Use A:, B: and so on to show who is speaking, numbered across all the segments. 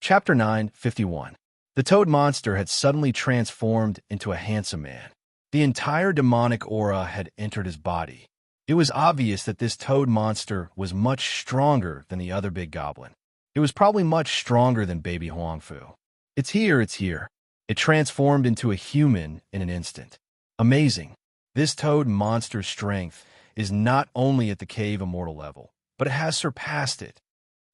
A: Chapter 9:51. The toad monster had suddenly transformed into a handsome man. The entire demonic aura had entered his body. It was obvious that this toad monster was much stronger than the other big goblin. It was probably much stronger than baby Huangfu. It's here, it's here. It transformed into a human in an instant. Amazing. This toad monster's strength is not only at the cave immortal level, but it has surpassed it.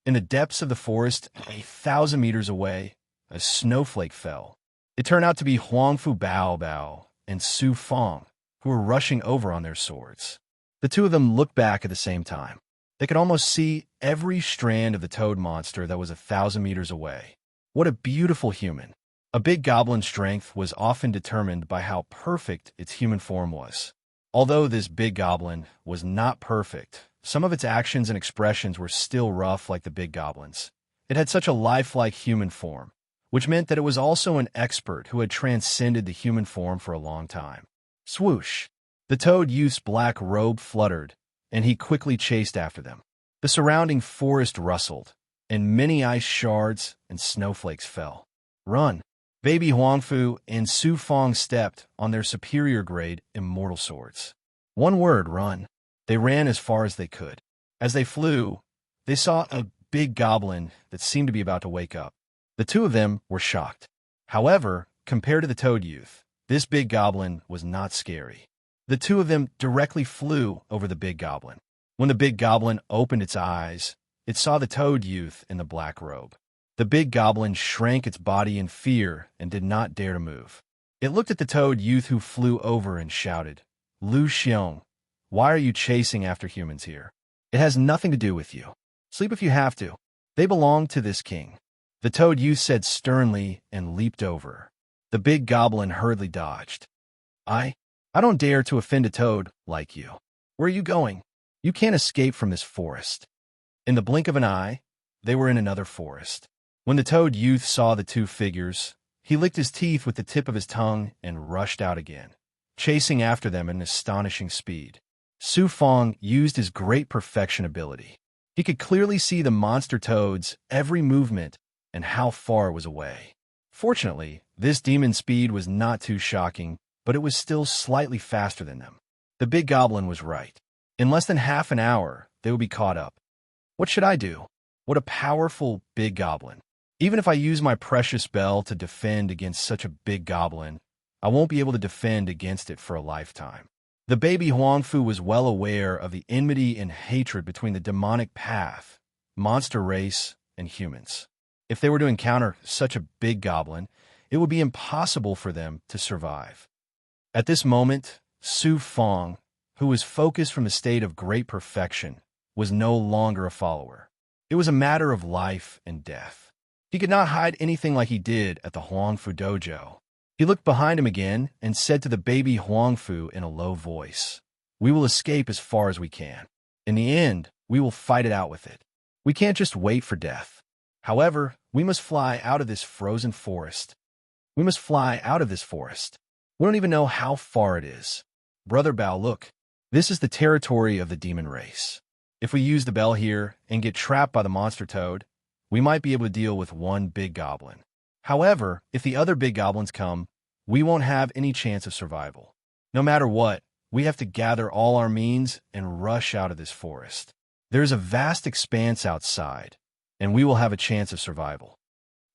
A: In the depths of the forest, 1,000 meters away, a snowflake fell. It turned out to be Huangfu Bao Bao and Su Fong, who were rushing over on their swords. The two of them looked back at the same time. They could almost see every strand of the toad monster that was 1,000 meters away. What a beautiful human. A big goblin's strength was often determined by how perfect its human form was. Although this big goblin was not perfect, some of its actions and expressions were still rough like the big goblin's. It had such a lifelike human form, which meant that it was also an expert who had transcended the human form for a long time. Swoosh! The toad youth's black robe fluttered, and he quickly chased after them. The surrounding forest rustled, and many ice shards and snowflakes fell. Run! Baby Huangfu and Su Fong stepped on their superior-grade immortal swords. One word, run. They ran as far as they could. As they flew, they saw a big goblin that seemed to be about to wake up. The two of them were shocked. However, compared to the toad youth, this big goblin was not scary. The two of them directly flew over the big goblin. When the big goblin opened its eyes, it saw the toad youth in the black robe. The big goblin shrank its body in fear and did not dare to move. It looked at the toad youth who flew over and shouted, "Lu Xiong, why are you chasing after humans here? It has nothing to do with you. Sleep if you have to. They belong to this king." The toad youth said sternly and leaped over. The big goblin hurriedly dodged. I don't dare to offend a toad like you. Where are you going? You can't escape from this forest." In the blink of an eye, they were in another forest. When the toad youth saw the two figures, he licked his teeth with the tip of his tongue and rushed out again, chasing after them at an astonishing speed. Su Fong used his great perfection ability. He could clearly see the monster toad's every movement and how far it was away. Fortunately, this demon speed was not too shocking, but it was still slightly faster than them. The big goblin was right. In less than half an hour, they would be caught up. What should I do? What a powerful big goblin. Even if I use my precious bell to defend against such a big goblin, I won't be able to defend against it for a lifetime. The baby Huangfu was well aware of the enmity and hatred between the demonic path, monster race, and humans. If they were to encounter such a big goblin, it would be impossible for them to survive. At this moment, Su Fong, who was focused from a state of great perfection, was no longer a follower. It was a matter of life and death. He could not hide anything like he did at the Huangfu dojo. He looked behind him again and said to the baby Huangfu in a low voice, "We will escape as far as we can. In the end, we will fight it out with it. We can't just wait for death. However, we must fly out of this frozen forest. We must fly out of this forest. We don't even know how far it is. Brother Bao, look. This is the territory of the demon race. If we use the bell here and get trapped by the monster toad, we might be able to deal with one big goblin. However, if the other big goblins come, we won't have any chance of survival. No matter what, we have to gather all our means and rush out of this forest. There is a vast expanse outside, and we will have a chance of survival.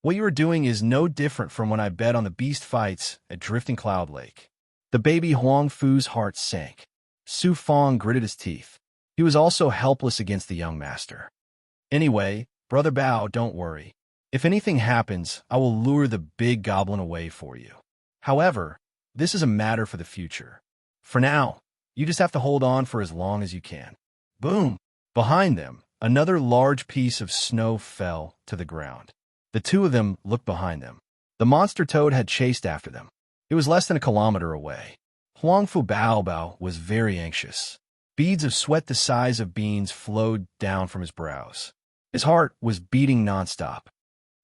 A: What you are doing is no different from when I bet on the beast fights at Drifting Cloud Lake." The baby Huangfu's heart sank. Su Fong gritted his teeth. He was also helpless against the young master. "Anyway, Brother Bao, don't worry. If anything happens, I will lure the big goblin away for you. However, this is a matter for the future. For now, you just have to hold on for as long as you can." Boom! Behind them, another large piece of snow fell to the ground. The two of them looked behind them. The monster toad had chased after them. It was less than a kilometer away. Huangfu Bao Bao was very anxious. Beads of sweat the size of beans flowed down from his brows. His heart was beating nonstop.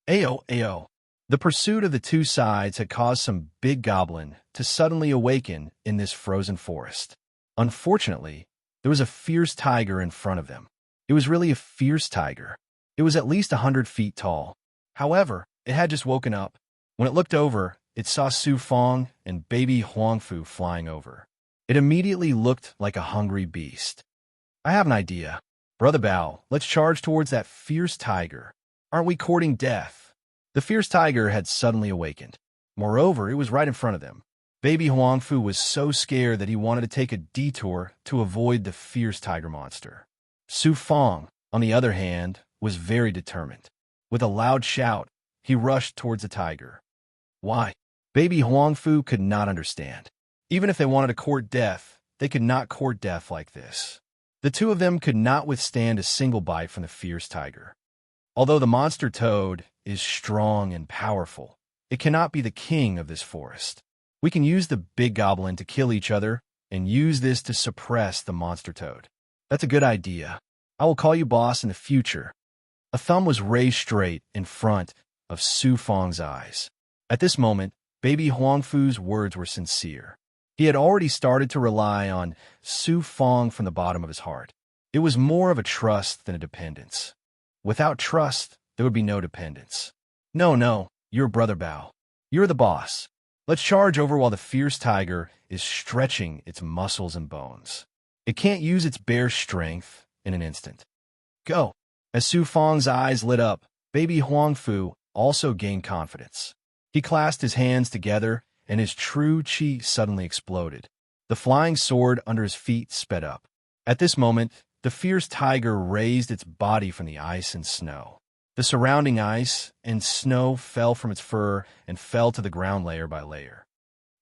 A: Ayo, ayo. The pursuit of the two sides had caused some big goblin to suddenly awaken in this frozen forest. Unfortunately, there was a fierce tiger in front of them. It was really a fierce tiger. It was at least 100 feet tall. However, it had just woken up. When it looked over, it saw Su Fong and baby Huangfu flying over. It immediately looked like a hungry beast. I have an idea. Brother Bao, let's charge towards that fierce tiger. Aren't we courting death? The fierce tiger had suddenly awakened. Moreover, it was right in front of them. Baby Huangfu was so scared that he wanted to take a detour to avoid the fierce tiger monster. Su Fong, on the other hand, was very determined. With a loud shout, he rushed towards the tiger. Why? Baby Huangfu could not understand. Even if they wanted to court death, they could not court death like this. The two of them could not withstand a single bite from the fierce tiger. Although the monster toad is strong and powerful, it cannot be the king of this forest. We can use the big goblin to kill each other and use this to suppress the monster toad. That's a good idea. I will call you boss in the future. A thumb was raised straight in front of Su Fong's eyes. At this moment, baby Huangfu's words were sincere. He had already started to rely on Su Fong from the bottom of his heart. It was more of a trust than a dependence. Without trust, there would be no dependence. No, you're Brother Bao. You're the boss. Let's charge over while the fierce tiger is stretching its muscles and bones. It can't use its bare strength in an instant. Go. As Su Fong's eyes lit up, baby Huangfu also gained confidence. He clasped his hands together, and his true chi suddenly exploded. The flying sword under his feet sped up. At this moment, the fierce tiger raised its body from the ice and snow. The surrounding ice and snow fell from its fur and fell to the ground layer by layer.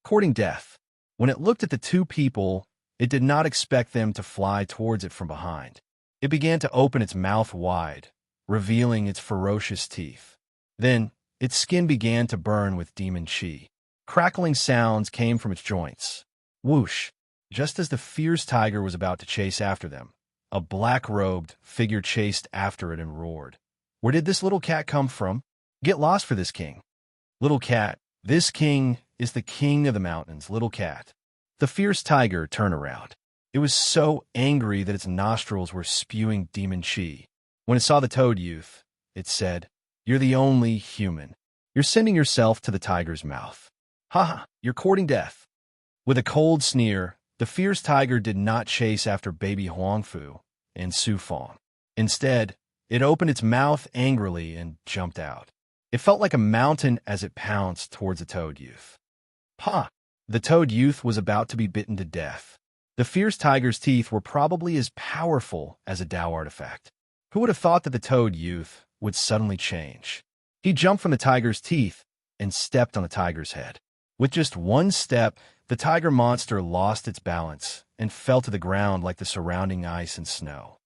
A: Courting death. When it looked at the two people, it did not expect them to fly towards it from behind. It began to open its mouth wide, revealing its ferocious teeth. Then, its skin began to burn with demon chi. Crackling sounds came from its joints. Whoosh! Just as the fierce tiger was about to chase after them, a black-robed figure chased after it and roared. Where did this little cat come from? Get lost for this king. Little cat, this king is the king of the mountains, little cat. The fierce tiger turned around. It was so angry that its nostrils were spewing demon chi. When it saw the toad youth, it said, "You're the only human. You're sending yourself to the tiger's mouth. Ha! You're courting death." With a cold sneer, the fierce tiger did not chase after baby Huangfu and Su Fong. Instead, it opened its mouth angrily and jumped out. It felt like a mountain as it pounced towards the toad youth. Ha! The toad youth was about to be bitten to death. The fierce tiger's teeth were probably as powerful as a Tao artifact. Who would have thought that the toad youth would suddenly change? He jumped from the tiger's teeth and stepped on the tiger's head. With just one step, the tiger monster lost its balance and fell to the ground like the surrounding ice and snow.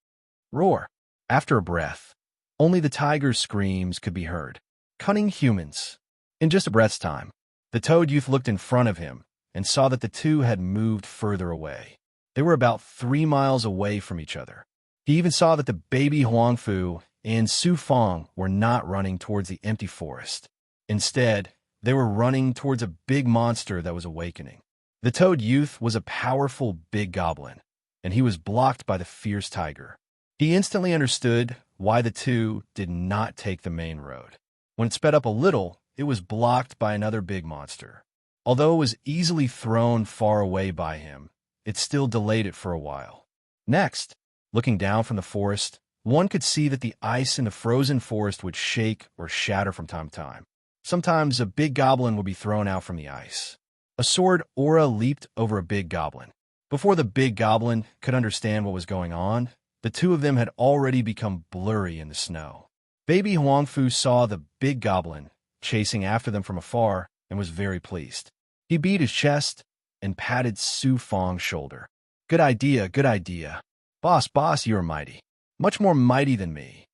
A: Roar! After a breath, only the tiger's screams could be heard. Cunning humans. In just a breath's time, the toad youth looked in front of him and saw that the two had moved further away. They were about 3 miles away from each other. He even saw that the baby Huangfu and Su Fong were not running towards the empty forest. Instead, they were running towards a big monster that was awakening. The toad youth was a powerful big goblin, and he was blocked by the fierce tiger. He instantly understood why the two did not take the main road. When it sped up a little, it was blocked by another big monster. Although it was easily thrown far away by him, it still delayed it for a while. Next, looking down from the forest, one could see that the ice in the frozen forest would shake or shatter from time to time. Sometimes a big goblin would be thrown out from the ice. A sword aura leaped over a big goblin. Before the big goblin could understand what was going on, the two of them had already become blurry in the snow. Baby Huangfu saw the big goblin chasing after them from afar and was very pleased. He beat his chest and patted Su Fong's shoulder. Good idea, good idea. Boss, you are mighty. Much more mighty than me.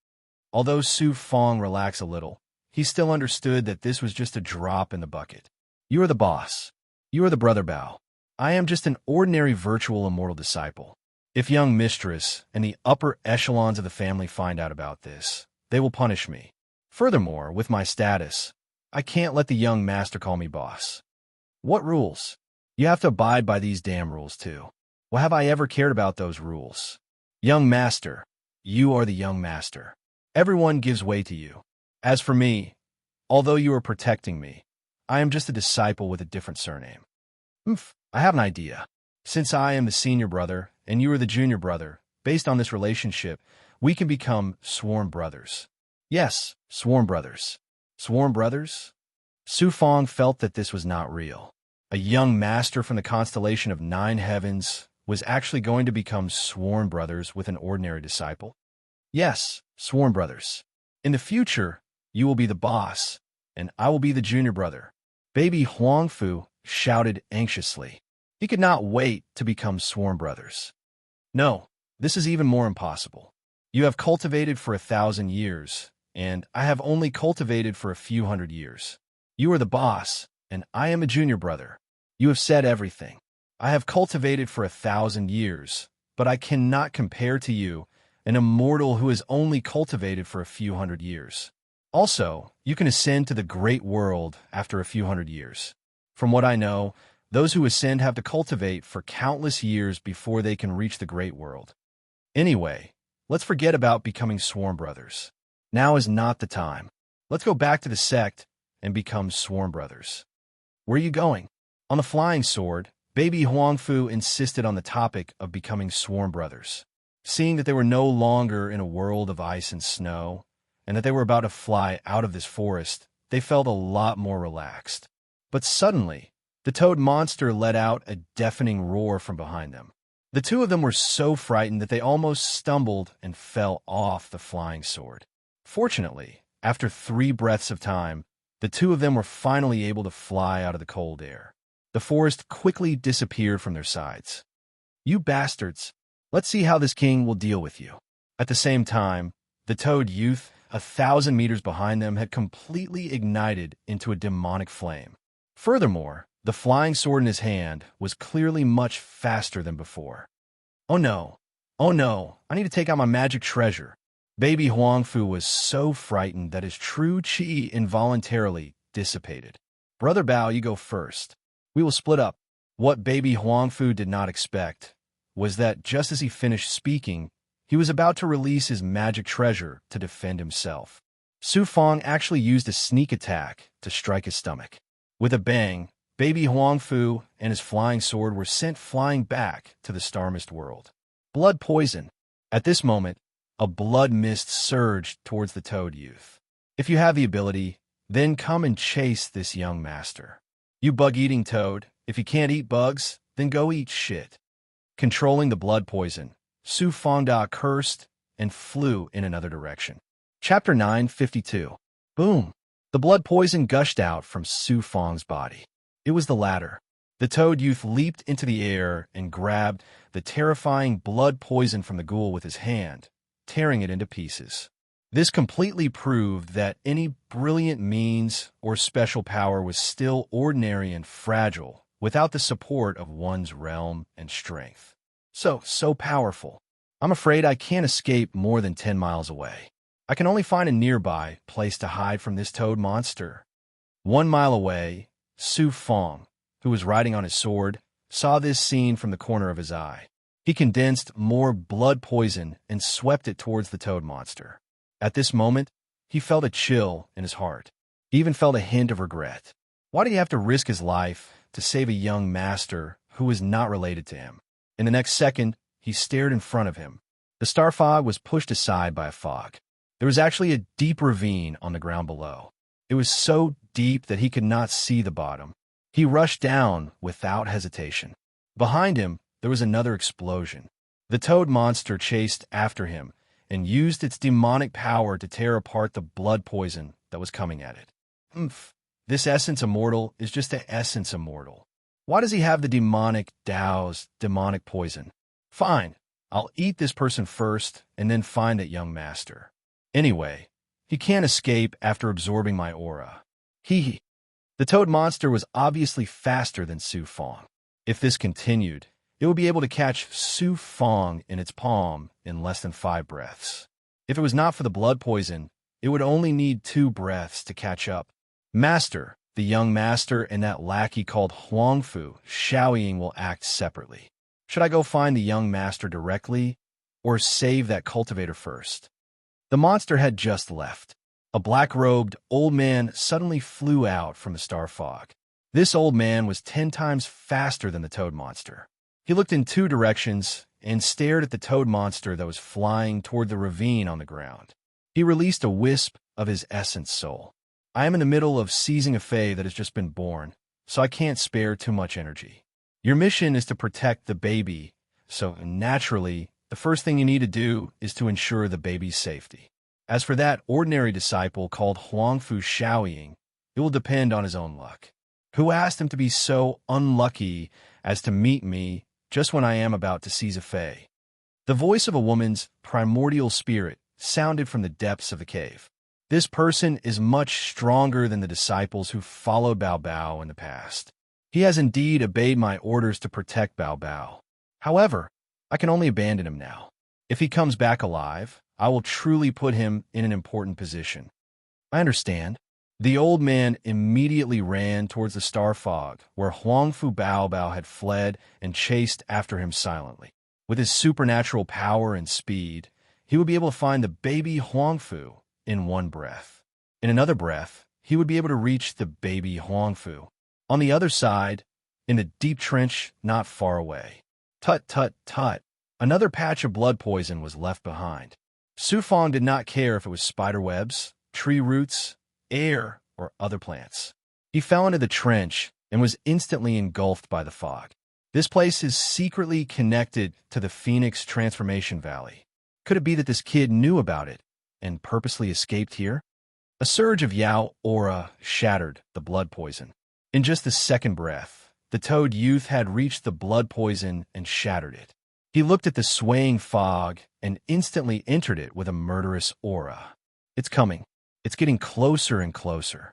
A: Although Su Fong relaxed a little, he still understood that this was just a drop in the bucket. You are the boss. You are the Brother Bao. I am just an ordinary virtual immortal disciple. If young mistress and the upper echelons of the family find out about this, they will punish me. Furthermore, with my status, I can't let the young master call me boss. What rules? You have to abide by these damn rules too. Well, have I ever cared about those rules? Young master, you are the young master. Everyone gives way to you. As for me, Although you are protecting me, I am just a disciple with a different surname. I have an idea. Since I am the senior brother and you are the junior brother, based on this relationship, we can become sworn brothers. Yes, sworn brothers. Sworn brothers? Su Fong felt that this was not real. A young master from the constellation of 9 heavens was actually going to become sworn brothers with an ordinary disciple. Yes, sworn brothers. In the future, you will be the boss, and I will be the junior brother. Baby Huangfu shouted anxiously. He could not wait to become sworn brothers. No, this is even more impossible. You have cultivated for 1,000 years, and I have only cultivated for a few hundred years. You are the boss, and I am a junior brother. You have said everything. I have cultivated for 1,000 years, but I cannot compare to you, an immortal who has only cultivated for a few hundred years. Also, you can ascend to the great world after a few hundred years. From what I know, those who ascend have to cultivate for countless years before they can reach the great world. Anyway, let's forget about becoming sworn brothers. Now is not the time. Let's go back to the sect and become sworn brothers. Where are you going? On the flying sword, Baby Huangfu insisted on the topic of becoming sworn brothers. Seeing that they were no longer in a world of ice and snow, and that they were about to fly out of this forest, they felt a lot more relaxed. But suddenly, the toad monster let out a deafening roar from behind them. The two of them were so frightened that they almost stumbled and fell off the flying sword. Fortunately, after 3 breaths of time, the two of them were finally able to fly out of the cold air. The forest quickly disappeared from their sides. You bastards! Let's see how this king will deal with you. At the same time, the toad youth, 1,000 meters behind them, had completely ignited into a demonic flame. Furthermore, the flying sword in his hand was clearly much faster than before. Oh no! Oh no! I need to take out my magic treasure. Baby Huangfu was so frightened that his true chi involuntarily dissipated. Brother Bao, you go first. We will split up. What Baby Huangfu did not expect was that just as he finished speaking, he was about to release his magic treasure to defend himself. Su Fong actually used a sneak attack to strike his stomach. With a bang, Baby Huangfu and his flying sword were sent flying back to the Star Mist world. Blood poison. At this moment, a blood mist surged towards the toad youth. If you have the ability, then come and chase this young master. You bug-eating toad, if you can't eat bugs, then go eat shit. Controlling the blood poison, Su Fongda cursed and flew in another direction. Chapter 952. Boom! The blood poison gushed out from Su Fong's body. It was the latter. The toad youth leaped into the air and grabbed the terrifying blood poison from the ghoul with his hand, tearing it into pieces. This completely proved that any brilliant means or special power was still ordinary and fragile without the support of one's realm and strength. So powerful. I'm afraid I can't escape more than 10 miles away. I can only find a nearby place to hide from this toad monster. 1 mile away, Su Fong, who was riding on his sword, saw this scene from the corner of his eye. He condensed more blood poison and swept it towards the toad monster. At this moment, he felt a chill in his heart. He even felt a hint of regret. Why did he have to risk his life to save a young master who was not related to him? In the next second, he stared in front of him. The star fog was pushed aside by a fog. There was actually a deep ravine on the ground below. It was so deep that he could not see the bottom. He rushed down without hesitation. Behind him, there was another explosion. The toad monster chased after him and used its demonic power to tear apart the blood poison that was coming at it. This essence immortal is just an essence immortal. Why does he have the demonic Tao's demonic poison? Fine, I'll eat this person first and then find that young master. Anyway, he can't escape after absorbing my aura. The toad monster was obviously faster than Su Fong. If this continued, it would be able to catch Su Fong in its palm in less than 5 breaths. If it was not for the blood poison, it would only need 2 breaths to catch up. Master, the young master, and that lackey called Huangfu, Shaoying will act separately. Should I go find the young master directly, or save that cultivator first? The monster had just left. A black-robed old man suddenly flew out from the star fog. This old man was 10 times faster than the toad monster. He looked in 2 directions and stared at the toad monster that was flying toward the ravine on the ground. He released a wisp of his essence soul. I am in the middle of seizing a fae that has just been born, so I can't spare too much energy. Your mission is to protect the baby, so naturally, the first thing you need to do is to ensure the baby's safety. As for that ordinary disciple called Huangfu Shaoying, it will depend on his own luck. Who asked him to be so unlucky as to meet me just when I am about to seize a fae? The voice of a woman's primordial spirit sounded from the depths of the cave. This person is much stronger than the disciples who followed Bao Bao in the past. He has indeed obeyed my orders to protect Bao Bao. However, I can only abandon him now. If he comes back alive, I will truly put him in an important position. I understand. The old man immediately ran towards the star fog, where Huangfu Bao Bao had fled and chased after him silently. With his supernatural power and speed, he would be able to find the baby Huangfu in one breath. In another breath, he would be able to reach the baby Huangfu on the other side, in the deep trench not far away. Tut, tut, tut. Another patch of blood poison was left behind. Su Fong did not care if it was spider webs, tree roots, air, or other plants. He fell into the trench and was instantly engulfed by the fog. This place is secretly connected to the Phoenix Transformation Valley. Could it be that this kid knew about it and purposely escaped here? A surge of Yao aura shattered the blood poison. In just the second breath, the toad youth had reached the blood poison and shattered it. He looked at the swaying fog and instantly entered it with a murderous aura. It's coming. It's getting closer and closer.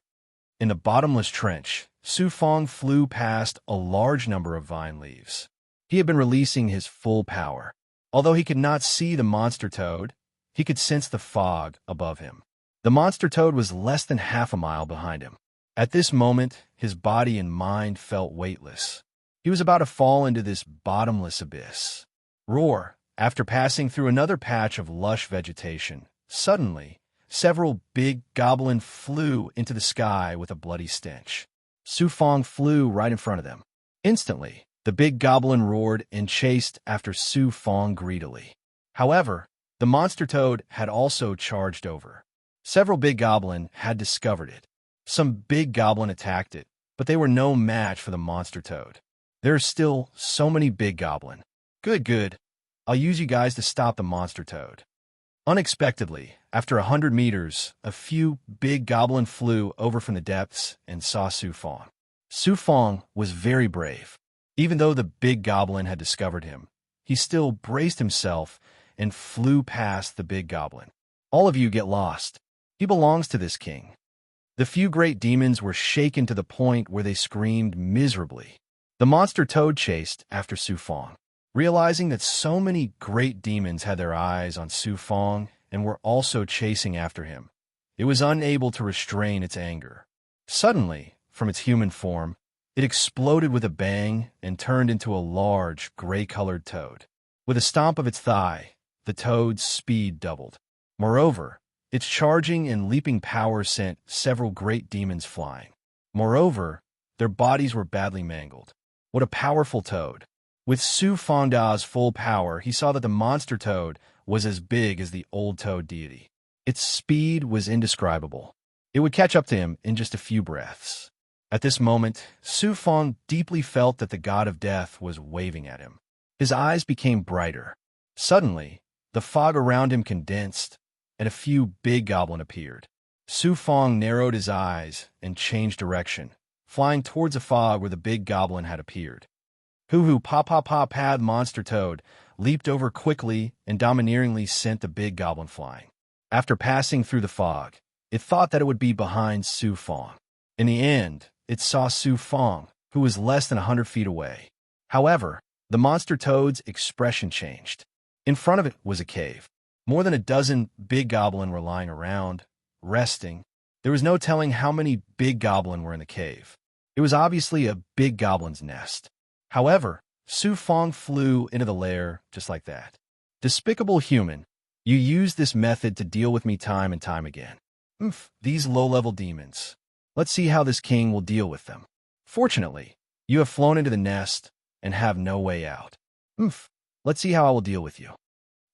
A: In the bottomless trench, Su Fong flew past a large number of vine leaves. He had been releasing his full power. Although he could not see the monster toad, he could sense the fog above him. The monster toad was less than half a mile behind him. At this moment, his body and mind felt weightless. He was about to fall into this bottomless abyss. Roar! After passing through another patch of lush vegetation, suddenly, several big goblins flew into the sky with a bloody stench. Su Fong flew right in front of them. Instantly, the big goblin roared and chased after Su Fong greedily. However, the monster toad had also charged over. Several big goblins had discovered it. Some big goblin attacked it, but they were no match for the monster toad. There are still so many big goblin. Good. I'll use you guys to stop the monster toad. Unexpectedly, after 100 meters, a few big goblin flew over from the depths and saw Su Fong. Su Fong was very brave. Even though the big goblin had discovered him, he still braced himself and flew past the big goblin. All of you get lost. He belongs to this king. The few great demons were shaken to the point where they screamed miserably. The monster toad chased after Su Fong. Realizing that so many great demons had their eyes on Su Fong and were also chasing after him, it was unable to restrain its anger. Suddenly, from its human form, it exploded with a bang and turned into a large, gray-colored toad. With a stomp of its thigh, the toad's speed doubled. Moreover, its charging and leaping power sent several great demons flying. Moreover, their bodies were badly mangled. What a powerful toad! With Su Fongda's full power, he saw that the monster toad was as big as the old toad deity. Its speed was indescribable. It would catch up to him in just a few breaths. At this moment, Su Fong deeply felt that the god of death was waving at him. His eyes became brighter. Suddenly, the fog around him condensed, and a few big goblins appeared. Su Fong narrowed his eyes and changed direction, flying towards a fog where the big goblin had appeared. Hoo-hoo, pa-pa-pa-pad monster toad leaped over quickly and domineeringly sent the big goblin flying. After passing through the fog, it thought that it would be behind Su Fong. In the end, it saw Su Fong, who was less than 100 feet away. However, the monster toad's expression changed. In front of it was a cave. More than a dozen big goblins were lying around, resting. There was no telling how many big goblins were in the cave. It was obviously a big goblin's nest. However, Su Fong flew into the lair just like that. Despicable human, you used this method to deal with me time and time again. These low-level demons. Let's see how this king will deal with them. Fortunately, you have flown into the nest and have no way out. Let's see how I will deal with you.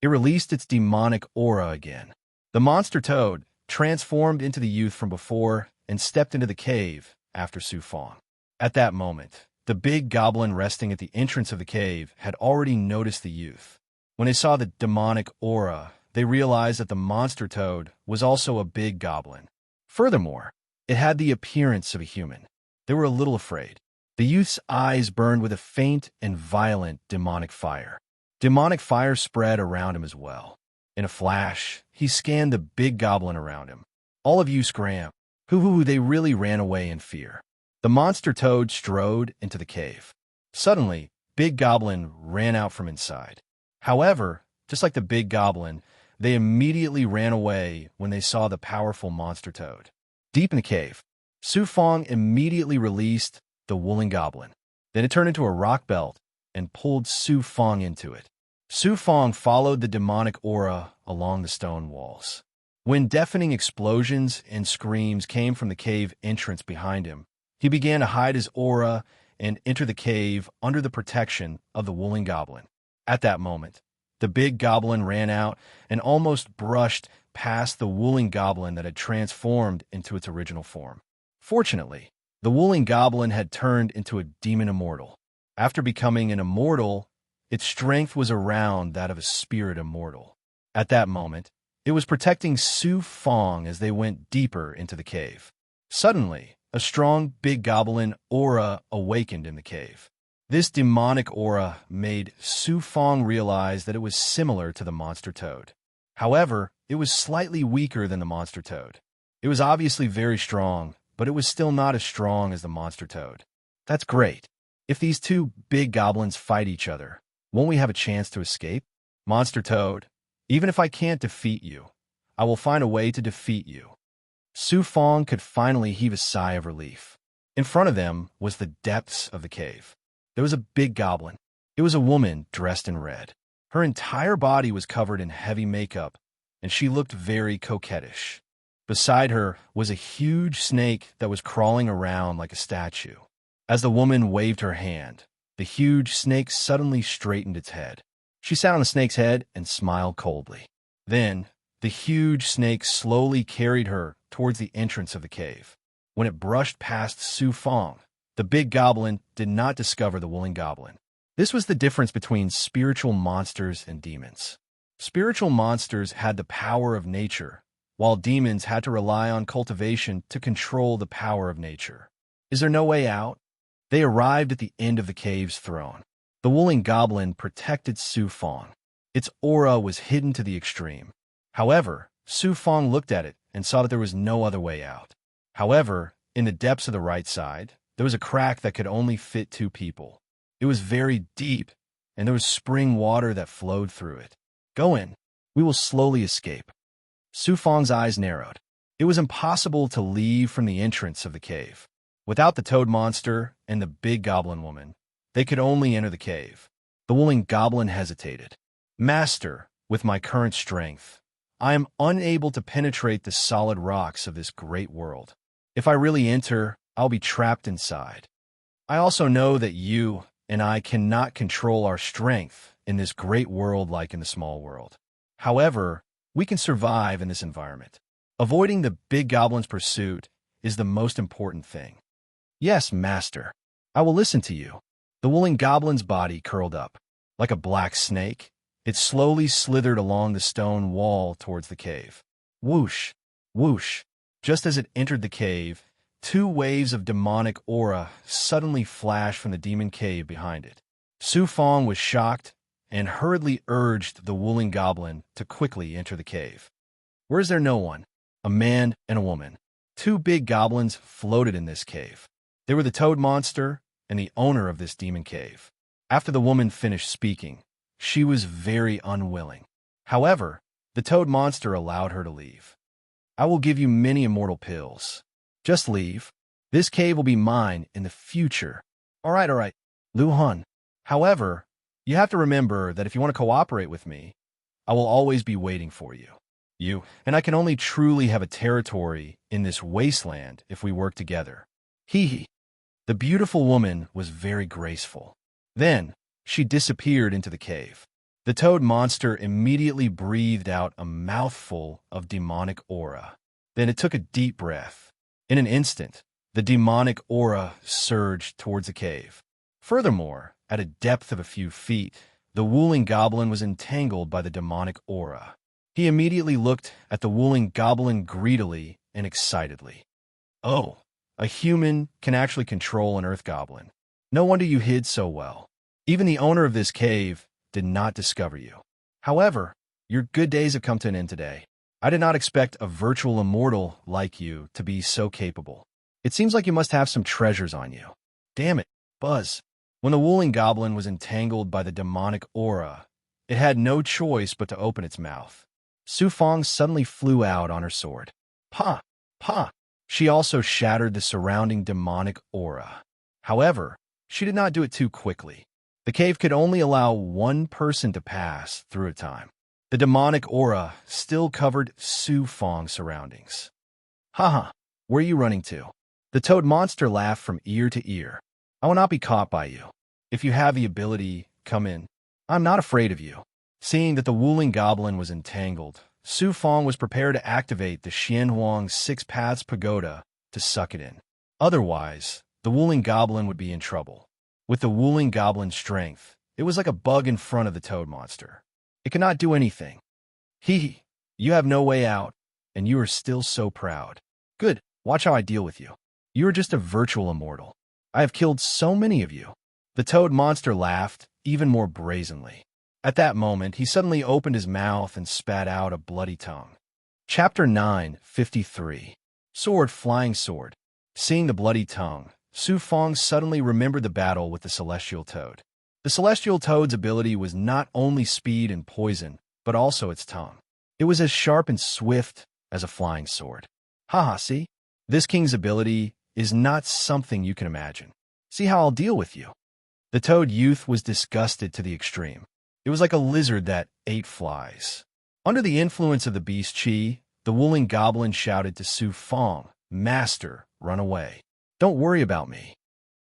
A: It released its demonic aura again. The monster toad transformed into the youth from before and stepped into the cave after Su Fong. At that moment, the big goblin resting at the entrance of the cave had already noticed the youth. When they saw the demonic aura, they realized that the monster toad was also a big goblin. Furthermore, it had the appearance of a human. They were a little afraid. The youth's eyes burned with a faint and violent demonic fire. Demonic fire spread around him as well. In a flash, he scanned the big goblin around him. All of you scram. They really ran away in fear. The monster toad strode into the cave. Suddenly, Big Goblin ran out from inside. However, just like the big goblin, they immediately ran away when they saw the powerful monster toad. Deep in the cave, Su Fong immediately released the woolen goblin. Then it turned into a rock belt and pulled Su Fong into it. Su Fong followed the demonic aura along the stone walls. When deafening explosions and screams came from the cave entrance behind him, he began to hide his aura and enter the cave under the protection of the woolen goblin. At that moment, the big goblin ran out and almost brushed past the woolen goblin that had transformed into its original form. Fortunately, the woolen goblin had turned into a demon immortal. After becoming an immortal, its strength was around that of a spirit immortal. At that moment, it was protecting Su Fong as they went deeper into the cave. Suddenly, a strong big goblin aura awakened in the cave. This demonic aura made Su Fong realize that it was similar to the monster toad. However, it was slightly weaker than the monster toad. It was obviously very strong, but it was still not as strong as the monster toad. That's great. If these two big goblins fight each other, won't we have a chance to escape? Monster toad, even if I can't defeat you, I will find a way to defeat you. Su Fong could finally heave a sigh of relief. In front of them was the depths of the cave. There was a big goblin. It was a woman dressed in red. Her entire body was covered in heavy makeup, and she looked very coquettish. Beside her was a huge snake that was crawling around like a statue. As the woman waved her hand, the huge snake suddenly straightened its head. She sat on the snake's head and smiled coldly. Then, the huge snake slowly carried her towards the entrance of the cave. When it brushed past Su Fong, the big goblin did not discover the woolen goblin. This was the difference between spiritual monsters and demons. Spiritual monsters had the power of nature, while demons had to rely on cultivation to control the power of nature. Is there no way out? They arrived at the end of the cave's throne. The woolen goblin protected Su Fong. Its aura was hidden to the extreme. However, Su Fong looked at it and saw that there was no other way out. However, in the depths of the right side, there was a crack that could only fit two people. It was very deep, and there was spring water that flowed through it. Go in. We will slowly escape. Su Fong's eyes narrowed. It was impossible to leave from the entrance of the cave. Without the toad monster and the big goblin woman, they could only enter the cave. The woolen goblin hesitated. Master, with my current strength, I am unable to penetrate the solid rocks of this great world. If I really enter, I'll be trapped inside. I also know that you and I cannot control our strength in this great world like in the small world. However, we can survive in this environment. Avoiding the big goblin's pursuit is the most important thing. Yes, master. I will listen to you. The woolen goblin's body curled up. Like a black snake, it slowly slithered along the stone wall towards the cave. Whoosh, whoosh. Just as it entered the cave, two waves of demonic aura suddenly flashed from the demon cave behind it. Su Fong was shocked and hurriedly urged the woolen goblin to quickly enter the cave. Where is there no one? A man and a woman. Two big goblins floated in this cave. They were the toad monster and the owner of this demon cave. After the woman finished speaking, she was very unwilling. However, the toad monster allowed her to leave. I will give you many immortal pills. Just leave. This cave will be mine in the future. All right, Lu Hun. However, you have to remember that if you want to cooperate with me, I will always be waiting for you. and I can only truly have a territory in this wasteland if we work together. Hee hee. The beautiful woman was very graceful. Then, she disappeared into the cave. The toad monster immediately breathed out a mouthful of demonic aura. Then it took a deep breath. In an instant, the demonic aura surged towards the cave. Furthermore, at a depth of a few feet, the wooling goblin was entangled by the demonic aura. He immediately looked at the wooling goblin greedily and excitedly. Oh, a human can actually control an earth goblin. No wonder you hid so well. Even the owner of this cave did not discover you. However, your good days have come to an end today. I did not expect a virtual immortal like you to be so capable. It seems like you must have some treasures on you. Damn it, Buzz. When the wooling goblin was entangled by the demonic aura, it had no choice but to open its mouth. Su Fong suddenly flew out on her sword. Pa! Pa! She also shattered the surrounding demonic aura. However, she did not do it too quickly. The cave could only allow one person to pass through at a time. The demonic aura still covered Su Fong's surroundings. Haha, where are you running to? The toad monster laughed from ear to ear. I will not be caught by you. If you have the ability, come in. I'm not afraid of you. Seeing that the wooling goblin was entangled, Su Fong was prepared to activate the Xianhuang Six Paths Pagoda to suck it in. Otherwise, the wooling goblin would be in trouble. With the wooling goblin's strength, it was like a bug in front of the toad monster. It could not do anything. Hee hee, you have no way out, and you are still so proud. Good, watch how I deal with you. You are just a virtual immortal. I have killed so many of you. The toad monster laughed even more brazenly. At that moment, he suddenly opened his mouth and spat out a bloody tongue. Chapter 9:53. Sword Flying Sword. Seeing the bloody tongue, Su Fong suddenly remembered the battle with the celestial toad. The celestial toad's ability was not only speed and poison, but also its tongue. It was as sharp and swift as a flying sword. Haha, see? This king's ability is not something you can imagine. See how I'll deal with you. The toad youth was disgusted to the extreme. It was like a lizard that ate flies. Under the influence of the beast chi, the wooling goblin shouted to Su Fong, Master, run away. Don't worry about me.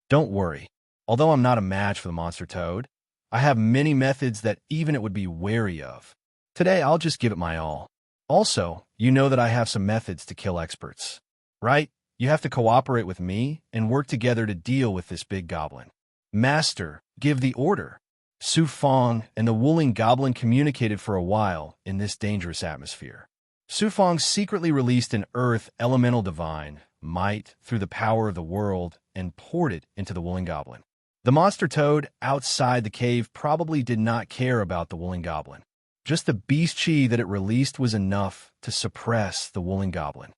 A: Don't worry. Although I'm not a match for the monster toad, I have many methods that even it would be wary of. Today, I'll just give it my all. Also, you know that I have some methods to kill experts. Right? You have to cooperate with me and work together to deal with this big goblin. Master, give the order. Su Fong and the wooling goblin communicated for a while in this dangerous atmosphere. Su Fong secretly released an earth elemental divine might through the power of the world and poured it into the wooling goblin. The monster toad outside the cave probably did not care about the wooling goblin. Just the beast chi that it released was enough to suppress the wooling goblin.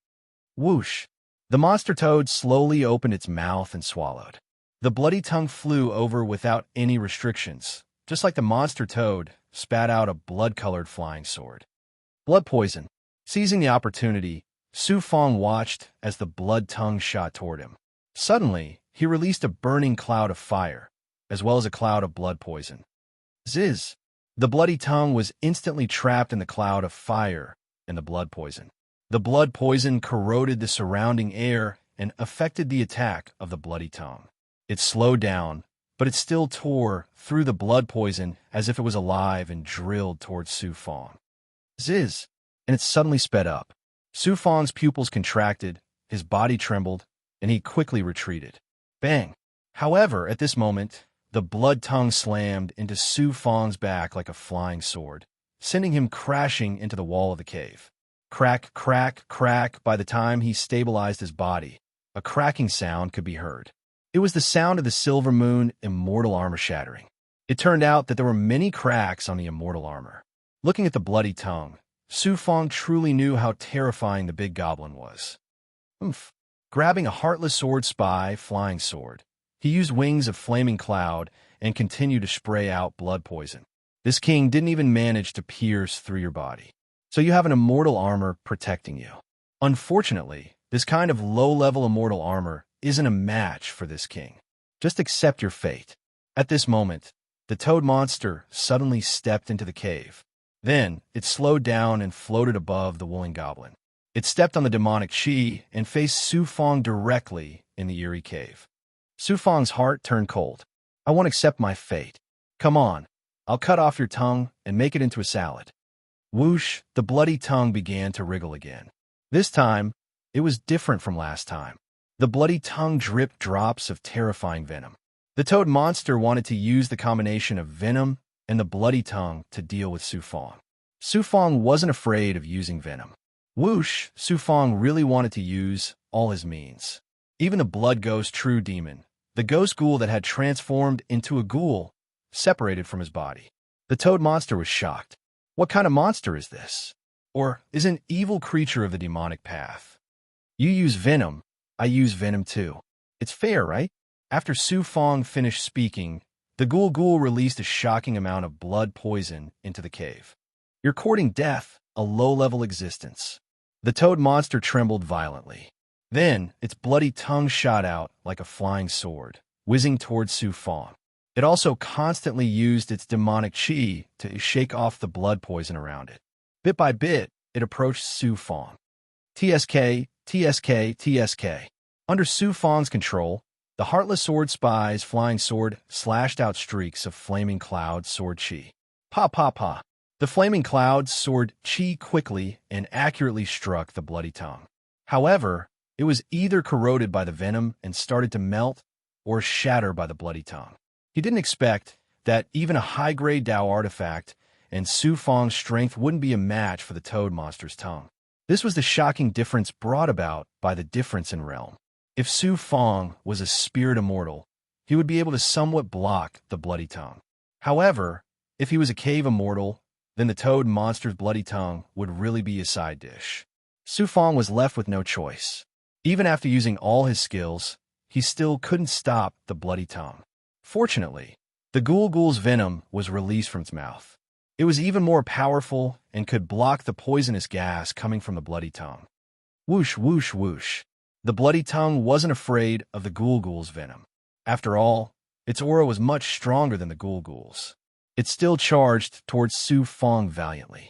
A: Whoosh! The monster toad slowly opened its mouth and swallowed. The bloody tongue flew over without any restrictions, just like the monster toad spat out a blood-colored flying sword. Blood poison. Seizing the opportunity, Su Fong watched as the blood tongue shot toward him. Suddenly, he released a burning cloud of fire, as well as a cloud of blood poison. Ziz! The bloody tongue was instantly trapped in the cloud of fire and the blood poison. The blood poison corroded the surrounding air and affected the attack of the bloody tongue. It slowed down, but it still tore through the blood poison as if it was alive and drilled towards Su Fong. Ziz! And it suddenly sped up. Su Fong's pupils contracted, his body trembled, and he quickly retreated. Bang! However, at this moment, the blood tongue slammed into Su Fong's back like a flying sword, sending him crashing into the wall of the cave. Crack, crack, crack. By the time he stabilized his body, a cracking sound could be heard. It was the sound of the silver moon immortal armor shattering. It turned out that there were many cracks on the immortal armor. Looking at the bloody tongue, Su Fong truly knew how terrifying the big goblin was. Oomph! Grabbing a heartless sword spy flying sword, he used wings of flaming cloud and continued to spray out blood poison. This king didn't even manage to pierce through your body. So you have an immortal armor protecting you. Unfortunately, this kind of low-level immortal armor isn't a match for this king. Just accept your fate. At this moment, the toad monster suddenly stepped into the cave. Then, it slowed down and floated above the woolen goblin. It stepped on the demonic chi and faced Su Fong directly in the eerie cave. Su Fong's heart turned cold. I won't accept my fate. Come on, I'll cut off your tongue and make it into a salad. Whoosh, the bloody tongue began to wriggle again. This time, it was different from last time. The bloody tongue dripped drops of terrifying venom. The toad monster wanted to use the combination of venom and the bloody tongue to deal with Su Fong. Su Fong wasn't afraid of using venom. Whoosh, Su Fong really wanted to use all his means. Even the blood ghost true demon, the ghost ghoul that had transformed into a ghoul, separated from his body. The toad monster was shocked. What kind of monster is this? Or is an evil creature of the demonic path? You use venom, I use venom too. It's fair, right? After Su Fong finished speaking, the ghoul released a shocking amount of blood poison into the cave. You're courting death, a low-level existence. The toad monster trembled violently. Then, its bloody tongue shot out like a flying sword, whizzing towards Su Fong. It also constantly used its demonic chi to shake off the blood poison around it. Bit by bit, it approached Su Fong. TSK, TSK, TSK. Under Su Fong's control, the heartless sword spy's flying sword slashed out streaks of flaming cloud sword chi. Pa pa pa. The flaming cloud sword chi quickly and accurately struck the bloody tongue. However, it was either corroded by the venom and started to melt, or shatter by the bloody tongue. He didn't expect that even a high-grade Dao artifact and Su Fong's strength wouldn't be a match for the toad monster's tongue. This was the shocking difference brought about by the difference in realm. If Su Fong was a spirit immortal, he would be able to somewhat block the bloody tongue. However, if he was a cave immortal, then the toad monster's bloody tongue would really be a side dish. Su Fong was left with no choice. Even after using all his skills, he still couldn't stop the bloody tongue. Fortunately, the ghoul's venom was released from its mouth. It was even more powerful and could block the poisonous gas coming from the bloody tongue. Whoosh, whoosh, whoosh. The bloody tongue wasn't afraid of the ghoul's venom. After all, its aura was much stronger than the ghoul's. It still charged towards Su Fong valiantly.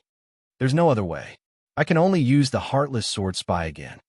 A: There's no other way. I can only use the heartless sword spy again.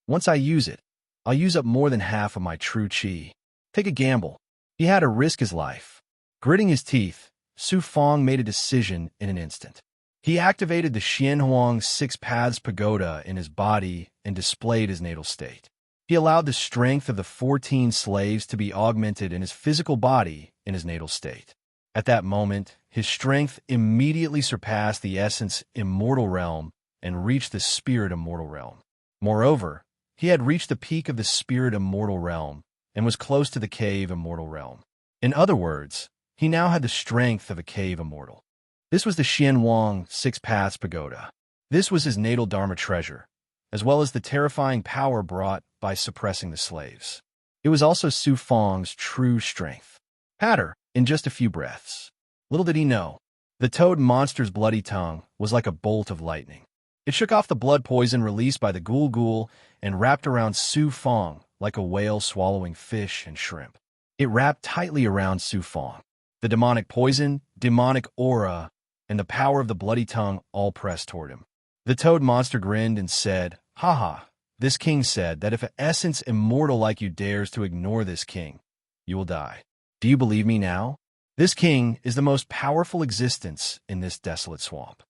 A: Once I use it, I'll use up more than half of my true chi. Take a gamble. He had to risk his life. Gritting his teeth, Su Fong made a decision in an instant. He activated the Xianhuang Six Paths Pagoda in his body and displayed his natal state. He allowed the strength of the 14 slaves to be augmented in his physical body in his natal state. At that moment, his strength immediately surpassed the essence immortal realm and reached the spirit immortal realm. Moreover, he had reached the peak of the spirit immortal realm and was close to the cave immortal realm. In other words, he now had the strength of a cave immortal. This was the Xianhuang Six Paths Pagoda. This was his natal Dharma treasure, as well as the terrifying power brought by suppressing the slaves. It was also Su Fong's true strength. Patter, in just a few breaths. Little did he know, the toad monster's bloody tongue was like a bolt of lightning. It shook off the blood poison released by the ghoul and wrapped around Su Fong like a whale swallowing fish and shrimp. It wrapped tightly around Su Fong. The demonic poison, demonic aura, and the power of the bloody tongue all pressed toward him. The toad monster grinned and said, "Haha, this king said that if an essence immortal like you dares to ignore this king, you will die. Do you believe me now? This king is the most powerful existence in this desolate swamp.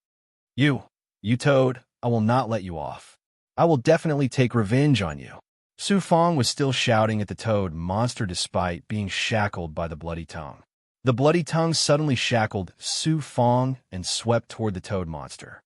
A: You toad, I will not let you off. I will definitely take revenge on you." Su Fong was still shouting at the toad monster despite being shackled by the bloody tongue. The bloody tongue suddenly shackled Su Fong and swept toward the toad monster.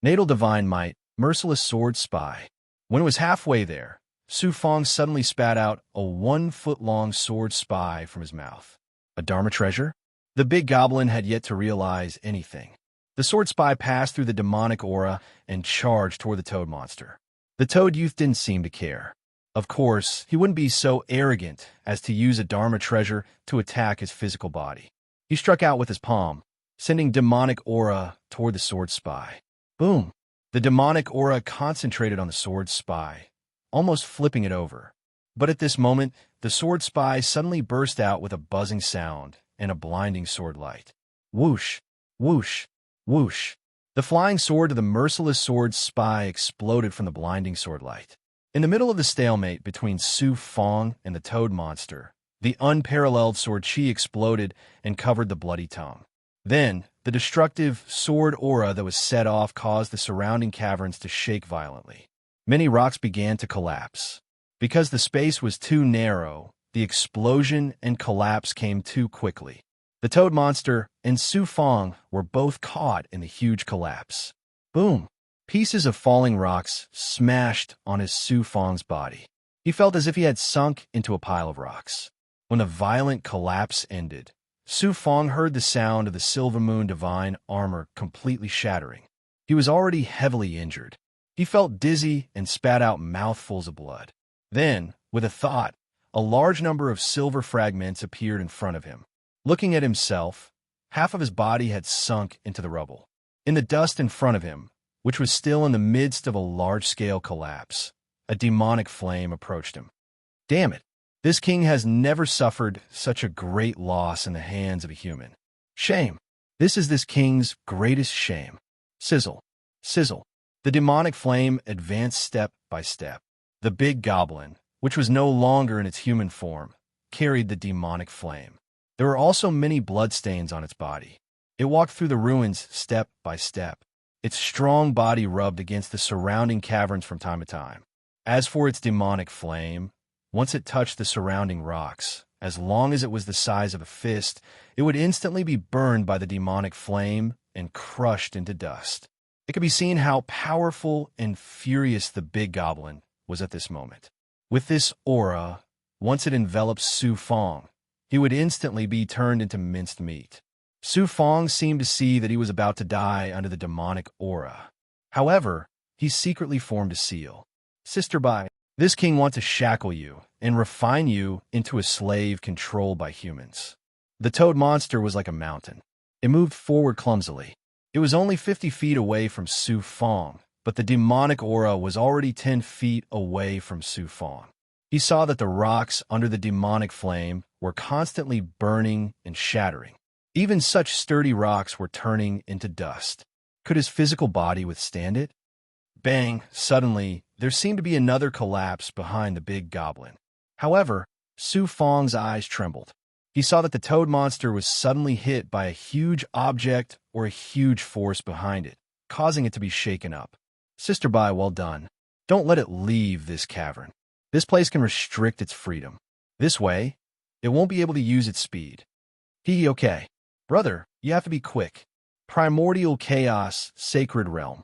A: Natal divine might, merciless sword spy. When it was halfway there, Su Fong suddenly spat out a 1-foot-long sword spy from his mouth. A Dharma treasure? The big goblin had yet to realize anything. The sword spy passed through the demonic aura and charged toward the toad monster. The toad youth didn't seem to care. Of course, he wouldn't be so arrogant as to use a Dharma treasure to attack his physical body. He struck out with his palm, sending demonic aura toward the sword spy. Boom! The demonic aura concentrated on the sword spy, almost flipping it over. But at this moment, the sword spy suddenly burst out with a buzzing sound and a blinding sword light. Whoosh! Whoosh! Whoosh! The flying sword to the merciless sword's spy exploded from the blinding sword light. In the middle of the stalemate between Su Fong and the toad monster, the unparalleled sword chi exploded and covered the bloody tongue. Then, the destructive sword aura that was set off caused the surrounding caverns to shake violently. Many rocks began to collapse. Because the space was too narrow, the explosion and collapse came too quickly. The toad monster and Su Fong were both caught in the huge collapse. Boom! Pieces of falling rocks smashed on his Su Fong's body. He felt as if he had sunk into a pile of rocks. When the violent collapse ended, Su Fong heard the sound of the Silver Moon divine armor completely shattering. He was already heavily injured. He felt dizzy and spat out mouthfuls of blood. Then, with a thought, a large number of silver fragments appeared in front of him. Looking at himself, half of his body had sunk into the rubble. In the dust in front of him, which was still in the midst of a large-scale collapse, a demonic flame approached him. Damn it! This king has never suffered such a great loss in the hands of a human. Shame! This is this king's greatest shame. Sizzle! Sizzle! The demonic flame advanced step by step. The big goblin, which was no longer in its human form, carried the demonic flame. There were also many bloodstains on its body. It walked through the ruins step by step. Its strong body rubbed against the surrounding caverns from time to time. As for its demonic flame, once it touched the surrounding rocks, as long as it was the size of a fist, it would instantly be burned by the demonic flame and crushed into dust. It could be seen how powerful and furious the big goblin was at this moment. With this aura, once it enveloped Su Fong, he would instantly be turned into minced meat. Su Fong seemed to see that he was about to die under the demonic aura. However, he secretly formed a seal. Sister Bai, this king wants to shackle you and refine you into a slave controlled by humans. The toad monster was like a mountain. It moved forward clumsily. It was only 50 feet away from Su Fong, but the demonic aura was already 10 feet away from Su Fong. He saw that the rocks under the demonic flame were constantly burning and shattering. Even such sturdy rocks were turning into dust. Could his physical body withstand it? Bang! Suddenly, there seemed to be another collapse behind the big goblin. However, Su Fong's eyes trembled. He saw that the toad monster was suddenly hit by a huge object or a huge force behind it, causing it to be shaken up. Sister Bai, well done. Don't let it leave this cavern. This place can restrict its freedom. This way, it won't be able to use its speed. Okay. Brother, you have to be quick. Primordial chaos, sacred realm.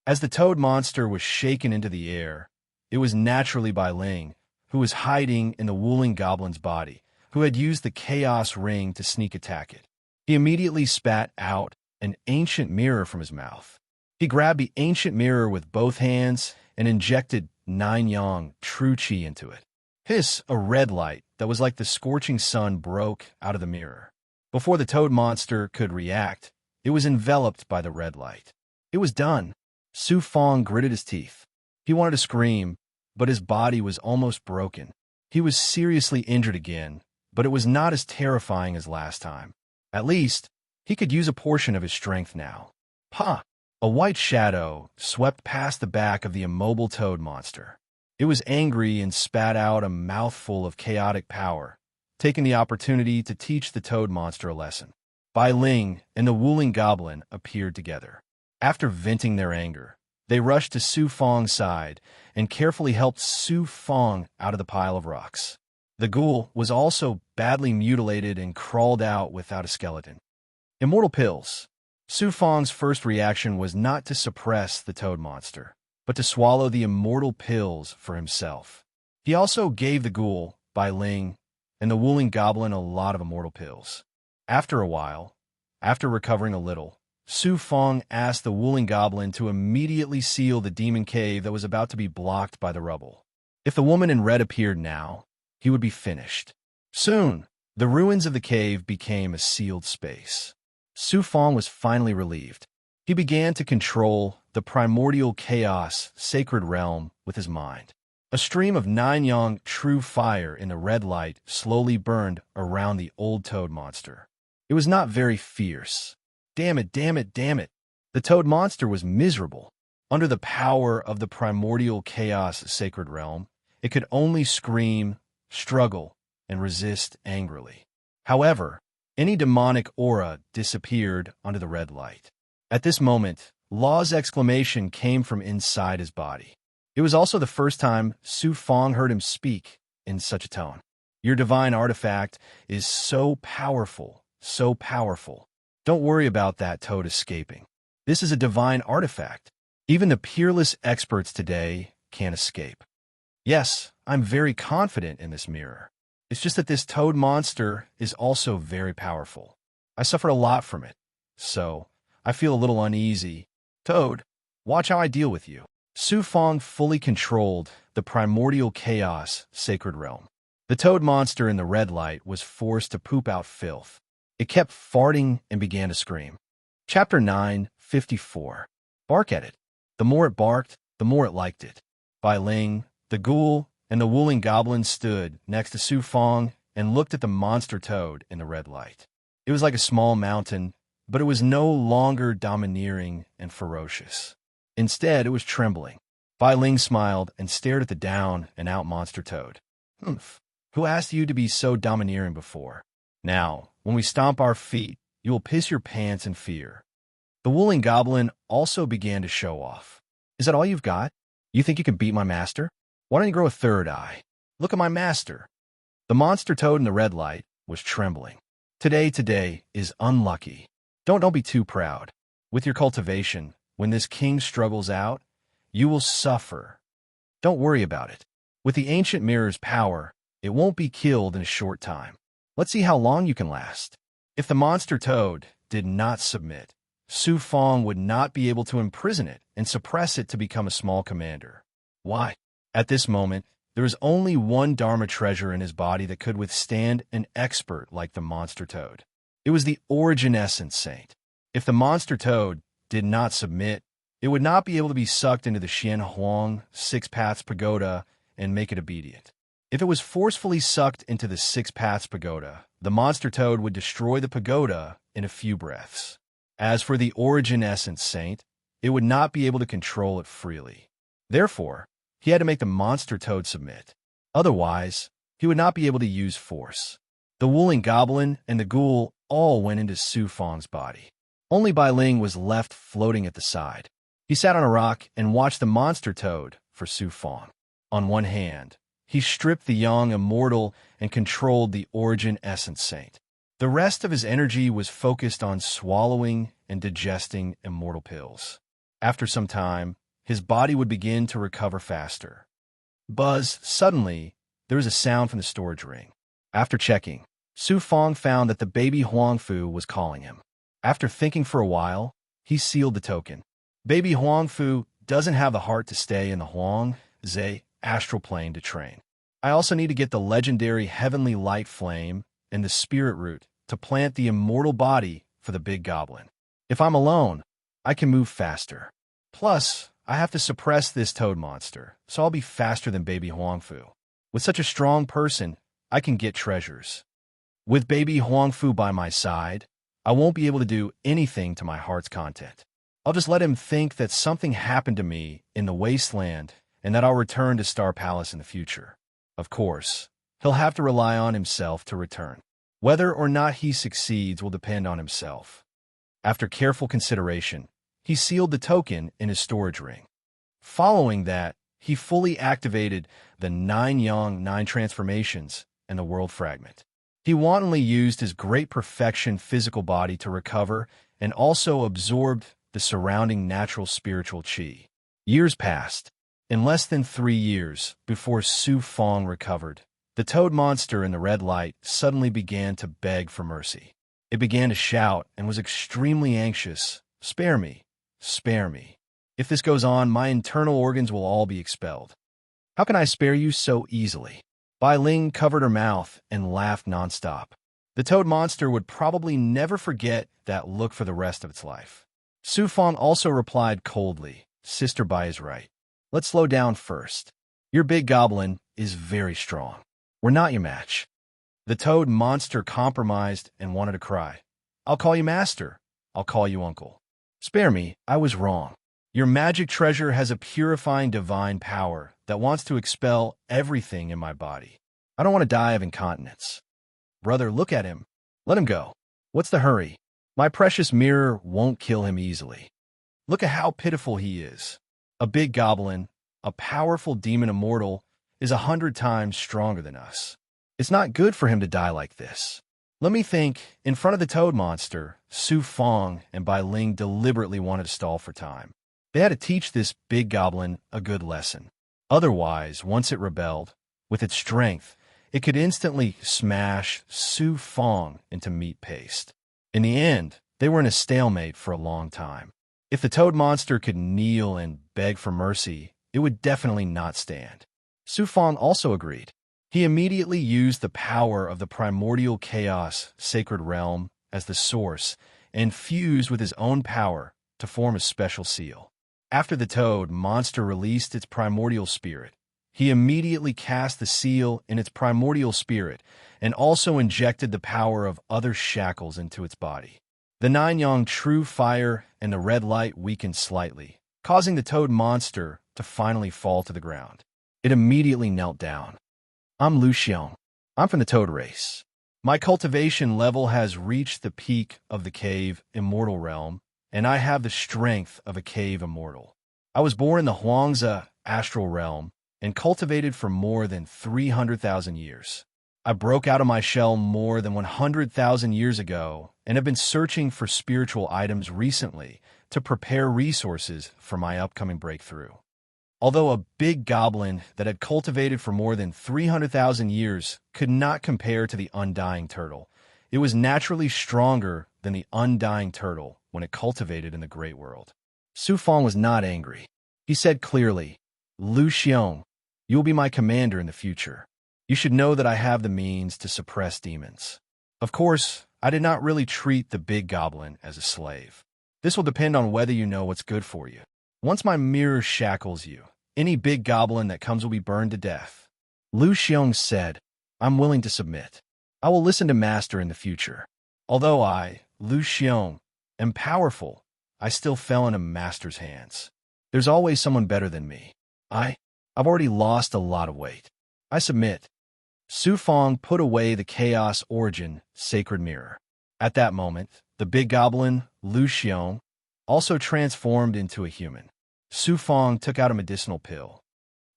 A: As the toad monster was shaken into the air, it was naturally Bai Ling, who was hiding in the Wuling goblin's body, who had used the chaos ring to sneak attack it. He immediately spat out an ancient mirror from his mouth. He grabbed the ancient mirror with both hands and injected 9 yang true chi into it. Hiss, a red light that was like the scorching sun broke out of the mirror. Before the toad monster could react, it was enveloped by the red light. It was done. Su Fong gritted his teeth. He wanted to scream, but his body was almost broken. He was seriously injured again, but it was not as terrifying as last time. At least, he could use a portion of his strength now. Pa! A white shadow swept past the back of the immobile toad monster. It was angry and spat out a mouthful of chaotic power, taking the opportunity to teach the toad monster a lesson. Bai Ling and the Wuling goblin appeared together. After venting their anger, they rushed to Su Fong's side and carefully helped Su Fong out of the pile of rocks. The ghoul was also badly mutilated and crawled out without a skeleton. Immortal pills. Su Fong's first reaction was not to suppress the toad monster, but to swallow the immortal pills for himself. He also gave the ghoul, Bai Ling, and the Wuling goblin a lot of immortal pills. After a while, after recovering a little, Su Fong asked the Wuling goblin to immediately seal the demon cave that was about to be blocked by the rubble. If the woman in red appeared now, he would be finished. Soon, the ruins of the cave became a sealed space. Su Fong was finally relieved. He began to control the primordial chaos sacred realm with his mind. A stream of 9 yang true fire in the red light slowly burned around the old toad monster. It was not very fierce. Damn it, damn it, damn it. The toad monster was miserable. Under the power of the primordial chaos sacred realm, it could only scream, struggle, and resist angrily. However, any demonic aura disappeared under the red light. At this moment, Law's exclamation came from inside his body. It was also the first time Su Fong heard him speak in such a tone. Your divine artifact is so powerful, so powerful. Don't worry about that toad escaping. This is a divine artifact. Even the peerless experts today can't escape. Yes, I'm very confident in this mirror. It's just that this toad monster is also very powerful. I suffered a lot from it, so I feel a little uneasy. Toad, watch how I deal with you. Su Fong fully controlled the primordial chaos sacred realm. The toad monster in the red light was forced to poop out filth. It kept farting and began to scream. Chapter 9:54. Bark at it. The more it barked, the more it liked it. Bai Ling, the ghoul, and the Wuling goblin stood next to Su Fong and looked at the monster toad in the red light. It was like a small mountain, but it was no longer domineering and ferocious. Instead, it was trembling. Bai Ling smiled and stared at the down and out monster toad. Humph. Who asked you to be so domineering before? Now, when we stomp our feet, you will piss your pants in fear. The Wuling goblin also began to show off. Is that all you've got? You think you can beat my master? Why don't you grow a third eye? Look at my master. The monster toad in the red light was trembling. Today is unlucky. Don't be too proud. With your cultivation, when this king struggles out, you will suffer. Don't worry about it. With the ancient mirror's power, it won't be killed in a short time. Let's see how long you can last. If the monster toad did not submit, Su Fong would not be able to imprison it and suppress it to become a small commander. Why? At this moment, there is only one Dharma treasure in his body that could withstand an expert like the monster toad. It was the origin essence saint. If the monster toad did not submit, it would not be able to be sucked into the Xian Huang Six Paths Pagoda and make it obedient. If it was forcefully sucked into the Six Paths Pagoda, the monster toad would destroy the pagoda in a few breaths. As for the origin essence saint, it would not be able to control it freely. Therefore, he had to make the monster toad submit. Otherwise, he would not be able to use force. The Wuling goblin and the ghoul all went into Su Fong's body. Only Bai Ling was left floating at the side. He sat on a rock and watched the monster toad for Su Fong. On one hand, he stripped the young immortal and controlled the origin essence saint. The rest of his energy was focused on swallowing and digesting immortal pills. After some time, his body would begin to recover faster. Buzz, suddenly, there was a sound from the storage ring. After checking, Su Fong found that the baby Huangfu was calling him. After thinking for a while, he sealed the token. Baby Huangfu doesn't have the heart to stay in the Huang Zhe astral plane to train. I also need to get the legendary heavenly light flame and the spirit root to plant the immortal body for the big goblin. If I'm alone, I can move faster. Plus, I have to suppress this toad monster, so I'll be faster than baby Huangfu. With such a strong person, I can get treasures. With baby Huangfu by my side, I won't be able to do anything to my heart's content. I'll just let him think that something happened to me in the wasteland and that I'll return to Star Palace in the future. Of course, he'll have to rely on himself to return. Whether or not he succeeds will depend on himself. After careful consideration, he sealed the token in his storage ring. Following that, he fully activated the 9 Yang 9 transformations and the world fragment. He wantonly used his great perfection physical body to recover and also absorbed the surrounding natural spiritual qi. Years passed. In less than 3 years before Su Fong recovered, the toad monster in the red light suddenly began to beg for mercy. It began to shout and was extremely anxious. Spare me. Spare me. If this goes on, my internal organs will all be expelled. How can I spare you so easily? Bai Ling covered her mouth and laughed nonstop. The toad monster would probably never forget that look for the rest of its life. Su Fong also replied coldly, Sister Bai is right. Let's slow down first. Your big goblin is very strong. We're not your match. The toad monster compromised and wanted to cry. I'll call you master. I'll call you uncle. Spare me, I was wrong. Your magic treasure has a purifying divine power that wants to expel everything in my body. I don't want to die of incontinence. Brother, look at him. Let him go. What's the hurry? My precious mirror won't kill him easily. Look at how pitiful he is. A big goblin, a powerful demon immortal, is 100 times stronger than us. It's not good for him to die like this. Let me think. In front of the toad monster, Su Fong and Bai Ling deliberately wanted to stall for time. They had to teach this big goblin a good lesson. Otherwise, once it rebelled, with its strength, it could instantly smash Su Fong into meat paste. In the end, they were in a stalemate for a long time. If the toad monster could kneel and beg for mercy, it would definitely not stand. Su Fong also agreed. He immediately used the power of the primordial chaos sacred realm as the source and fused with his own power to form a special seal. After the toad monster released its primordial spirit, he immediately cast the seal in its primordial spirit and also injected the power of other shackles into its body. The nine yang true fire and the red light weakened slightly, causing the toad monster to finally fall to the ground. It immediately knelt down. I'm Lu Xiong. I'm from the toad race. My cultivation level has reached the peak of the cave immortal realm, and I have the strength of a cave immortal. I was born in the Huangzi astral realm and cultivated for more than 300,000 years. I broke out of my shell more than 100,000 years ago and have been searching for spiritual items recently to prepare resources for my upcoming breakthrough. Although a big goblin that had cultivated for more than 300,000 years could not compare to the undying turtle, it was naturally stronger than the undying turtle when it cultivated in the great world. Su Fong was not angry. He said clearly, Lu Xiong, you will be my commander in the future. You should know that I have the means to suppress demons. Of course, I did not really treat the big goblin as a slave. This will depend on whether you know what's good for you. Once my mirror shackles you, any big goblin that comes will be burned to death. Lu Xiong said, I'm willing to submit. I will listen to Master in the future. Although I, Lu Xiong, am powerful, I still fell into Master's hands. There's always someone better than me. I've already lost a lot of weight. I submit. Su Fong put away the Chaos Origin sacred mirror. At that moment, the big goblin, Lu Xiong, also transformed into a human. Su Fong took out a medicinal pill.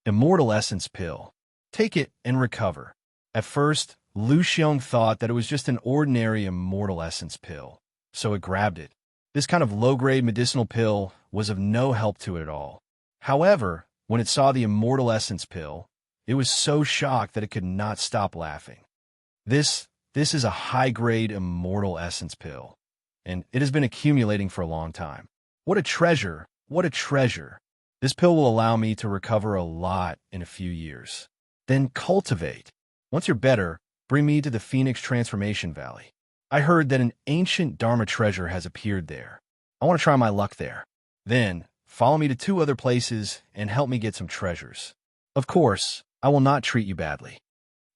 A: Immortal Essence Pill. Take it and recover. At first, Lu Xiong thought that it was just an ordinary Immortal Essence Pill, so it grabbed it. This kind of low-grade medicinal pill was of no help to it at all. However, when it saw the Immortal Essence Pill, it was so shocked that it could not stop laughing. This is a high-grade Immortal Essence Pill, and it has been accumulating for a long time. What a treasure! What a treasure! This pill will allow me to recover a lot in a few years. Then cultivate. Once you're better, bring me to the Phoenix Transformation Valley. I heard that an ancient Dharma treasure has appeared there. I want to try my luck there. Then, follow me to 2 other places and help me get some treasures. Of course, I will not treat you badly.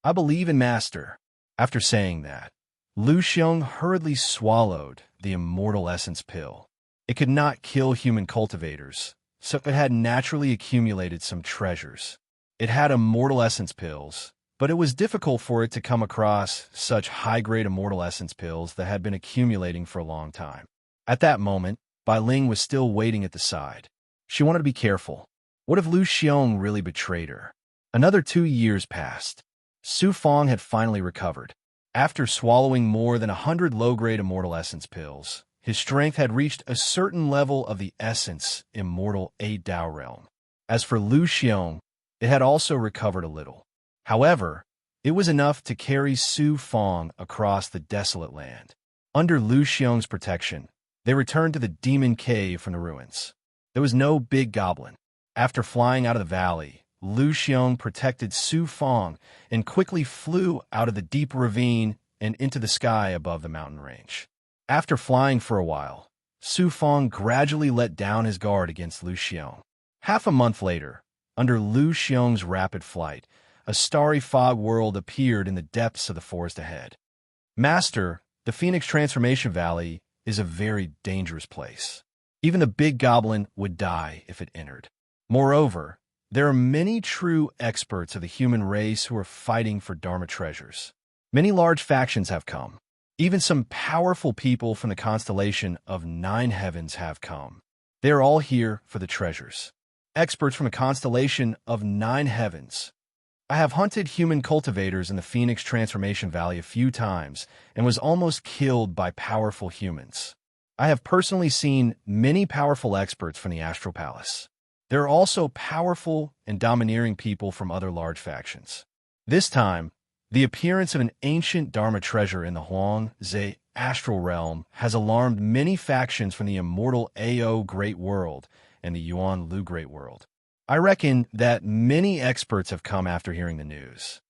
A: I believe in Master. After saying that, Lu Xiong hurriedly swallowed the Immortal Essence Pill. It could not kill human cultivators, so it had naturally accumulated some treasures. It had Immortal Essence Pills, but it was difficult for it to come across such high-grade Immortal Essence Pills that had been accumulating for a long time. At that moment, Bai Ling was still waiting at the side. She wanted to be careful. What if Lu Xiong really betrayed her? Another 2 years passed. Su Fong had finally recovered. After swallowing more than 100 low-grade Immortal Essence Pills, his strength had reached a certain level of the essence immortal A Dao realm. As for Lu Xiong, it had also recovered a little. However, it was enough to carry Su Fong across the desolate land. Under Lu Xiong's protection, they returned to the demon cave from the ruins. There was no big goblin. After flying out of the valley, Lu Xiong protected Su Fong and quickly flew out of the deep ravine and into the sky above the mountain range. After flying for a while, Su Fong gradually let down his guard against Lu Xiong. Half a month later, under Lu Xiong's rapid flight, a starry fog world appeared in the depths of the forest ahead. Master, the Phoenix Transformation Valley is a very dangerous place. Even the big goblin would die if it entered. Moreover, there are many true experts of the human race who are fighting for Dharma treasures. Many large factions have come. Even some powerful people from the constellation of 9 heavens have come. They are all here for the treasures. Experts from a constellation of 9 heavens. I have hunted human cultivators in the Phoenix Transformation Valley a few times and was almost killed by powerful humans. I have personally seen many powerful experts from the Astral Palace. There are also powerful and domineering people from other large factions. This time, the appearance of an ancient Dharma treasure in the Huang-Ze astral realm has alarmed many factions from the immortal Ao Great World and the Yuan Lu Great World. I reckon that many experts have come after hearing the news.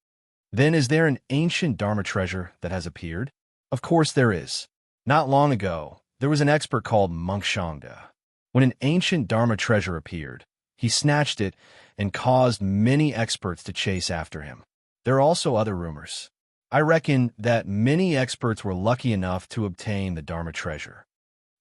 A: Then is there an ancient Dharma treasure that has appeared? Of course there is. Not long ago, there was an expert called Monk Shangda. When an ancient Dharma treasure appeared, he snatched it and caused many experts to chase after him. There are also other rumors. I reckon that many experts were lucky enough to obtain the Dharma treasure.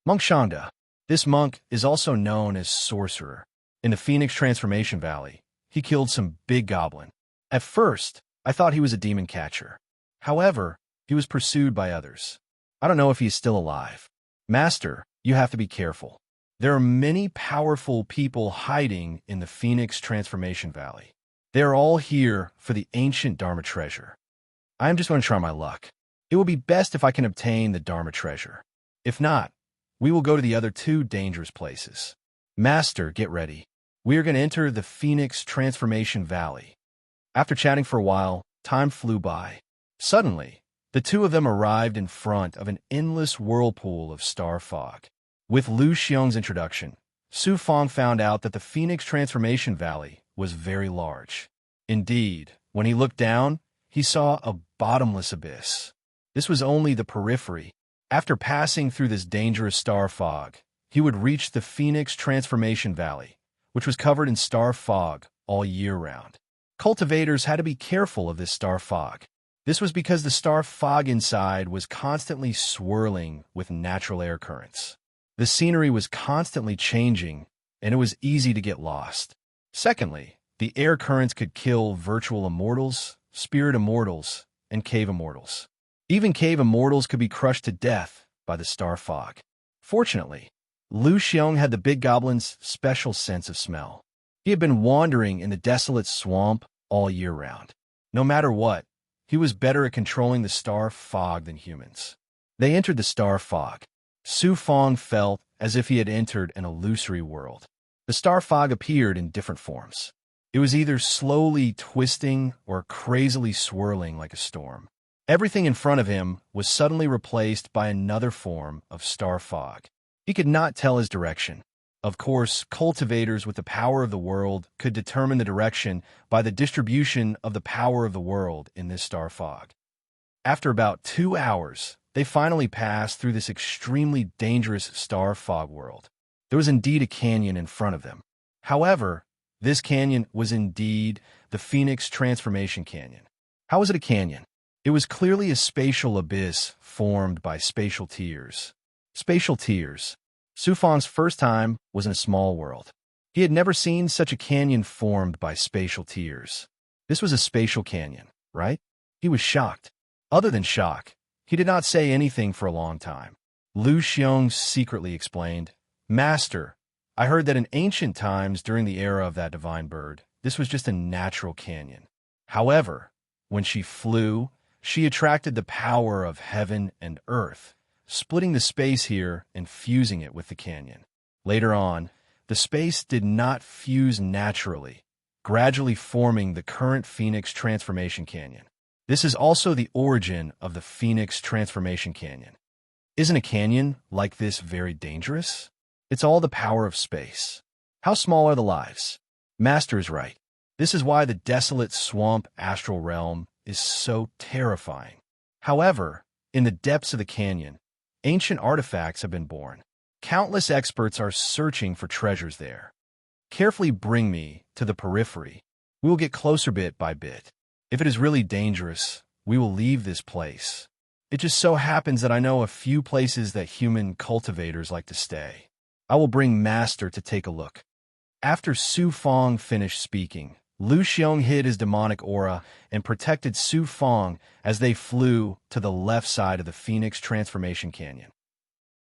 A: Monk Shangda. This monk is also known as Sorcerer. In the Phoenix Transformation Valley, he killed some big goblin. At first, I thought he was a demon catcher. However, he was pursued by others. I don't know if he is still alive. Master, you have to be careful. There are many powerful people hiding in the Phoenix Transformation Valley. They are all here for the ancient Dharma treasure. I am just going to try my luck. It will be best if I can obtain the Dharma treasure. If not, we will go to the other 2 dangerous places. Master, get ready. We are going to enter the Phoenix Transformation Valley. After chatting for a while, time flew by. Suddenly, the 2 of them arrived in front of an endless whirlpool of star fog. With Lu Xiong's introduction, Su Fong found out that the Phoenix Transformation Valley was very large. Indeed, when he looked down, he saw a bottomless abyss. This was only the periphery. After passing through this dangerous star fog, he would reach the Phoenix Transformation Valley, which was covered in star fog all year round. Cultivators had to be careful of this star fog. This was because the star fog inside was constantly swirling with natural air currents. The scenery was constantly changing, and it was easy to get lost. Secondly, the air currents could kill virtual immortals, spirit immortals, and cave immortals. Even cave immortals could be crushed to death by the star fog. Fortunately, Lu Xiong had the big goblin's special sense of smell. He had been wandering in the desolate swamp all year round. No matter what, he was better at controlling the star fog than humans. They entered the star fog. Su Fong felt as if he had entered an illusory world. The star fog appeared in different forms. It was either slowly twisting or crazily swirling like a storm. Everything in front of him was suddenly replaced by another form of star fog. He could not tell his direction. Of course, cultivators with the power of the world could determine the direction by the distribution of the power of the world in this star fog. After about 2 hours, they finally passed through this extremely dangerous star fog world. There was indeed a canyon in front of them. However, this canyon was indeed the Phoenix Transformation Canyon. How was it a canyon? It was clearly a spatial abyss formed by spatial tears. Spatial tears. Su Fong's first time was in a small world. He had never seen such a canyon formed by spatial tears. This was a spatial canyon, right? He was shocked. Other than shock, he did not say anything for a long time. Lu Xiong secretly explained, "Master, I heard that in ancient times during the era of that divine bird, this was just a natural canyon. However, when she flew, she attracted the power of heaven and earth, splitting the space here and fusing it with the canyon. Later on, the space did not fuse naturally, gradually forming the current Phoenix Transformation Canyon. This is also the origin of the Phoenix Transformation Canyon. Isn't a canyon like this very dangerous? It's all the power of space. How small are the lives? Master is right. This is why the desolate swamp astral realm is so terrifying. However, in the depths of the canyon, ancient artifacts have been born. Countless experts are searching for treasures there. Carefully bring me to the periphery. We will get closer bit by bit. If it is really dangerous, we will leave this place. It just so happens that I know a few places that human cultivators like to stay. I will bring Master to take a look." After Su Fong finished speaking, Lu Xiong hid his demonic aura and protected Su Fong as they flew to the left side of the Phoenix Transformation Canyon.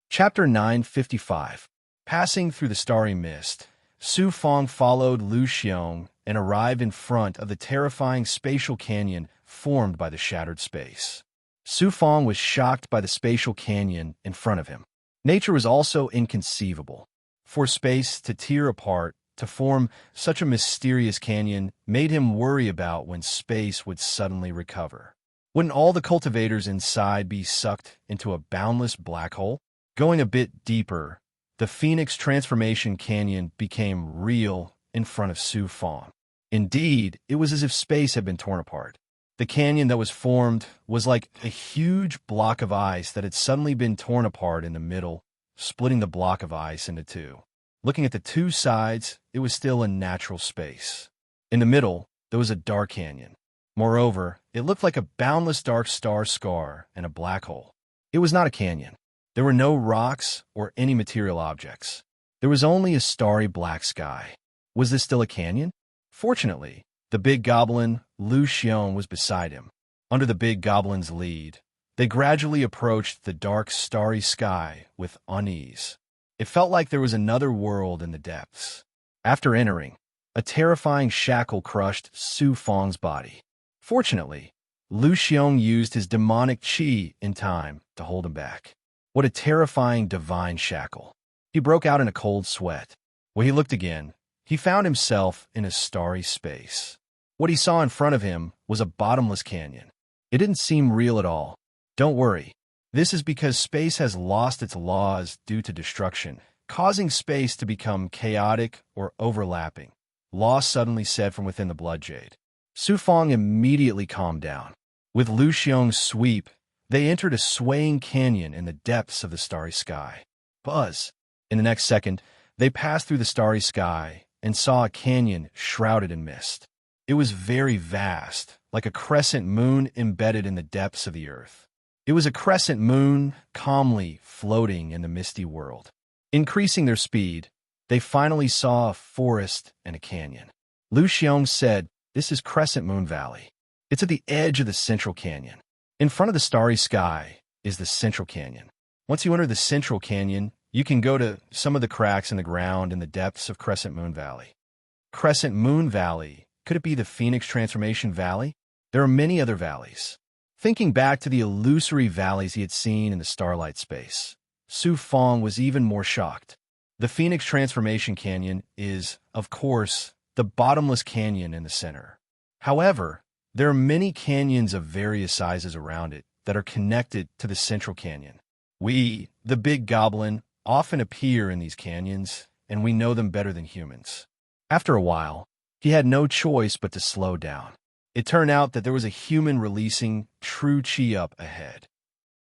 A: Chapter 955. Passing through the starry mist, Su Fong followed Lu Xiong and arrived in front of the terrifying spatial canyon formed by the shattered space. Su Fong was shocked by the spatial canyon in front of him. Nature was also inconceivable. For space to tear apart to form such a mysterious canyon made him worry about when space would suddenly recover. Wouldn't all the cultivators inside be sucked into a boundless black hole? Going a bit deeper, the Phoenix Transformation Canyon became real in front of Su Fong. Indeed, it was as if space had been torn apart. The canyon that was formed was like a huge block of ice that had suddenly been torn apart in the middle, splitting the block of ice into two. Looking at the two sides, it was still a natural space. In the middle, there was a dark canyon. Moreover, it looked like a boundless dark star scar and a black hole. It was not a canyon. There were no rocks or any material objects. There was only a starry black sky. Was this still a canyon? Fortunately, the big goblin, Lu Xiong, was beside him. Under the big goblin's lead, they gradually approached the dark, starry sky with unease. It felt like there was another world in the depths. After entering, a terrifying shackle crushed Su Fong's body. Fortunately, Lu Xiong used his demonic qi in time to hold him back. What a terrifying divine shackle. He broke out in a cold sweat. When he looked again, he found himself in a starry space. What he saw in front of him was a bottomless canyon. It didn't seem real at all. Don't worry. This is because space has lost its laws due to destruction, causing space to become chaotic or overlapping. Law suddenly said from within the blood jade. Su Fong immediately calmed down. With Lu Xiong's sweep, they entered a swaying canyon in the depths of the starry sky. Buzz! In the next second, they passed through the starry sky and saw a canyon shrouded in mist. It was very vast, like a crescent moon embedded in the depths of the earth. It was a crescent moon calmly floating in the misty world. Increasing their speed, they finally saw a forest and a canyon. Lu Xiong said, "This is Crescent Moon Valley. It's at the edge of the Central Canyon. In front of the starry sky is the Central Canyon. Once you enter the Central Canyon, you can go to some of the cracks in the ground in the depths of Crescent Moon Valley." Crescent Moon Valley, could it be the Phoenix Transformation Valley? There are many other valleys. Thinking back to the illusory valleys he had seen in the starlight space, Su Fong was even more shocked. The Phoenix Transformation Canyon is, of course, the bottomless canyon in the center. However, there are many canyons of various sizes around it that are connected to the Central Canyon. We, the big goblin, often appear in these canyons, and we know them better than humans. After a while, he had no choice but to slow down. It turned out that there was a human releasing true chi up ahead.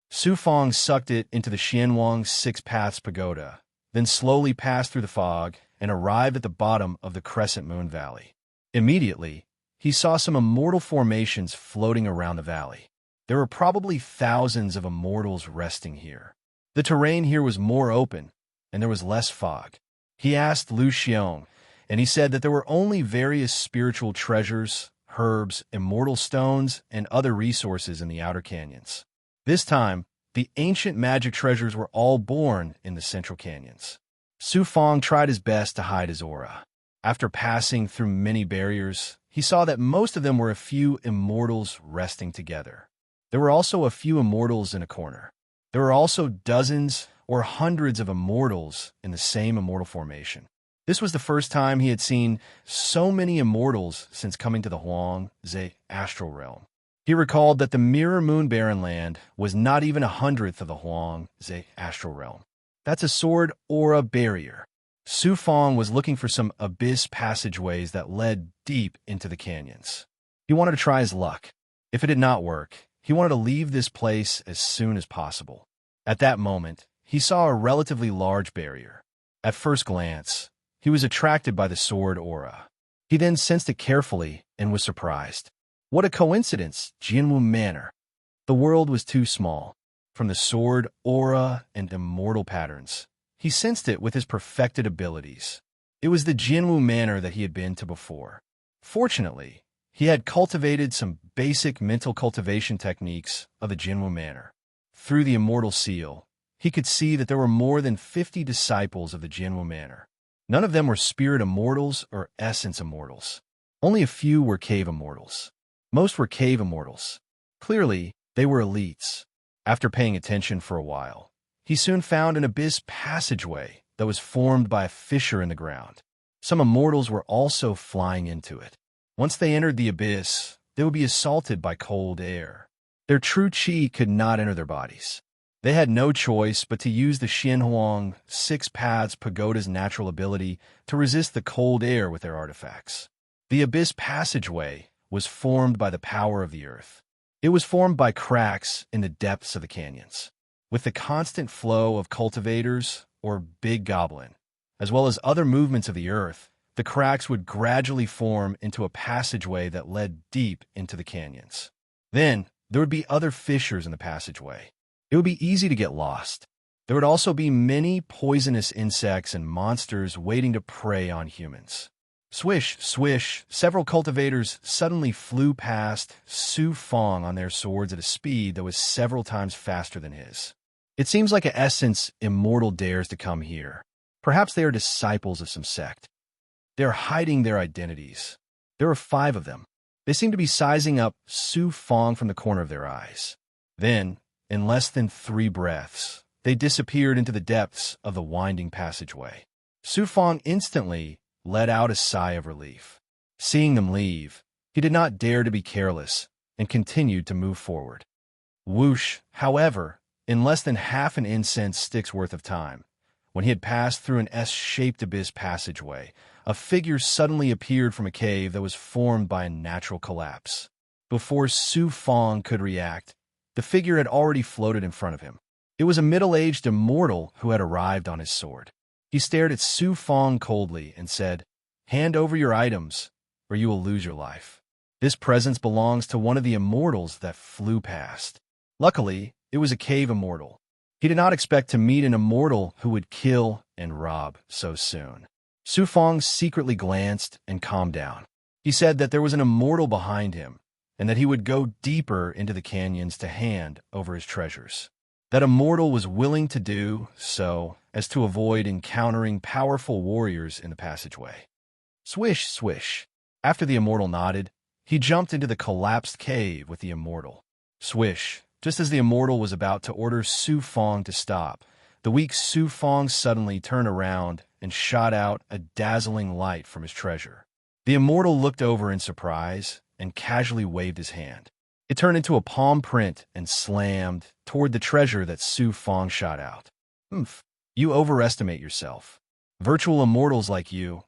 A: Su Fong sucked it into the Xianwang Six Paths Pagoda, then slowly passed through the fog and arrived at the bottom of the Crescent Moon Valley. Immediately, he saw some immortal formations floating around the valley. There were probably thousands of immortals resting here. The terrain here was more open, and there was less fog. He asked Lu Xiong, and he said that there were only various spiritual treasures, herbs, immortal stones, and other resources in the outer canyons. This time, the ancient magic treasures were all born in the central canyons. Su Fong tried his best to hide his aura. After passing through many barriers, he saw that most of them were a few immortals resting together. There were also a few immortals in a corner. There were also dozens or hundreds of immortals in the same immortal formation. This was the first time he had seen so many immortals since coming to the Huang-Ze astral realm. He recalled that the Mirror Moon Barren Land was not even 1/100th of the Huang-Ze astral realm. That's a sword aura barrier. Su Fong was looking for some abyss passageways that led deep into the canyons. He wanted to try his luck. If it did not work, he wanted to leave this place as soon as possible. At that moment, he saw a relatively large barrier. At first glance, he was attracted by the sword aura. He then sensed it carefully and was surprised. What a coincidence, Jianwu Manor. The world was too small. From the sword, aura, and immortal patterns, he sensed it with his perfected abilities. It was the Jinwu manner that he had been to before. Fortunately, he had cultivated some basic mental cultivation techniques of the Jinwu manner. Through the immortal seal, he could see that there were more than 50 disciples of the Jinwu manner. None of them were spirit immortals or essence immortals. Only a few were cave immortals. Most were cave immortals. Clearly, they were elites. After paying attention for a while, he soon found an abyss passageway that was formed by a fissure in the ground. Some immortals were also flying into it. Once they entered the abyss, they would be assaulted by cold air. Their true qi could not enter their bodies. They had no choice but to use the Xianhuang Six Paths Pagoda's natural ability to resist the cold air with their artifacts. The abyss passageway was formed by the power of the earth. It was formed by cracks in the depths of the canyons. With the constant flow of cultivators, or big goblin, as well as other movements of the earth, the cracks would gradually form into a passageway that led deep into the canyons. Then, there would be other fissures in the passageway. It would be easy to get lost. There would also be many poisonous insects and monsters waiting to prey on humans. Swish, swish, several cultivators suddenly flew past Su Fong on their swords at a speed that was several times faster than his. It seems like an essence immortal dares to come here. Perhaps they are disciples of some sect. They are hiding their identities. There are 5 of them. They seem to be sizing up Su Fong from the corner of their eyes. Then, in less than 3 breaths, they disappeared into the depths of the winding passageway. Su Fong instantly let out a sigh of relief. Seeing them leave, he did not dare to be careless and continued to move forward. Whoosh, however, in less than half an incense stick's worth of time, when he had passed through an S-shaped abyss passageway, a figure suddenly appeared from a cave that was formed by a natural collapse. Before Su Fong could react, the figure had already floated in front of him. It was a middle-aged immortal who had arrived on his sword. He stared at Su Fong coldly and said, "Hand over your items, or you will lose your life." This presence belongs to one of the immortals that flew past. Luckily, it was a cave immortal. He did not expect to meet an immortal who would kill and rob so soon. Su Fong secretly glanced and calmed down. He said that there was an immortal behind him, and that he would go deeper into the canyons to hand over his treasures. That immortal was willing to do so as to avoid encountering powerful warriors in the passageway. Swish, swish. After the immortal nodded, he jumped into the collapsed cave with the immortal. Swish. Just as the immortal was about to order Su Fong to stop, the weak Su Fong suddenly turned around and shot out a dazzling light from his treasure. The immortal looked over in surprise and casually waved his hand. It turned into a palm print and slammed toward the treasure that Su Fong shot out. "Humph, you overestimate yourself. Virtual immortals like you,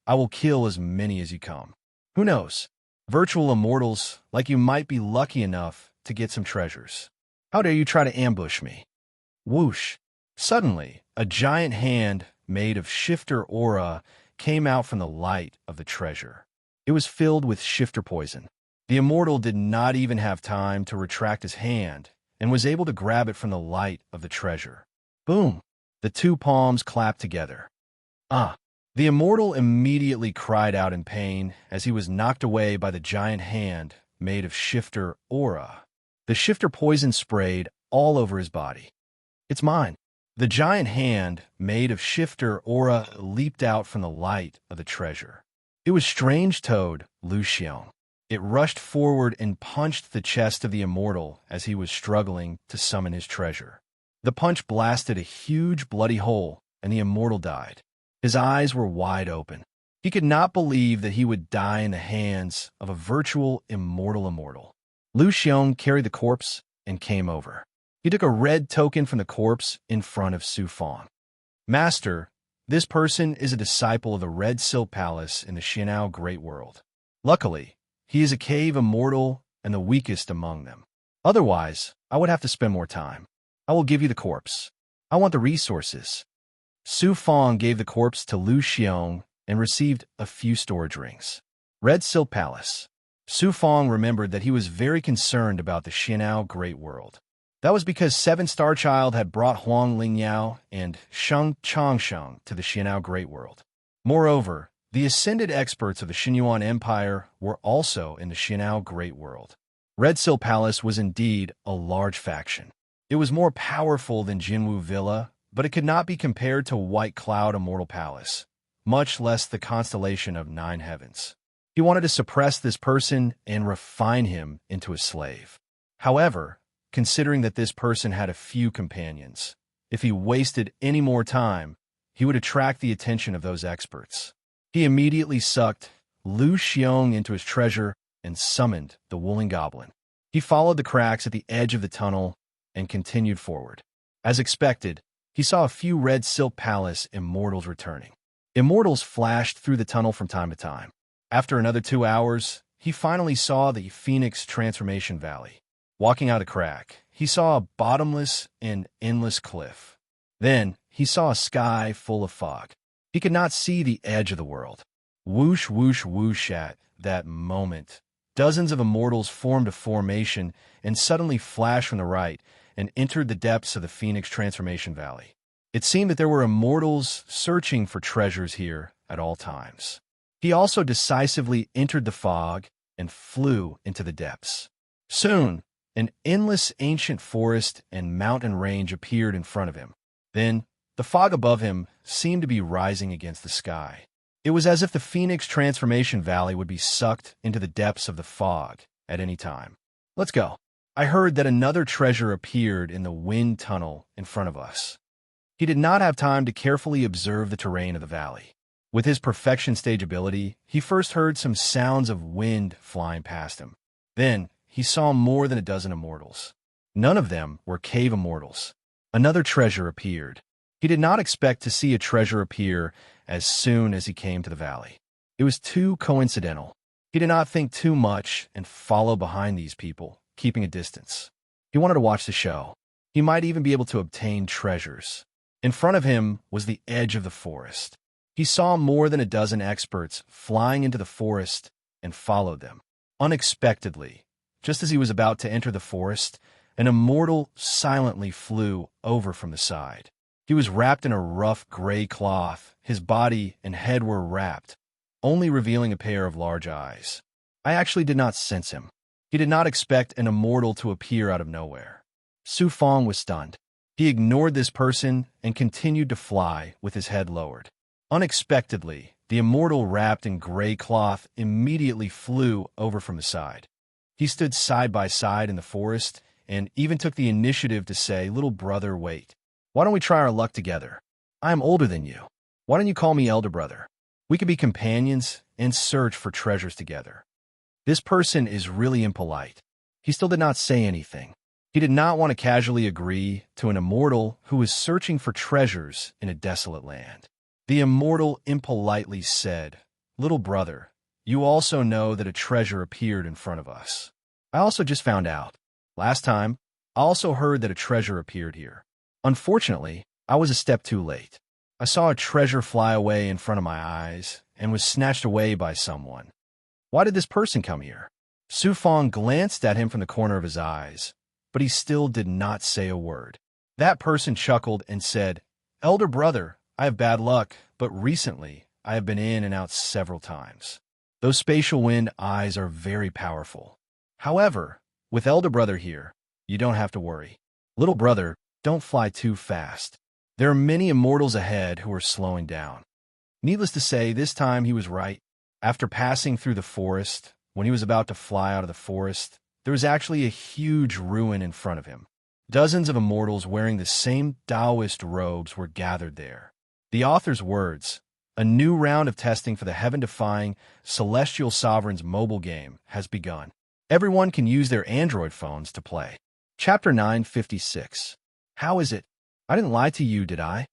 A: I will kill as many as you come. Who knows? Virtual immortals like you might be lucky enough to get some treasures. How dare you try to ambush me?" Whoosh! Suddenly, a giant hand made of shifter aura came out from the light of the treasure. It was filled with shifter poison. The immortal did not even have time to retract his hand and was able to grab it from the light of the treasure. Boom! The 2 palms clapped together. Ah! The immortal immediately cried out in pain as he was knocked away by the giant hand made of shifter aura. The shifter poison sprayed all over his body. "It's mine." The giant hand made of shifter aura leaped out from the light of the treasure. It was Strange Toad Lu Xiong. It rushed forward and punched the chest of the immortal as he was struggling to summon his treasure. The punch blasted a huge bloody hole, and the immortal died. His eyes were wide open. He could not believe that he would die in the hands of a virtual immortal. Lu Xiong carried the corpse and came over. He took a red token from the corpse in front of Su Fong. "Master, this person is a disciple of the Red Silk Palace in the Xianao Great World. Luckily, he is a cave immortal and the weakest among them. Otherwise, I would have to spend more time. I will give you the corpse. I want the resources." Su Fong gave the corpse to Lu Xiong and received a few storage rings. Red Silk Palace. Su Fong remembered that he was very concerned about the Xianao Great World. That was because Seven Star Child had brought Huang Lingyao and Sheng Changsheng to the Xianao Great World. Moreover, the ascended experts of the Xinyuan Empire were also in the Xianao Great World. Red Seal Palace was indeed a large faction. It was more powerful than Jinwu Villa, but it could not be compared to White Cloud Immortal Palace, much less the constellation of Nine Heavens. He wanted to suppress this person and refine him into a slave. However, considering that this person had a few companions, if he wasted any more time, he would attract the attention of those experts. He immediately sucked Lu Xiong into his treasure and summoned the Wooling Goblin. He followed the cracks at the edge of the tunnel and continued forward. As expected, he saw a few Red Silk Palace immortals returning. Immortals flashed through the tunnel from time to time. After another 2 hours, he finally saw the Phoenix Transformation Valley. Walking out a crack, he saw a bottomless and endless cliff. Then, he saw a sky full of fog. He could not see the edge of the world. Whoosh, whoosh, whoosh at that moment. Dozens of immortals formed a formation and suddenly flashed from the right and entered the depths of the Phoenix Transformation Valley. It seemed that there were immortals searching for treasures here at all times. He also decisively entered the fog and flew into the depths. Soon, an endless ancient forest and mountain range appeared in front of him. Then, the fog above him seemed to be rising against the sky. It was as if the Phoenix Transformation Valley would be sucked into the depths of the fog at any time. Let's go. I heard that another treasure appeared in the wind tunnel in front of us. He did not have time to carefully observe the terrain of the valley. With his perfection stage ability, he first heard some sounds of wind flying past him. Then, he saw more than a dozen immortals. None of them were cave immortals. Another treasure appeared. He did not expect to see a treasure appear as soon as he came to the valley. It was too coincidental. He did not think too much and followed behind these people, keeping a distance. He wanted to watch the show. He might even be able to obtain treasures. In front of him was the edge of the forest. He saw more than a dozen experts flying into the forest and followed them. Unexpectedly, just as he was about to enter the forest, an immortal silently flew over from the side. He was wrapped in a rough gray cloth. His body and head were wrapped, only revealing a pair of large eyes. I actually did not sense him. He did not expect an immortal to appear out of nowhere. Su Fong was stunned. He ignored this person and continued to fly with his head lowered. Unexpectedly, the immortal wrapped in gray cloth immediately flew over from the side. He stood side by side in the forest and even took the initiative to say, "Little brother, wait. Why don't we try our luck together? I am older than you. Why don't you call me elder brother? We could be companions and search for treasures together." This person is really impolite. He still did not say anything. He did not want to casually agree to an immortal who was searching for treasures in a desolate land. The immortal impolitely said, "Little brother, you also know that a treasure appeared in front of us. I also just found out. Last time, I also heard that a treasure appeared here. Unfortunately, I was a step too late. I saw a treasure fly away in front of my eyes and was snatched away by someone. Why did this person come here?" Su Fong glanced at him from the corner of his eyes, but he still did not say a word. That person chuckled and said, "Elder brother, I have bad luck, but recently I have been in and out several times. Those spatial wind eyes are very powerful. However, with elder brother here, you don't have to worry. Little brother, don't fly too fast. There are many immortals ahead who are slowing down." Needless to say, this time he was right. After passing through the forest, when he was about to fly out of the forest, there was actually a huge ruin in front of him. Dozens of immortals wearing the same Taoist robes were gathered there. The author's words, "A new round of testing for the heaven-defying Celestial Sovereign's mobile game has begun. Everyone can use their Android phones to play." Chapter 956. How is it? I didn't lie to you, did I?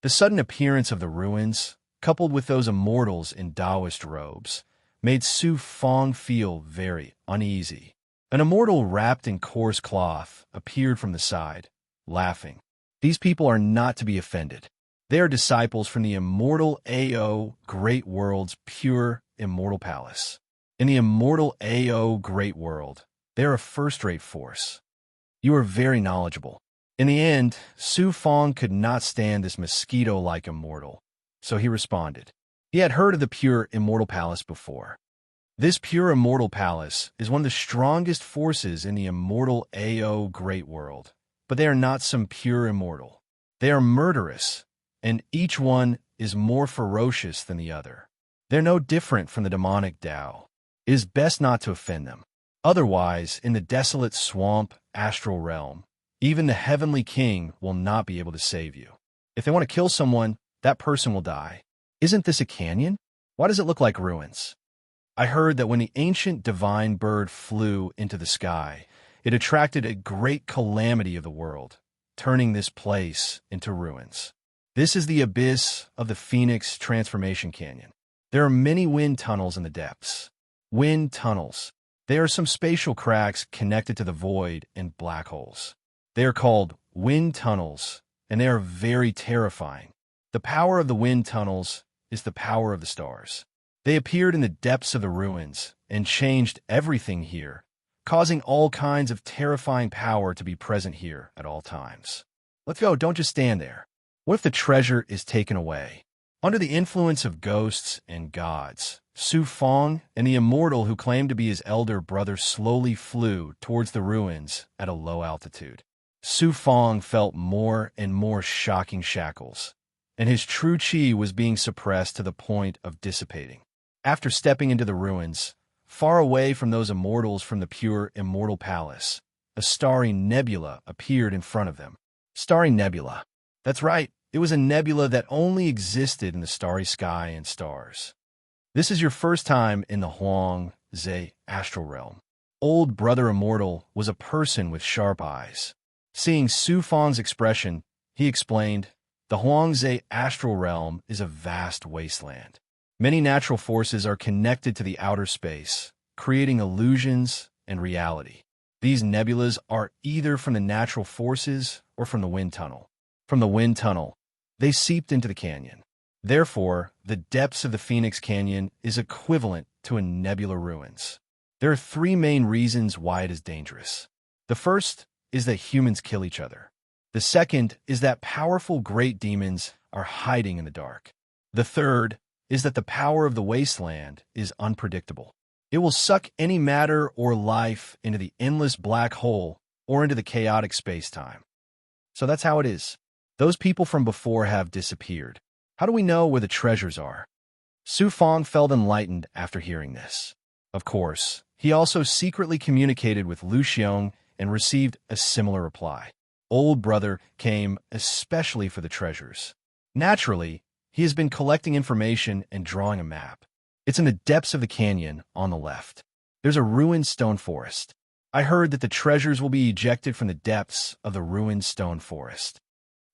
A: The sudden appearance of the ruins, coupled with those immortals in Taoist robes, made Su Fong feel very uneasy. An immortal wrapped in coarse cloth appeared from the side, laughing. These people are not to be offended. They are disciples from the immortal AO Great World's pure immortal palace. In the immortal AO great world, they are a first-rate force. You are very knowledgeable. In the end, Su Fong could not stand this mosquito-like immortal, so he responded. He had heard of the pure immortal palace before. This pure immortal palace is one of the strongest forces in the immortal AO great world, but they are not some pure immortal. They are murderous, and each one is more ferocious than the other. They're no different from the demonic Tao. It is best not to offend them. Otherwise, in the desolate swamp astral realm, even the heavenly king will not be able to save you. If they want to kill someone, that person will die. Isn't this a canyon? Why does it look like ruins? I heard that when the ancient divine bird flew into the sky, it attracted a great calamity of the world, turning this place into ruins. This is the abyss of the Phoenix Transformation Canyon. There are many wind tunnels in the depths. Wind tunnels. They are some spatial cracks connected to the void and black holes. They are called wind tunnels, and they are very terrifying. The power of the wind tunnels is the power of the stars. They appeared in the depths of the ruins and changed everything here, causing all kinds of terrifying power to be present here at all times. Let's go, don't just stand there. What if the treasure is taken away? Under the influence of ghosts and gods, Su Fong and the immortal who claimed to be his elder brother slowly flew towards the ruins at a low altitude. Su Fong felt more and more shocking shackles, and his true chi was being suppressed to the point of dissipating. After stepping into the ruins, far away from those immortals from the pure immortal palace, a starry nebula appeared in front of them. Starry nebula. That's right, it was a nebula that only existed in the starry sky and stars. This is your first time in the Huang Zhe astral realm. Old Brother Immortal was a person with sharp eyes. Seeing Su Fong's expression, he explained, the Huang Zhe astral realm is a vast wasteland. Many natural forces are connected to the outer space, creating illusions and reality. These nebulas are either from the natural forces or from the wind tunnel. From the wind tunnel, they seeped into the canyon. Therefore, the depths of the Phoenix Canyon is equivalent to a nebula ruins. There are three main reasons why it is dangerous. The first is that humans kill each other. The second is that powerful great demons are hiding in the dark. The third is that the power of the wasteland is unpredictable. It will suck any matter or life into the endless black hole or into the chaotic space-time. So that's how it is. Those people from before have disappeared. How do we know where the treasures are? Su Fong felt enlightened after hearing this. Of course, he also secretly communicated with Lu Xiong and received a similar reply. Old Brother came especially for the treasures. Naturally, he has been collecting information and drawing a map. It's in the depths of the canyon on the left. There's a ruined stone forest. I heard that the treasures will be ejected from the depths of the ruined stone forest.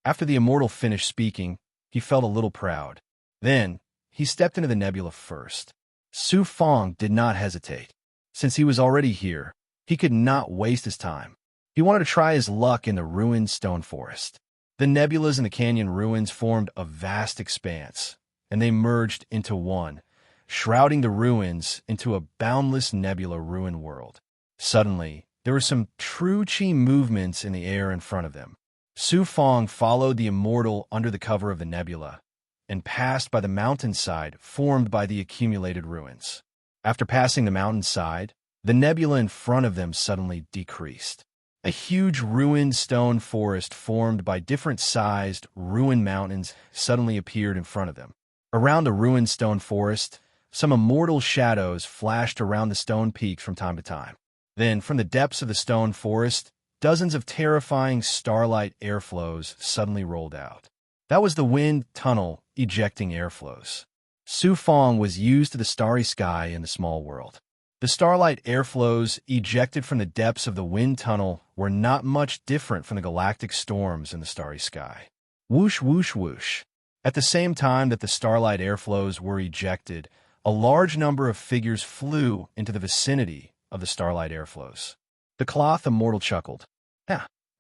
A: After the immortal finished speaking, he felt a little proud. Then, he stepped into the nebula first. Su Fong did not hesitate. Since he was already here, he could not waste his time. He wanted to try his luck in the ruined stone forest. The nebulas in the canyon ruins formed a vast expanse, and they merged into one, shrouding the ruins into a boundless nebula ruin world. Suddenly, there were some true chi movements in the air in front of them. Su Fong followed the immortal under the cover of the nebula and passed by the mountainside formed by the accumulated ruins. After passing the mountainside, the nebula in front of them suddenly decreased. A huge ruined stone forest formed by different-sized ruined mountains suddenly appeared in front of them. Around the ruined stone forest, some immortal shadows flashed around the stone peaks from time to time. Then, from the depths of the stone forest, dozens of terrifying starlight airflows suddenly rolled out. That was the wind tunnel ejecting airflows. Su Fong was used to the starry sky in the small world. The starlight airflows ejected from the depths of the wind tunnel were not much different from the galactic storms in the starry sky. Whoosh, whoosh, whoosh. At the same time that the starlight airflows were ejected, a large number of figures flew into the vicinity of the starlight airflows. The cloth immortal chuckled.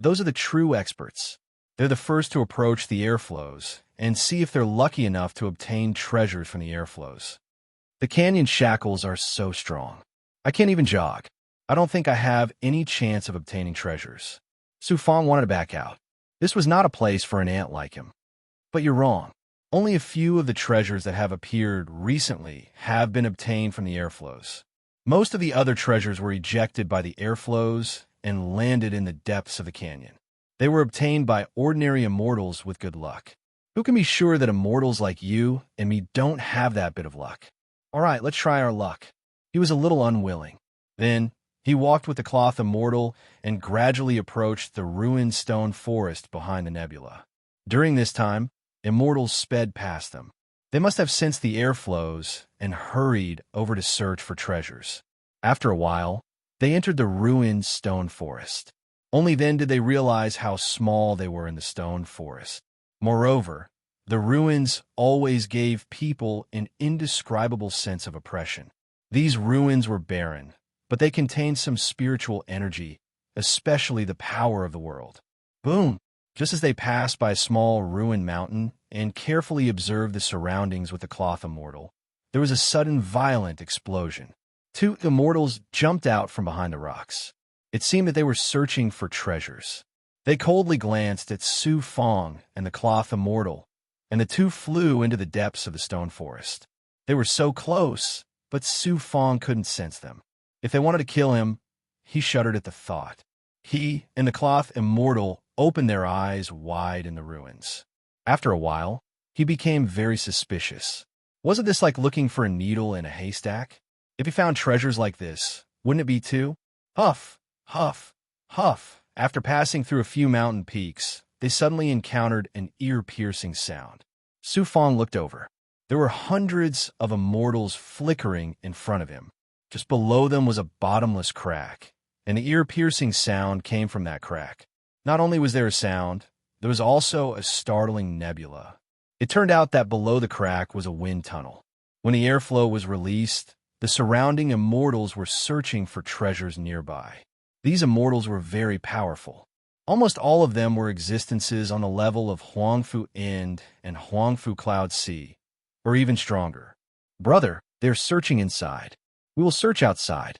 A: Those are the true experts. They're the first to approach the airflows and see if they're lucky enough to obtain treasures from the airflows. The canyon shackles are so strong. I can't even jog. I don't think I have any chance of obtaining treasures. Su Fong wanted to back out. This was not a place for an ant like him. But you're wrong. Only a few of the treasures that have appeared recently have been obtained from the airflows. Most of the other treasures were ejected by the airflows and landed in the depths of the canyon. They were obtained by ordinary immortals with good luck. Who can be sure that immortals like you and me don't have that bit of luck? All right, let's try our luck. He was a little unwilling. Then, he walked with the cloth immortal and gradually approached the ruined stone forest behind the nebula. During this time, immortals sped past them. They must have sensed the airflows and hurried over to search for treasures. After a while, they entered the ruined stone forest. Only then did they realize how small they were in the stone forest. Moreover, the ruins always gave people an indescribable sense of oppression. These ruins were barren, but they contained some spiritual energy, especially the power of the world. Boom! Just as they passed by a small ruined mountain and carefully observed the surroundings with the cloth immortal, there was a sudden violent explosion. Two immortals jumped out from behind the rocks. It seemed that they were searching for treasures. They coldly glanced at Su Fong and the cloth immortal, and the two flew into the depths of the stone forest. They were so close, but Su Fong couldn't sense them. If they wanted to kill him, he shuddered at the thought. He and the cloth immortal opened their eyes wide in the ruins. After a while, he became very suspicious. Wasn't this like looking for a needle in a haystack? If he found treasures like this, wouldn't it be too? Huff, huff, huff. After passing through a few mountain peaks, they suddenly encountered an ear-piercing sound. Su Fong looked over. There were hundreds of immortals flickering in front of him. Just below them was a bottomless crack, and the ear-piercing sound came from that crack. Not only was there a sound, there was also a startling nebula. It turned out that below the crack was a wind tunnel. When the airflow was released, the surrounding immortals were searching for treasures nearby. These immortals were very powerful. Almost all of them were existences on the level of Huangfu End and Huangfu Cloud Sea, or even stronger. Brother, they're searching inside. We will search outside.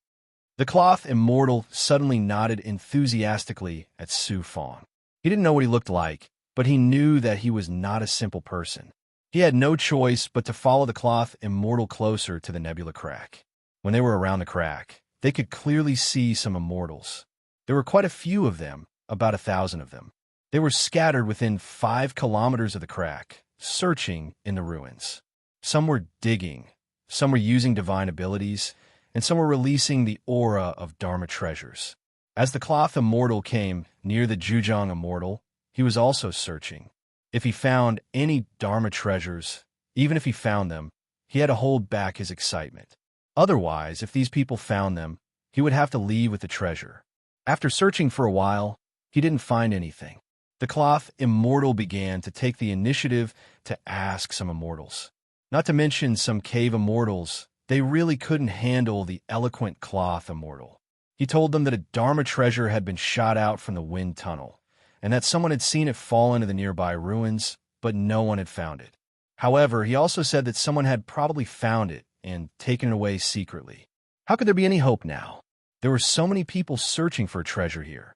A: The cloth immortal suddenly nodded enthusiastically at Su Fong. He didn't know what he looked like, but he knew that he was not a simple person. He had no choice but to follow the cloth immortal closer to the nebula crack. When they were around the crack, they could clearly see some immortals. There were quite a few of them, about 1,000 of them. They were scattered within 5 kilometers of the crack, searching in the ruins. Some were digging, some were using divine abilities, and some were releasing the aura of Dharma treasures. As the cloth immortal came near the Zhujiang immortal, he was also searching. If he found any Dharma treasures, even if he found them, he had to hold back his excitement. Otherwise, if these people found them, he would have to leave with the treasure. After searching for a while, he didn't find anything. The cloth immortal began to take the initiative to ask some immortals. Not to mention some cave immortals, they really couldn't handle the eloquent cloth immortal. He told them that a Dharma treasure had been shot out from the wind tunnel, and that someone had seen it fall into the nearby ruins, but no one had found it. However, he also said that someone had probably found it and taken it away secretly. How could there be any hope now? There were so many people searching for a treasure here.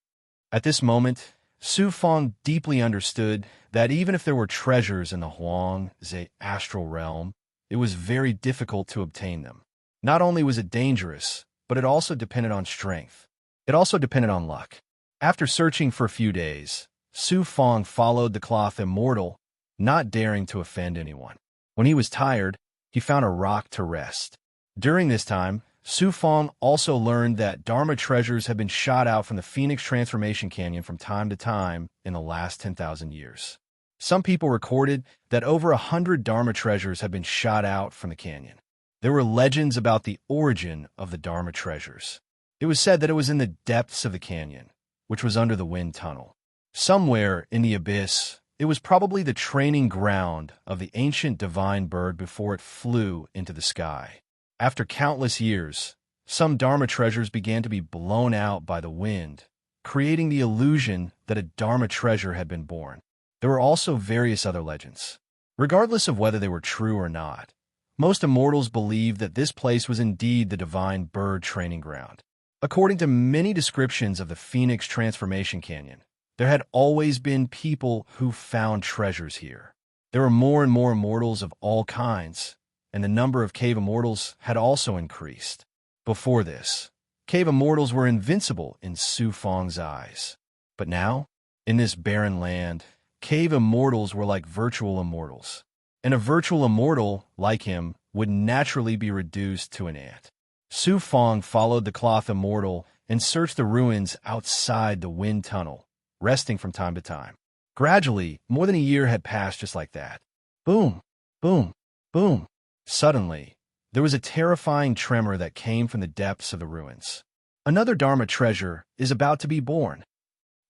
A: At this moment, Su Fong deeply understood that even if there were treasures in the Huangze astral realm, it was very difficult to obtain them. Not only was it dangerous, but it also depended on strength. It also depended on luck. After searching for a few days, Su Fong followed the cloth immortal, not daring to offend anyone. When he was tired, he found a rock to rest. During this time, Su Fong also learned that Dharma treasures had been shot out from the Phoenix Transformation Canyon from time to time in the last 10,000 years. Some people recorded that over 100 Dharma treasures had been shot out from the canyon. There were legends about the origin of the Dharma treasures. It was said that it was in the depths of the canyon, which was under the wind tunnel. Somewhere in the abyss, it was probably the training ground of the ancient divine bird before it flew into the sky. After countless years, some Dharma treasures began to be blown out by the wind, creating the illusion that a Dharma treasure had been born. There were also various other legends. Regardless of whether they were true or not, Most immortals believed that this place was indeed the divine bird training ground. According to many descriptions of the Phoenix Transformation Canyon, there had always been people who found treasures here. There were more and more immortals of all kinds, and the number of cave immortals had also increased. Before this, cave immortals were invincible in Su Fong's eyes. But now, in this barren land, cave immortals were like virtual immortals. And a virtual immortal, like him, would naturally be reduced to an ant. Su Fong followed the cloth immortal and searched the ruins outside the wind tunnel, resting from time to time. Gradually, more than a year had passed just like that. Boom, boom, boom. Suddenly, there was a terrifying tremor that came from the depths of the ruins. Another Dharma treasure is about to be born.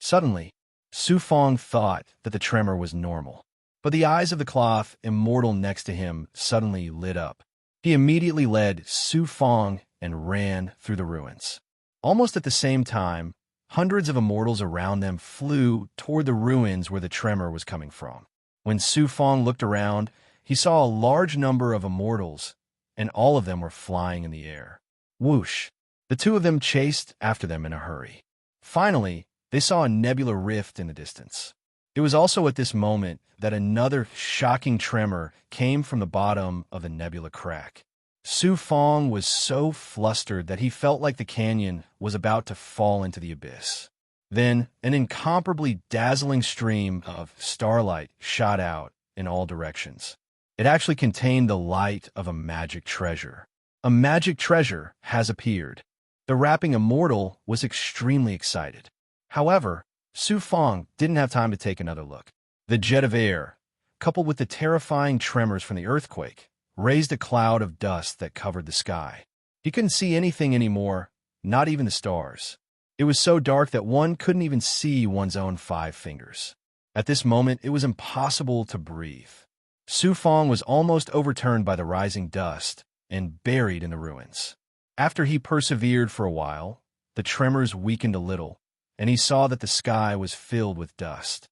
A: Suddenly, Su Fong thought that the tremor was normal. But the eyes of the cloth immortal next to him suddenly lit up. He immediately led Su Fong and ran through the ruins. Almost at the same time, hundreds of immortals around them flew toward the ruins where the tremor was coming from. When Su Fong looked around, he saw a large number of immortals, and all of them were flying in the air. Whoosh! The two of them chased after them in a hurry. Finally, they saw a nebular rift in the distance. It was also at this moment that another shocking tremor came from the bottom of the nebula crack. Su Fong was so flustered that he felt like the canyon was about to fall into the abyss. Then, an incomparably dazzling stream of starlight shot out in all directions. It actually contained the light of a magic treasure. A magic treasure has appeared. The rapping immortal was extremely excited. However, Su Fong didn't have time to take another look. The jet of air, coupled with the terrifying tremors from the earthquake, raised a cloud of dust that covered the sky. He couldn't see anything anymore, not even the stars. It was so dark that one couldn't even see one's own 5 fingers. At this moment, it was impossible to breathe. Su Fong was almost overturned by the rising dust and buried in the ruins. After he persevered for a while, the tremors weakened a little, and he saw that the sky was filled with dust.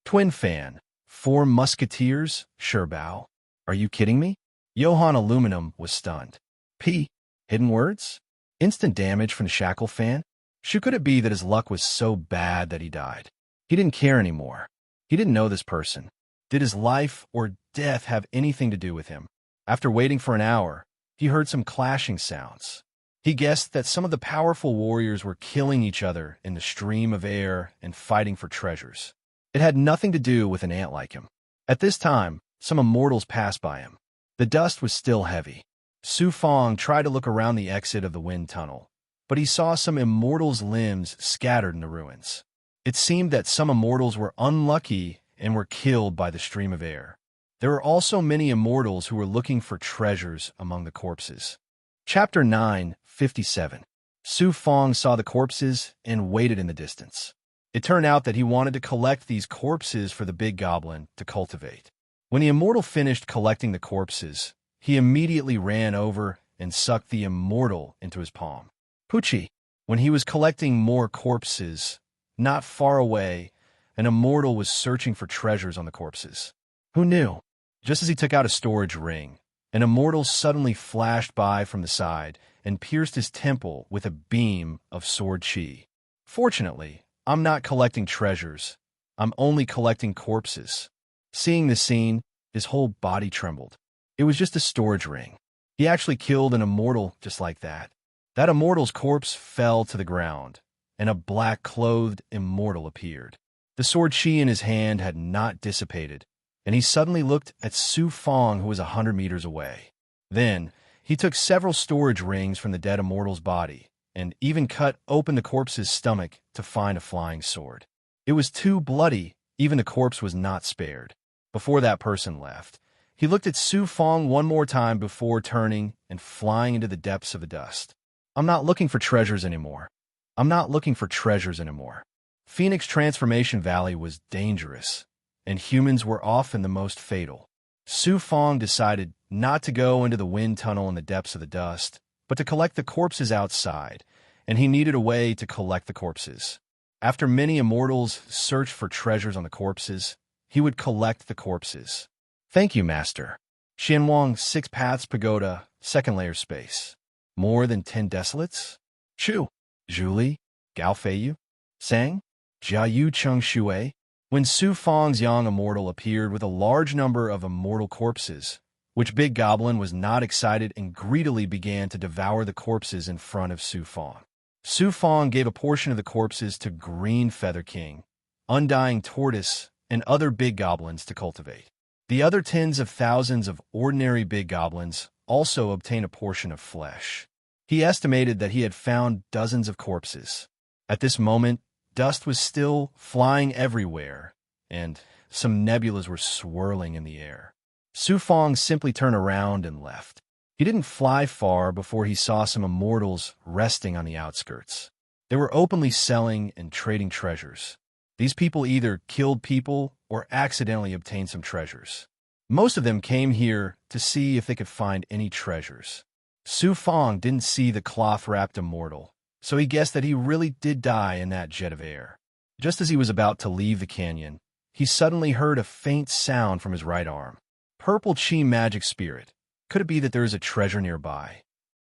A: Twin fan, 4 musketeers, Sherbao. Are you kidding me? Johann Aluminum was stunned. P. Hidden words? Instant damage from the shackle fan? Could it be that his luck was so bad that he died? He didn't care anymore. He didn't know this person. Did his life or death have anything to do with him? After waiting for an hour, he heard some clashing sounds. He guessed that some of the powerful warriors were killing each other in the stream of air and fighting for treasures. It had nothing to do with an ant like him. At this time, some immortals passed by him. The dust was still heavy. Su Fong tried to look around the exit of the wind tunnel, but he saw some immortals' limbs scattered in the ruins. It seemed that some immortals were unlucky and were killed by the stream of air. There were also many immortals who were looking for treasures among the corpses. Chapter 9:57. Su Fong saw the corpses and waited in the distance. It turned out that he wanted to collect these corpses for the big goblin to cultivate. When the immortal finished collecting the corpses, he immediately ran over and sucked the immortal into his palm. Poochie. When he was collecting more corpses, not far away, an immortal was searching for treasures on the corpses. Who knew? Just as he took out a storage ring, an immortal suddenly flashed by from the side and pierced his temple with a beam of sword chi. Fortunately, I'm not collecting treasures. I'm only collecting corpses. Seeing this scene, his whole body trembled. It was just a storage ring. He actually killed an immortal just like that. That immortal's corpse fell to the ground, and a black-clothed immortal appeared. The sword chi in his hand had not dissipated, and he suddenly looked at Su Fong, who was 100 meters away. Then, he took several storage rings from the dead immortal's body, and even cut open the corpse's stomach to find a flying sword. It was too bloody, even the corpse was not spared. Before that person left, he looked at Su Fong one more time before turning and flying into the depths of the dust. I'm not looking for treasures anymore. I'm not looking for treasures anymore. Phoenix Transformation Valley was dangerous, and humans were often the most fatal. Su Fong decided not to go into the wind tunnel in the depths of the dust, but to collect the corpses outside, and he needed a way to collect the corpses. After many immortals searched for treasures on the corpses, he would collect the corpses. Thank you, Master. Xianwang, 6 Paths Pagoda, second layer space. More than 10 desolates? Chu, Zhuli, Gao Feiyu, Sang, Jiayu Cheng Shui. When Su Fang's young immortal appeared with a large number of immortal corpses, which Big Goblin was not excited and greedily began to devour the corpses in front of Su Fang. Su Fang gave a portion of the corpses to Green Feather King, Undying Tortoise, and other big goblins to cultivate. The other tens of thousands of ordinary big goblins also obtained a portion of flesh. He estimated that he had found dozens of corpses. At this moment, dust was still flying everywhere, and some nebulas were swirling in the air. Su Fang simply turned around and left. He didn't fly far before he saw some immortals resting on the outskirts. They were openly selling and trading treasures. These people either killed people or accidentally obtained some treasures. Most of them came here to see if they could find any treasures. Su Fang didn't see the cloth-wrapped immortal, so he guessed that he really did die in that jet of air. Just as he was about to leave the canyon, he suddenly heard a faint sound from his right arm. Purple Chi magic spirit. Could it be that there is a treasure nearby?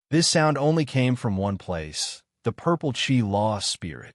A: This sound only came from one place, the Purple Chi Law Spirit.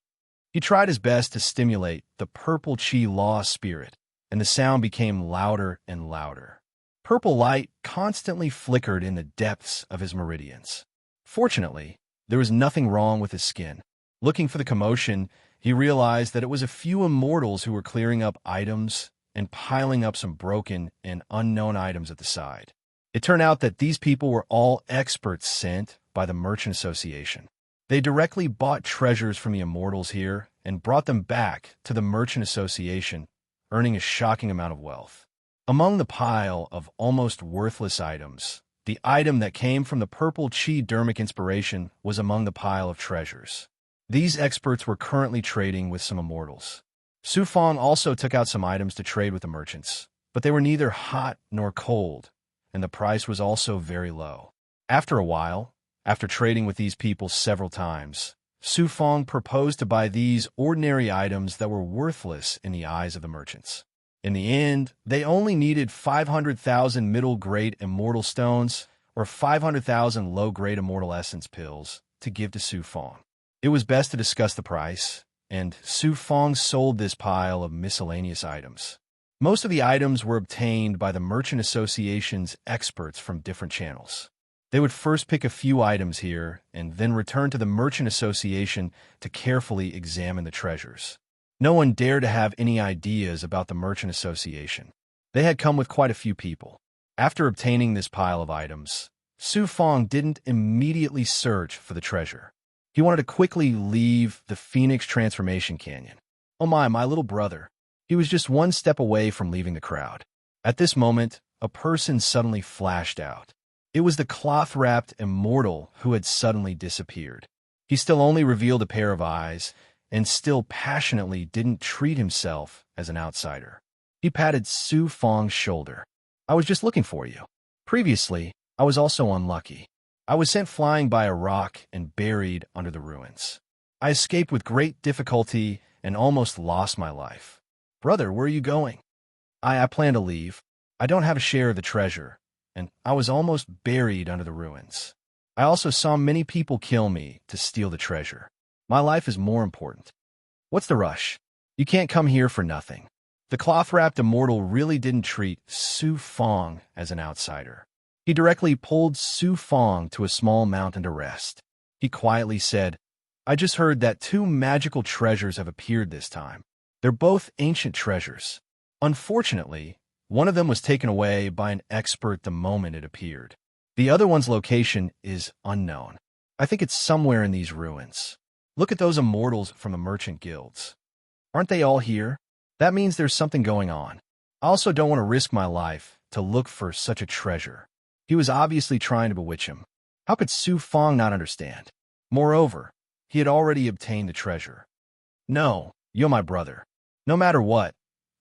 A: He tried his best to stimulate the Purple Chi Law Spirit, and the sound became louder and louder. Purple light constantly flickered in the depths of his meridians. Fortunately, there was nothing wrong with his skin. Looking for the commotion, he realized that it was a few immortals who were clearing up items and piling up some broken and unknown items at the side. It turned out that these people were all experts sent by the Merchant Association. They directly bought treasures from the immortals here and brought them back to the Merchant Association, earning a shocking amount of wealth. Among the pile of almost worthless items, the item that came from the Purple Chi Dermic Inspiration was among the pile of treasures. These experts were currently trading with some immortals. Su Fang also took out some items to trade with the merchants, but they were neither hot nor cold, and the price was also very low. After a while, after trading with these people several times, Su Fang proposed to buy these ordinary items that were worthless in the eyes of the merchants. In the end, they only needed 500,000 middle-grade immortal stones or 500,000 low-grade immortal essence pills to give to Su Fang. It was best to discuss the price, and Su Fang sold this pile of miscellaneous items. Most of the items were obtained by the Merchant Association's experts from different channels. They would first pick a few items here and then return to the Merchant Association to carefully examine the treasures. No one dared to have any ideas about the Merchant Association. They had come with quite a few people. After obtaining this pile of items, Su Fang didn't immediately search for the treasure. He wanted to quickly leave the Phoenix Transformation Canyon. Oh my little brother. He was just one step away from leaving the crowd. At this moment, a person suddenly flashed out. It was the cloth-wrapped immortal who had suddenly disappeared. He still only revealed a pair of eyes, and still passionately didn't treat himself as an outsider. He patted Su Fang's shoulder. I was just looking for you. Previously, I was also unlucky. I was sent flying by a rock and buried under the ruins. I escaped with great difficulty and almost lost my life. Brother, where are you going? I plan to leave. I don't have a share of the treasure, and I was almost buried under the ruins. I also saw many people kill me to steal the treasure. My life is more important. What's the rush? You can't come here for nothing. The cloth-wrapped immortal really didn't treat Su Fang as an outsider. He directly pulled Su Fang to a small mountain to rest. He quietly said, I just heard that 2 magical treasures have appeared this time. They're both ancient treasures. Unfortunately, one of them was taken away by an expert the moment it appeared. The other one's location is unknown. I think it's somewhere in these ruins. Look at those immortals from the merchant guilds. Aren't they all here? That means there's something going on. I also don't want to risk my life to look for such a treasure. He was obviously trying to bewitch him. How could Su Fang not understand? Moreover, he had already obtained the treasure. No, you're my brother. No matter what,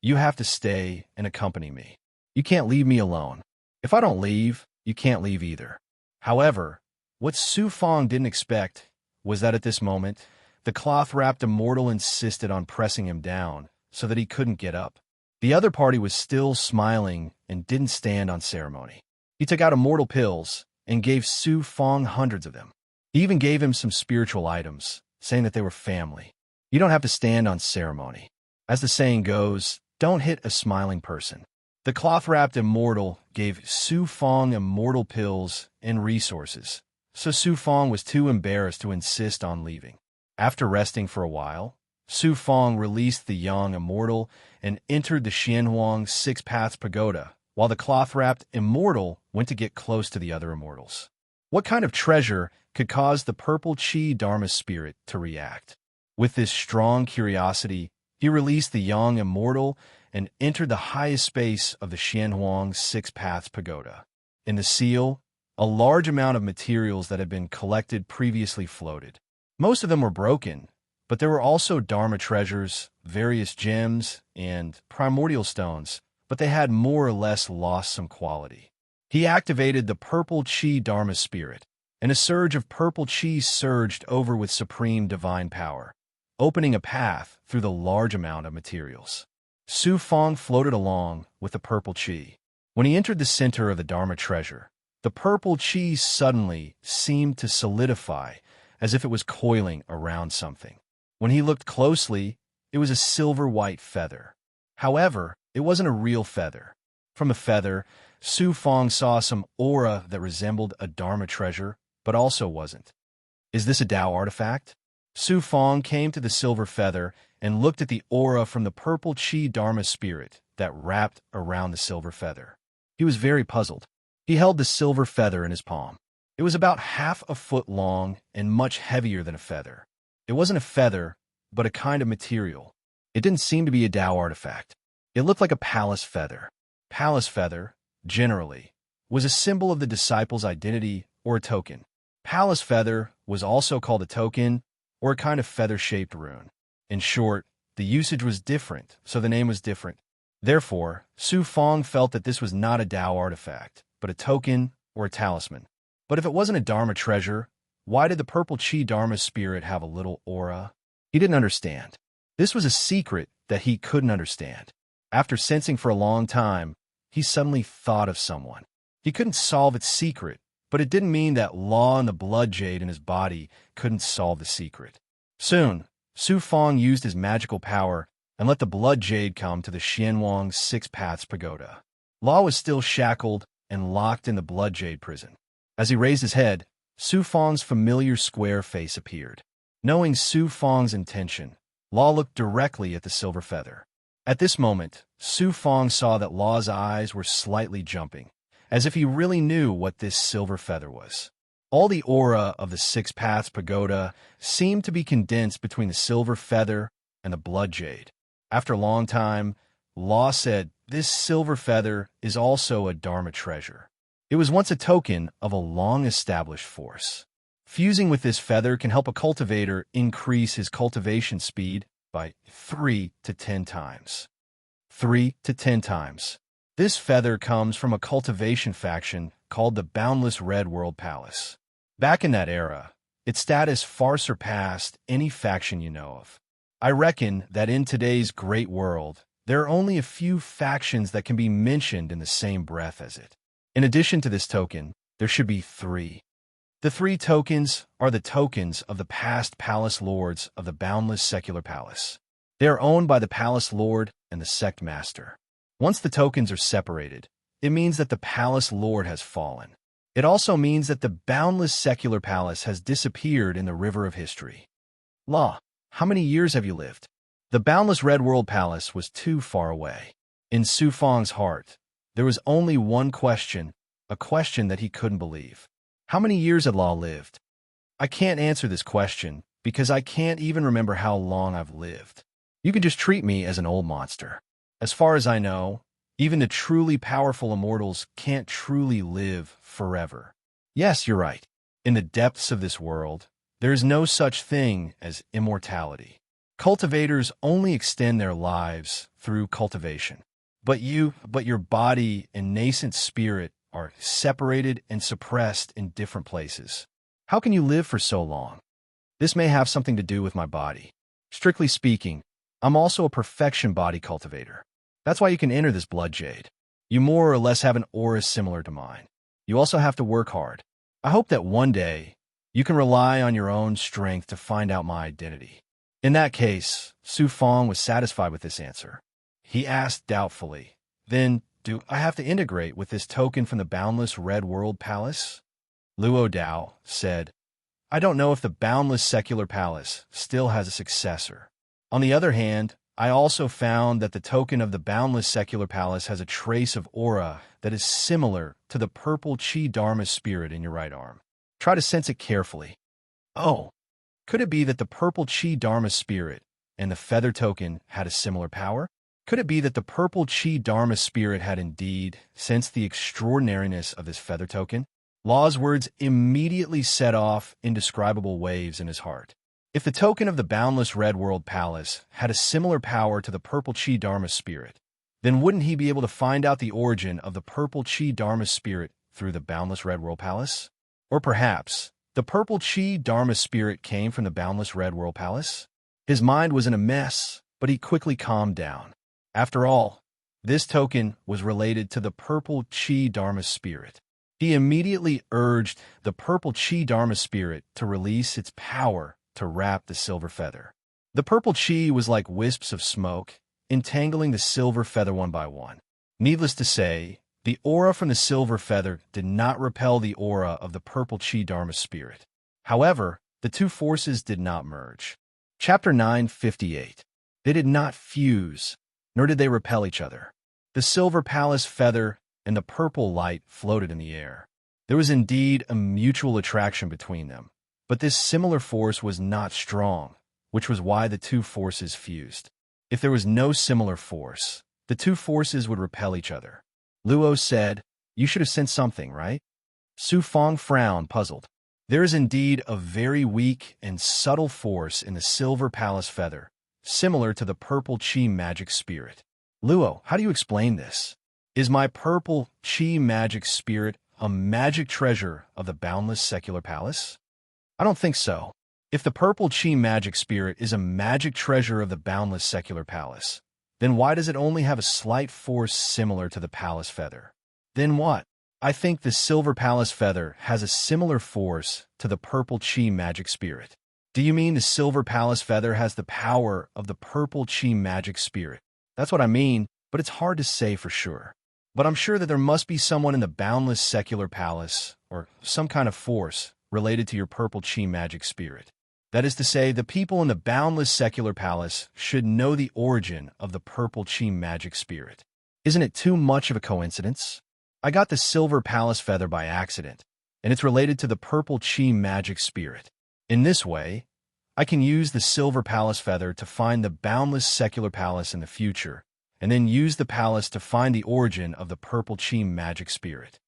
A: you have to stay and accompany me. You can't leave me alone. If I don't leave, you can't leave either. However, what Su Fang didn't expect was that at this moment, the cloth-wrapped immortal insisted on pressing him down so that he couldn't get up. The other party was still smiling and didn't stand on ceremony. He took out immortal pills and gave Su Fong hundreds of them. He even gave him some spiritual items, saying that they were family. You don't have to stand on ceremony. As the saying goes, don't hit a smiling person. The cloth-wrapped immortal gave Su Fong immortal pills and resources, so Su Fong was too embarrassed to insist on leaving. After resting for a while, Su Fong released the young immortal and entered the Xianhuang Six Paths Pagoda, while the cloth-wrapped immortal went to get close to the other immortals. What kind of treasure could cause the purple Qi Dharma spirit to react? With this strong curiosity, he released the young immortal and entered the highest space of the Xianhuang Six Paths Pagoda. In the seal, a large amount of materials that had been collected previously floated. Most of them were broken, but there were also Dharma treasures, various gems, and primordial stones, but they had more or less lost some quality. He activated the purple Qi Dharma spirit, and a surge of purple Qi surged over with supreme divine power, opening a path through the large amount of materials. Su Fong floated along with the purple Qi. When he entered the center of the Dharma treasure, the purple Qi suddenly seemed to solidify as if it was coiling around something. When he looked closely, it was a silver-white feather. However, it wasn't a real feather. From the feather, Su Fong saw some aura that resembled a Dharma treasure, but also wasn't. Is this a Tao artifact? Su Fong came to the silver feather and looked at the aura from the purple Qi Dharma spirit that wrapped around the silver feather. He was very puzzled. He held the silver feather in his palm. It was about half a foot long and much heavier than a feather. It wasn't a feather, but a kind of material. It didn't seem to be a Tao artifact. It looked like a palace feather. Palace feather, generally, was a symbol of the disciple's identity or a token. Palace feather was also called a token or a kind of feather-shaped rune. In short, the usage was different, so the name was different. Therefore, Su Fong felt that this was not a Tao artifact, but a token or a talisman. But if it wasn't a Dharma treasure, why did the purple Qi Dharma spirit have a little aura? He didn't understand. This was a secret that he couldn't understand. After sensing for a long time, he suddenly thought of someone. He couldn't solve its secret, but it didn't mean that Law and the blood jade in his body couldn't solve the secret. Soon, Su Fong used his magical power and let the blood jade come to the Xianhuang Six Paths Pagoda. Law was still shackled and locked in the blood jade prison. As he raised his head, Su Fong's familiar square face appeared. Knowing Su Fong's intention, Law looked directly at the silver feather. At this moment, Su Fong saw that Law's eyes were slightly jumping, as if he really knew what this silver feather was. All the aura of the Six Paths Pagoda seemed to be condensed between the silver feather and the blood jade. After a long time, Law said, "This silver feather is also a Dharma treasure. It was once a token of a long-established force. Fusing with this feather can help a cultivator increase his cultivation speed by 3 to 10 times. 3 to 10 times. This feather comes from a cultivation faction called the Boundless Red World Palace. Back in that era, its status far surpassed any faction you know of. I reckon that in today's great world, there are only a few factions that can be mentioned in the same breath as it. In addition to this token, there should be 3. The 3 tokens are the tokens of the past palace lords of the Boundless Secular Palace. They are owned by the palace lord and the sect master. Once the tokens are separated, it means that the palace lord has fallen. It also means that the Boundless Secular Palace has disappeared in the river of history. Law, how many years have you lived? The Boundless Red World Palace was too far away. In Su Fong's heart, there was only one question, a question that he couldn't believe. How many years had Law lived? I can't answer this question because I can't even remember how long I've lived. You can just treat me as an old monster. As far as I know, even the truly powerful immortals can't truly live forever. Yes, you're right. In the depths of this world, there is no such thing as immortality. Cultivators only extend their lives through cultivation. But your body and nascent spirit are separated and suppressed in different places. How can you live for so long? This may have something to do with my body. Strictly speaking, I'm also a perfection body cultivator. That's why you can enter this blood jade. You more or less have an aura similar to mine. You also have to work hard. I hope that one day you can rely on your own strength to find out my identity." In that case, Su Fong was satisfied with this answer. He asked doubtfully, "Then, do I have to integrate with this token from the Boundless Red World Palace?" Luo Dao said, "I don't know if the Boundless Secular Palace still has a successor. On the other hand, I also found that the token of the Boundless Secular Palace has a trace of aura that is similar to the purple Chi Dharma spirit in your right arm. Try to sense it carefully." "Oh, could it be that the purple Chi Dharma spirit and the feather token had a similar power? Could it be that the purple Chi Dharma spirit had indeed sensed the extraordinariness of this feather token?" Law's words immediately set off indescribable waves in his heart. If the token of the Boundless Red World Palace had a similar power to the purple Chi Dharma spirit, then wouldn't he be able to find out the origin of the purple Chi Dharma spirit through the Boundless Red World Palace? Or perhaps the purple Chi Dharma spirit came from the Boundless Red World Palace? His mind was in a mess, but he quickly calmed down. After all, this token was related to the purple Chi Dharma spirit. He immediately urged the purple Chi Dharma spirit to release its power to wrap the silver feather. The purple Chi was like wisps of smoke, entangling the silver feather one by one. Needless to say, the aura from the silver feather did not repel the aura of the purple Chi Dharma spirit. However, the two forces did not merge. Chapter 958. They did not fuse, nor did they repel each other. The silver palace feather and the purple light floated in the air. There was indeed a mutual attraction between them, but this similar force was not strong, which was why the two forces fused. If there was no similar force, the two forces would repel each other. Luo said, "You should have sensed something, right?" Su Fong frowned, puzzled. "There is indeed a very weak and subtle force in the silver palace feather, similar to the purple Chi magic spirit." "Luo, how do you explain this? Is my purple Chi magic spirit a magic treasure of the Boundless Secular Palace?" "I don't think so. If the purple Chi magic spirit is a magic treasure of the Boundless Secular Palace, then why does it only have a slight force similar to the palace feather? Then what? I think the silver palace feather has a similar force to the purple Chi magic spirit." "Do you mean the silver palace feather has the power of the purple Chi magic spirit?" "That's what I mean, but it's hard to say for sure. But I'm sure that there must be someone in the Boundless Secular Palace, or some kind of force, related to your purple Chi magic spirit. That is to say, the people in the Boundless Secular Palace should know the origin of the purple Chi magic spirit. Isn't it too much of a coincidence? I got the silver palace feather by accident, and it's related to the purple Chi magic spirit. In this way, I can use the silver palace feather to find the Boundless Secular Palace in the future, and then use the palace to find the origin of the purple Chi magic spirit.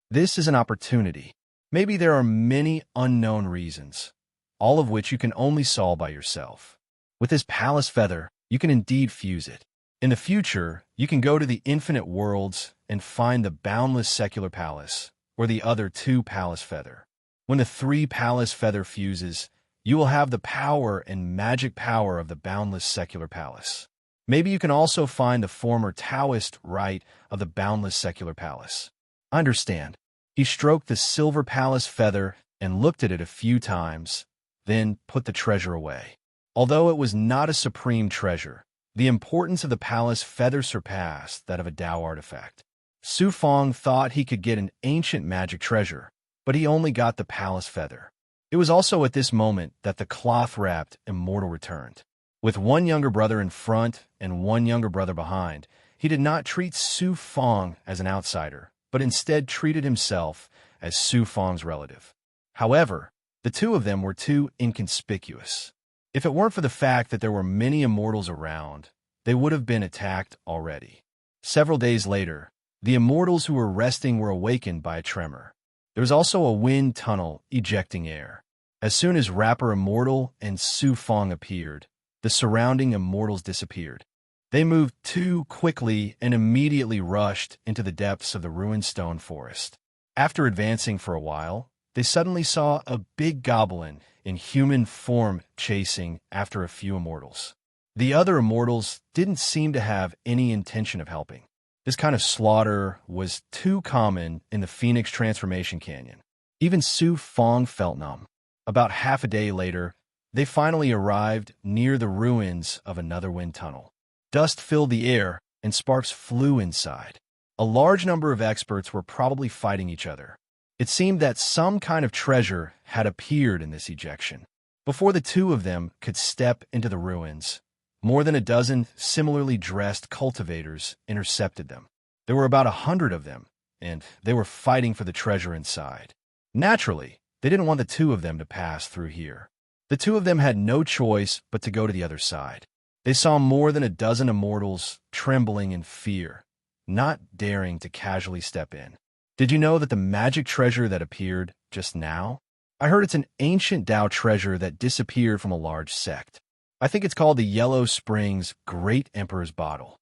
A: This is an opportunity. Maybe there are many unknown reasons, all of which you can only solve by yourself. With this palace feather, you can indeed fuse it. In the future, you can go to the infinite worlds and find the Boundless Secular Palace, or the other two palace feather. When the three palace feather fuses, you will have the power and magic power of the Boundless Secular Palace. Maybe you can also find the former Taoist rite of the Boundless Secular Palace." "I understand." He stroked the silver palace feather and looked at it a few times, then put the treasure away. Although it was not a supreme treasure, the importance of the palace feather surpassed that of a Tao artifact. Su Fong thought he could get an ancient magic treasure, but he only got the palace feather. It was also at this moment that the cloth-wrapped immortal returned. With one younger brother in front and one younger brother behind, he did not treat Su Fong as an outsider, but instead treated himself as Su Fong's relative. However, the two of them were too inconspicuous. If it weren't for the fact that there were many immortals around, they would have been attacked already. Several days later, the immortals who were resting were awakened by a tremor. There was also a wind tunnel ejecting air. As soon as Rapper Immortal and Su Fong appeared, the surrounding immortals disappeared. They moved too quickly and immediately rushed into the depths of the ruined stone forest. After advancing for a while, they suddenly saw a big goblin in human form chasing after a few immortals. The other immortals didn't seem to have any intention of helping. This kind of slaughter was too common in the Phoenix Transformation Canyon. Even Su Fong felt numb. About half a day later, they finally arrived near the ruins of another wind tunnel. Dust filled the air, and sparks flew inside. A large number of experts were probably fighting each other. It seemed that some kind of treasure had appeared in this ejection. Before the two of them could step into the ruins, more than a dozen similarly dressed cultivators intercepted them. There were about 100 of them, and they were fighting for the treasure inside. Naturally, they didn't want the two of them to pass through here. The two of them had no choice but to go to the other side. They saw more than a dozen immortals trembling in fear, not daring to casually step in. Did you know that the magic treasure that appeared just now? I heard it's an ancient Tao treasure that disappeared from a large sect. I think it's called the Yellow Springs Great Emperor's Bottle.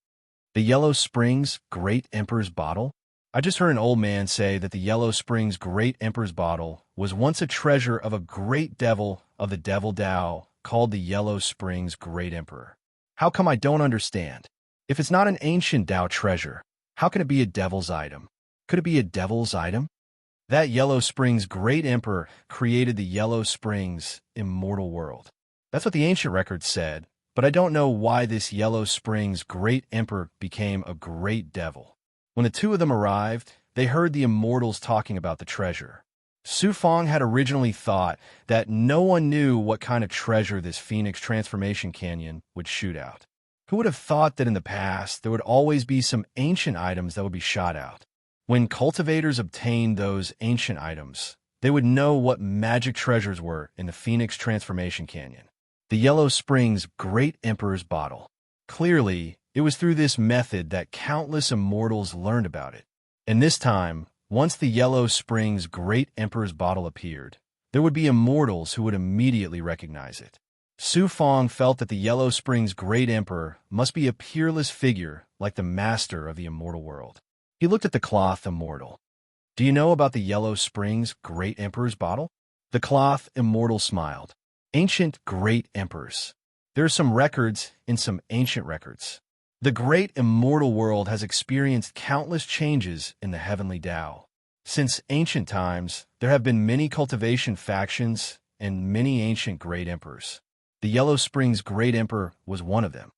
A: The Yellow Springs Great Emperor's Bottle? I just heard an old man say that the Yellow Springs Great Emperor's Bottle was once a treasure of a great devil of the Devil Tao called the Yellow Springs Great Emperor. How come I don't understand? If it's not an ancient Tao treasure, how can it be a devil's item? Could it be a devil's item? That Yellow Springs Great Emperor created the Yellow Springs Immortal World. That's what the ancient records said, but I don't know why this Yellow Springs Great Emperor became a great devil. When the two of them arrived, they heard the immortals talking about the treasure. Su Fong had originally thought that no one knew what kind of treasure this Phoenix Transformation Canyon would shoot out. Who would have thought that in the past there would always be some ancient items that would be shot out? When cultivators obtained those ancient items, they would know what magic treasures were in the Phoenix Transformation Canyon. The Yellow Springs Great Emperor's Bottle. Clearly, it was through this method that countless immortals learned about it. And this time, once the Yellow Springs Great Emperor's Bottle appeared, there would be immortals who would immediately recognize it. Su Fong felt that the Yellow Springs Great Emperor must be a peerless figure like the master of the immortal world. He looked at the cloth immortal. Do you know about the Yellow Springs Great Emperor's Bottle? The cloth immortal smiled. Ancient Great Emperors. There are some records in some ancient records. The great immortal world has experienced countless changes in the heavenly Tao. Since ancient times, there have been many cultivation factions and many ancient great emperors. The Yellow Springs Great Emperor was one of them.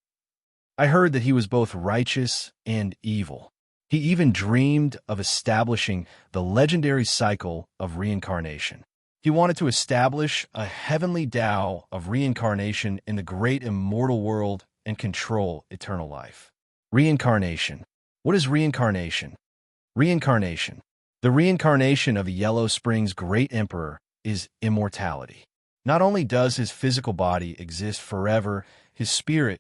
A: I heard that he was both righteous and evil. He even dreamed of establishing the legendary cycle of reincarnation. He wanted to establish a heavenly Tao of reincarnation in the great immortal world and control eternal life. Reincarnation. What is reincarnation? Reincarnation. The reincarnation of a Yellow Springs Great Emperor is immortality. Not only does his physical body exist forever, his spirit,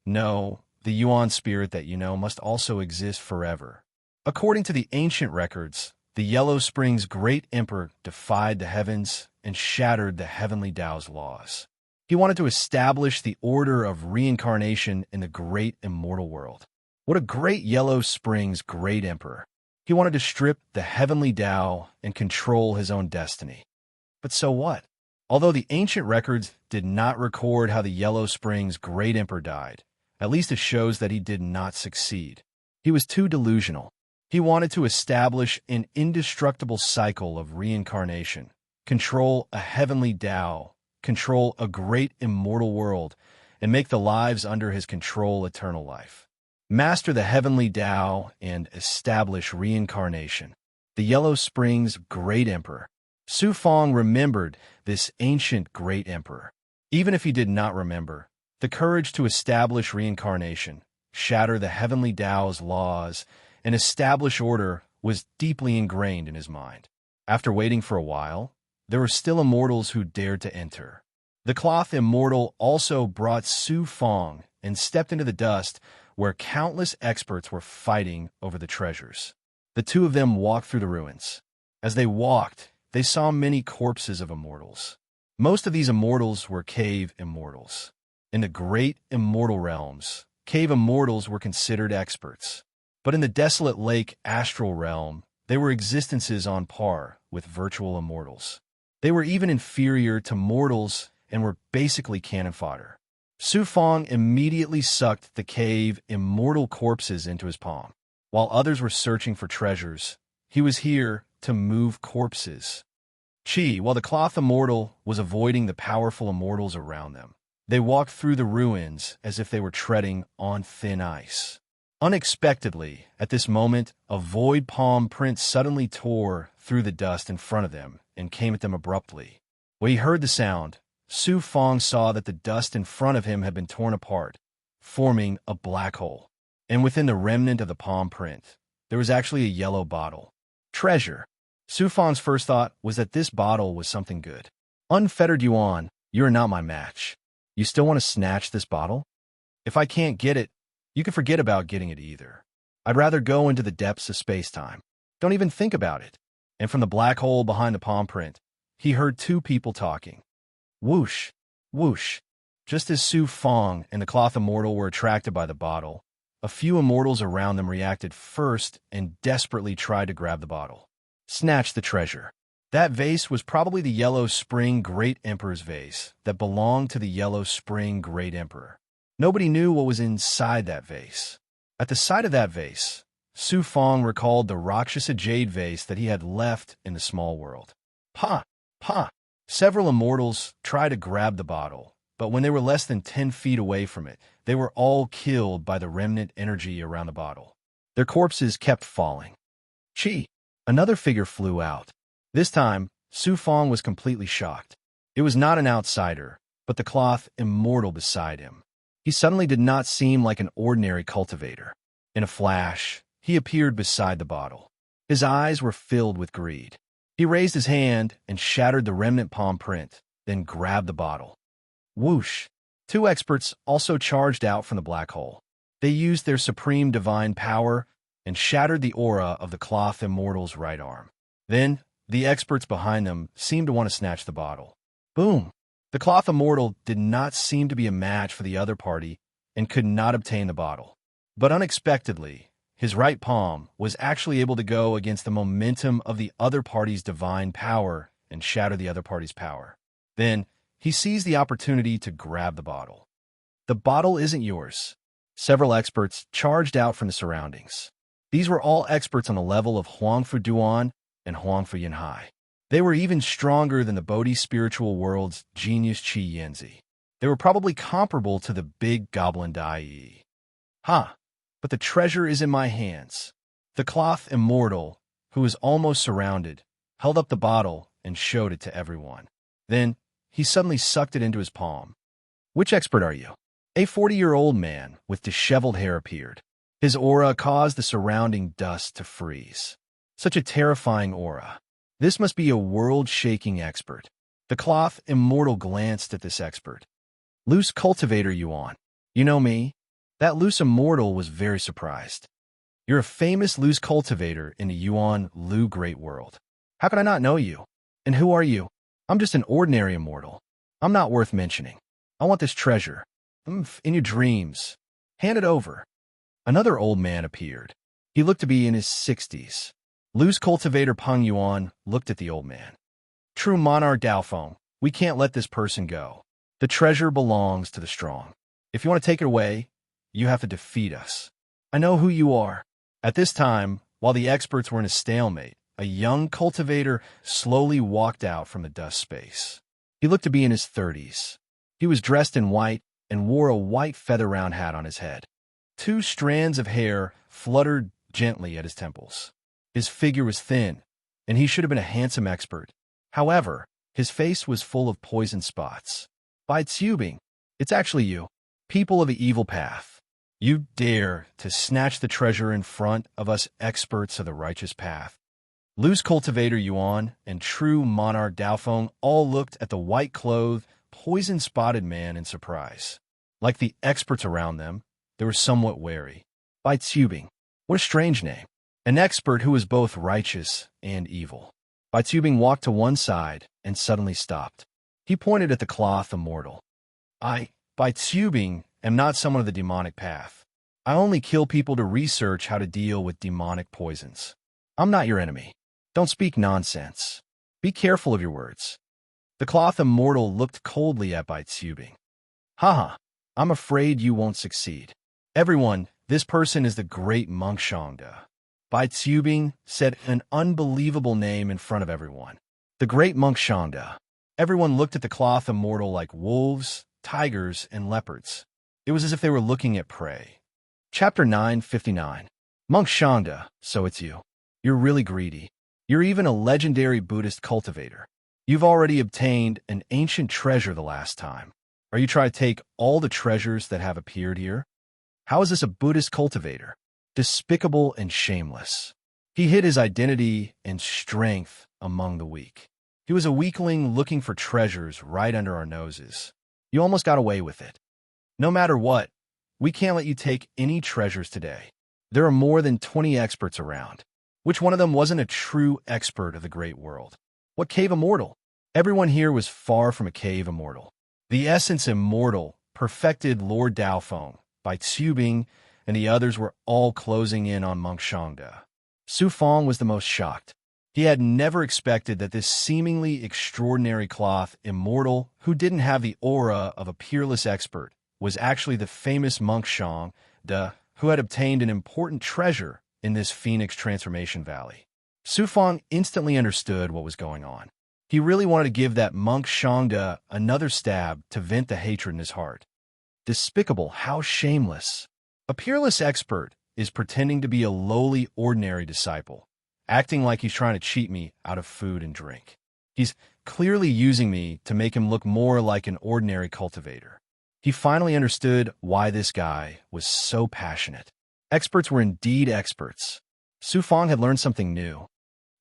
A: no, the Yuan spirit that you know, must also exist forever. According to the ancient records, the Yellow Springs Great Emperor defied the heavens and shattered the heavenly Tao's laws. He wanted to establish the order of reincarnation in the great immortal world. What a great Yellow Springs Great Emperor. He wanted to strip the heavenly Tao and control his own destiny. But so what? Although the ancient records did not record how the Yellow Springs Great Emperor died, at least it shows that he did not succeed. He was too delusional. He wanted to establish an indestructible cycle of reincarnation, control a heavenly Tao, control a great immortal world, and make the lives under his control eternal life. Master the heavenly Tao and establish reincarnation. The Yellow Springs Great Emperor. Su Fong remembered this ancient great emperor. Even if he did not remember, the courage to establish reincarnation, shatter the heavenly Tao's laws, and establish order was deeply ingrained in his mind. After waiting for a while, there were still immortals who dared to enter. The cloth immortal also brought Su Fong and stepped into the dust where countless experts were fighting over the treasures. The two of them walked through the ruins. As they walked, they saw many corpses of immortals. Most of these immortals were cave immortals. In the great immortal realms, cave immortals were considered experts. But in the desolate lake astral realm, they were existences on par with virtual immortals. They were even inferior to mortals and were basically cannon fodder. Su Fong immediately sucked the cave immortal corpses into his palm. While others were searching for treasures, he was here to move corpses. While the cloth immortal was avoiding the powerful immortals around them, they walked through the ruins as if they were treading on thin ice. Unexpectedly, at this moment, a void palm print suddenly tore through the dust in front of them and came at them abruptly. When he heard the sound, Su Fong saw that the dust in front of him had been torn apart, forming a black hole. And within the remnant of the palm print, there was actually a yellow bottle. Treasure. Su Fong's first thought was that this bottle was something good. Unfettered Yuan, you are not my match. You still want to snatch this bottle? If I can't get it, you can forget about getting it either. I'd rather go into the depths of space-time. Don't even think about it. And from the black hole behind the palm print, he heard two people talking. Whoosh, whoosh. Just as Su Fong and the cloth immortal were attracted by the bottle, a few immortals around them reacted first and desperately tried to grab the bottle. Snatch the treasure. That vase was probably the Yellow Spring Great Emperor's vase that belonged to the Yellow Spring Great Emperor. Nobody knew what was inside that vase. At the sight of that vase, Su Fong recalled the Rakshasa jade vase that he had left in the small world. Pa! Pa! Several immortals tried to grab the bottle, but when they were less than 10 feet away from it, they were all killed by the remnant energy around the bottle. Their corpses kept falling. Chi! Another figure flew out. This time, Su Fong was completely shocked. It was not an outsider, but the cloth immortal beside him. He suddenly did not seem like an ordinary cultivator. In a flash, he appeared beside the bottle. His eyes were filled with greed. He raised his hand and shattered the remnant palm print, then grabbed the bottle. Whoosh! Two experts also charged out from the black hole. They used their supreme divine power and shattered the aura of the cloth immortal's right arm. Then, the experts behind them seemed to want to snatch the bottle. Boom! The cloth immortal did not seem to be a match for the other party and could not obtain the bottle. But unexpectedly, his right palm was actually able to go against the momentum of the other party's divine power and shatter the other party's power. Then, he seized the opportunity to grab the bottle. The bottle isn't yours. Several experts charged out from the surroundings. These were all experts on the level of Huangfu Duan and Huangfu Yanhai. They were even stronger than the Bodhi spiritual world's genius Qi Yanzi. They were probably comparable to the big goblin Dai Yi. But the treasure is in my hands. The cloth immortal, who was almost surrounded, held up the bottle and showed it to everyone. Then, he suddenly sucked it into his palm. Which expert are you? A 40-year-old man with disheveled hair appeared. His aura caused the surrounding dust to freeze. Such a terrifying aura. This must be a world-shaking expert. The cloth immortal glanced at this expert. Loose cultivator Yuan. You know me? That loose immortal was very surprised. You're a famous loose cultivator in the Yuan Lu Great World. How could I not know you? And who are you? I'm just an ordinary immortal. I'm not worth mentioning. I want this treasure. In your dreams. Hand it over. Another old man appeared. He looked to be in his 60s. Loose cultivator Peng Yuan looked at the old man. True monarch Daofeng, we can't let this person go. The treasure belongs to the strong. If you want to take it away, you have to defeat us. I know who you are. At this time, while the experts were in a stalemate, a young cultivator slowly walked out from the dust space. He looked to be in his 30s. He was dressed in white and wore a white feather-round hat on his head. 2 strands of hair fluttered gently at his temples. His figure was thin, and he should have been a handsome expert. However, his face was full of poison spots. By Tsubing, it's actually you, people of the evil path. You dare to snatch the treasure in front of us experts of the righteous path. Loose cultivator Yuan and true monarch Daofeng all looked at the white-clothed, poison-spotted man in surprise. Like the experts around them, they were somewhat wary. By Tsubing, what a strange name. An expert who was both righteous and evil. Bai Tubing walked to one side and suddenly stopped. He pointed at the cloth immortal. Bai Tubing, am not someone of the demonic path. I only kill people to research how to deal with demonic poisons. I'm not your enemy. Don't speak nonsense. Be careful of your words. The cloth immortal looked coldly at Bai Tubing. Haha, I'm afraid you won't succeed. Everyone, This person is the great monk Shangda. Bai Tsubing said an unbelievable name in front of everyone. The great monk Shangda. Everyone looked at the cloth immortal like wolves, tigers, and leopards. It was as if they were looking at prey. Chapter 959. Monk Shangda, so it's you. You're really greedy. You're even a legendary Buddhist cultivator. You've already obtained an ancient treasure the last time. Are you trying to take all the treasures that have appeared here? How is this a Buddhist cultivator? Despicable and shameless. He hid his identity and strength among the weak. He was a weakling looking for treasures right under our noses. You almost got away with it. No matter what, we can't let you take any treasures today. There are more than 20 experts around. Which one of them wasn't a true expert of the great world? What cave immortal? Everyone here was far from a cave immortal. The essence immortal, perfected Lord Daofeng, Bai Tsubing, and the others were all closing in on monk Shangda. Su Fong was the most shocked. He had never expected that this seemingly extraordinary cloth immortal, who didn't have the aura of a peerless expert, was actually the famous monk Shangda, who had obtained an important treasure in this Phoenix Transformation Valley. Su Fong instantly understood what was going on. He really wanted to give that monk Shangda another stab to vent the hatred in his heart. Despicable, how shameless. A peerless expert is pretending to be a lowly, ordinary disciple, acting like he's trying to cheat me out of food and drink. He's clearly using me to make him look more like an ordinary cultivator. He finally understood why this guy was so passionate. Experts were indeed experts. Su Fong had learned something new.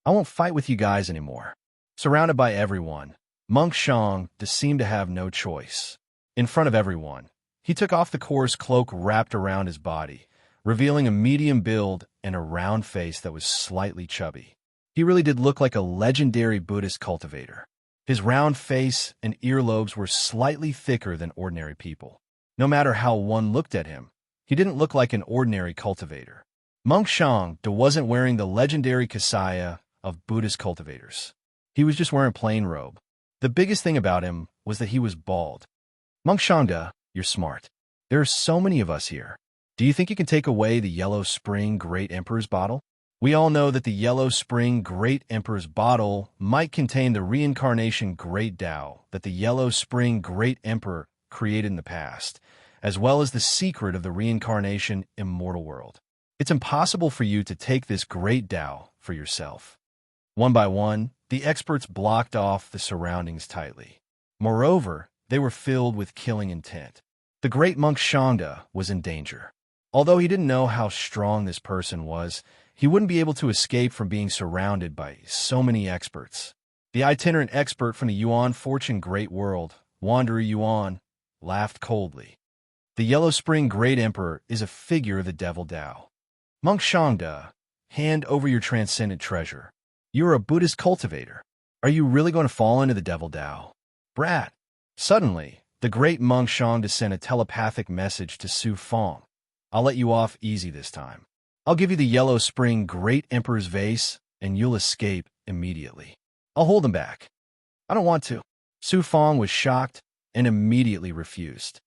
A: I won't fight with you guys anymore. Surrounded by everyone, monk Shangda seemed to have no choice. In front of everyone, he took off the coarse cloak wrapped around his body, revealing a medium build and a round face that was slightly chubby. He really did look like a legendary Buddhist cultivator. His round face and earlobes were slightly thicker than ordinary people. No matter how one looked at him, he didn't look like an ordinary cultivator. Monk Shangda wasn't wearing the legendary kasaya of Buddhist cultivators. He was just wearing a plain robe. The biggest thing about him was that he was bald. Monk Shangda, you're smart. There are so many of us here. Do you think you can take away the Yellow Spring Great Emperor's bottle? We all know that the Yellow Spring Great Emperor's bottle might contain the reincarnation Great Tao that the Yellow Spring Great Emperor created in the past, as well as the secret of the reincarnation immortal world. It's impossible for you to take this Great Tao for yourself. One by one, the experts blocked off the surroundings tightly. Moreover, they were filled with killing intent. The great monk Shangda was in danger. Although he didn't know how strong this person was, he wouldn't be able to escape from being surrounded by so many experts. The itinerant expert from the Yuan Fortune Great World, Wanderer Yuan, laughed coldly. The Yellow Spring Great Emperor is a figure of the Devil Tao. Monk Shangda, hand over your transcendent treasure. You are a Buddhist cultivator. Are you really going to fall into the Devil Tao? Brat! Suddenly, the great monk Shangda sent a telepathic message to Su Fong. I'll let you off easy this time. I'll give you the Yellow Spring Great Emperor's vase, and you'll escape immediately. I'll hold him back. I don't want to. Su Fong was shocked and immediately refused.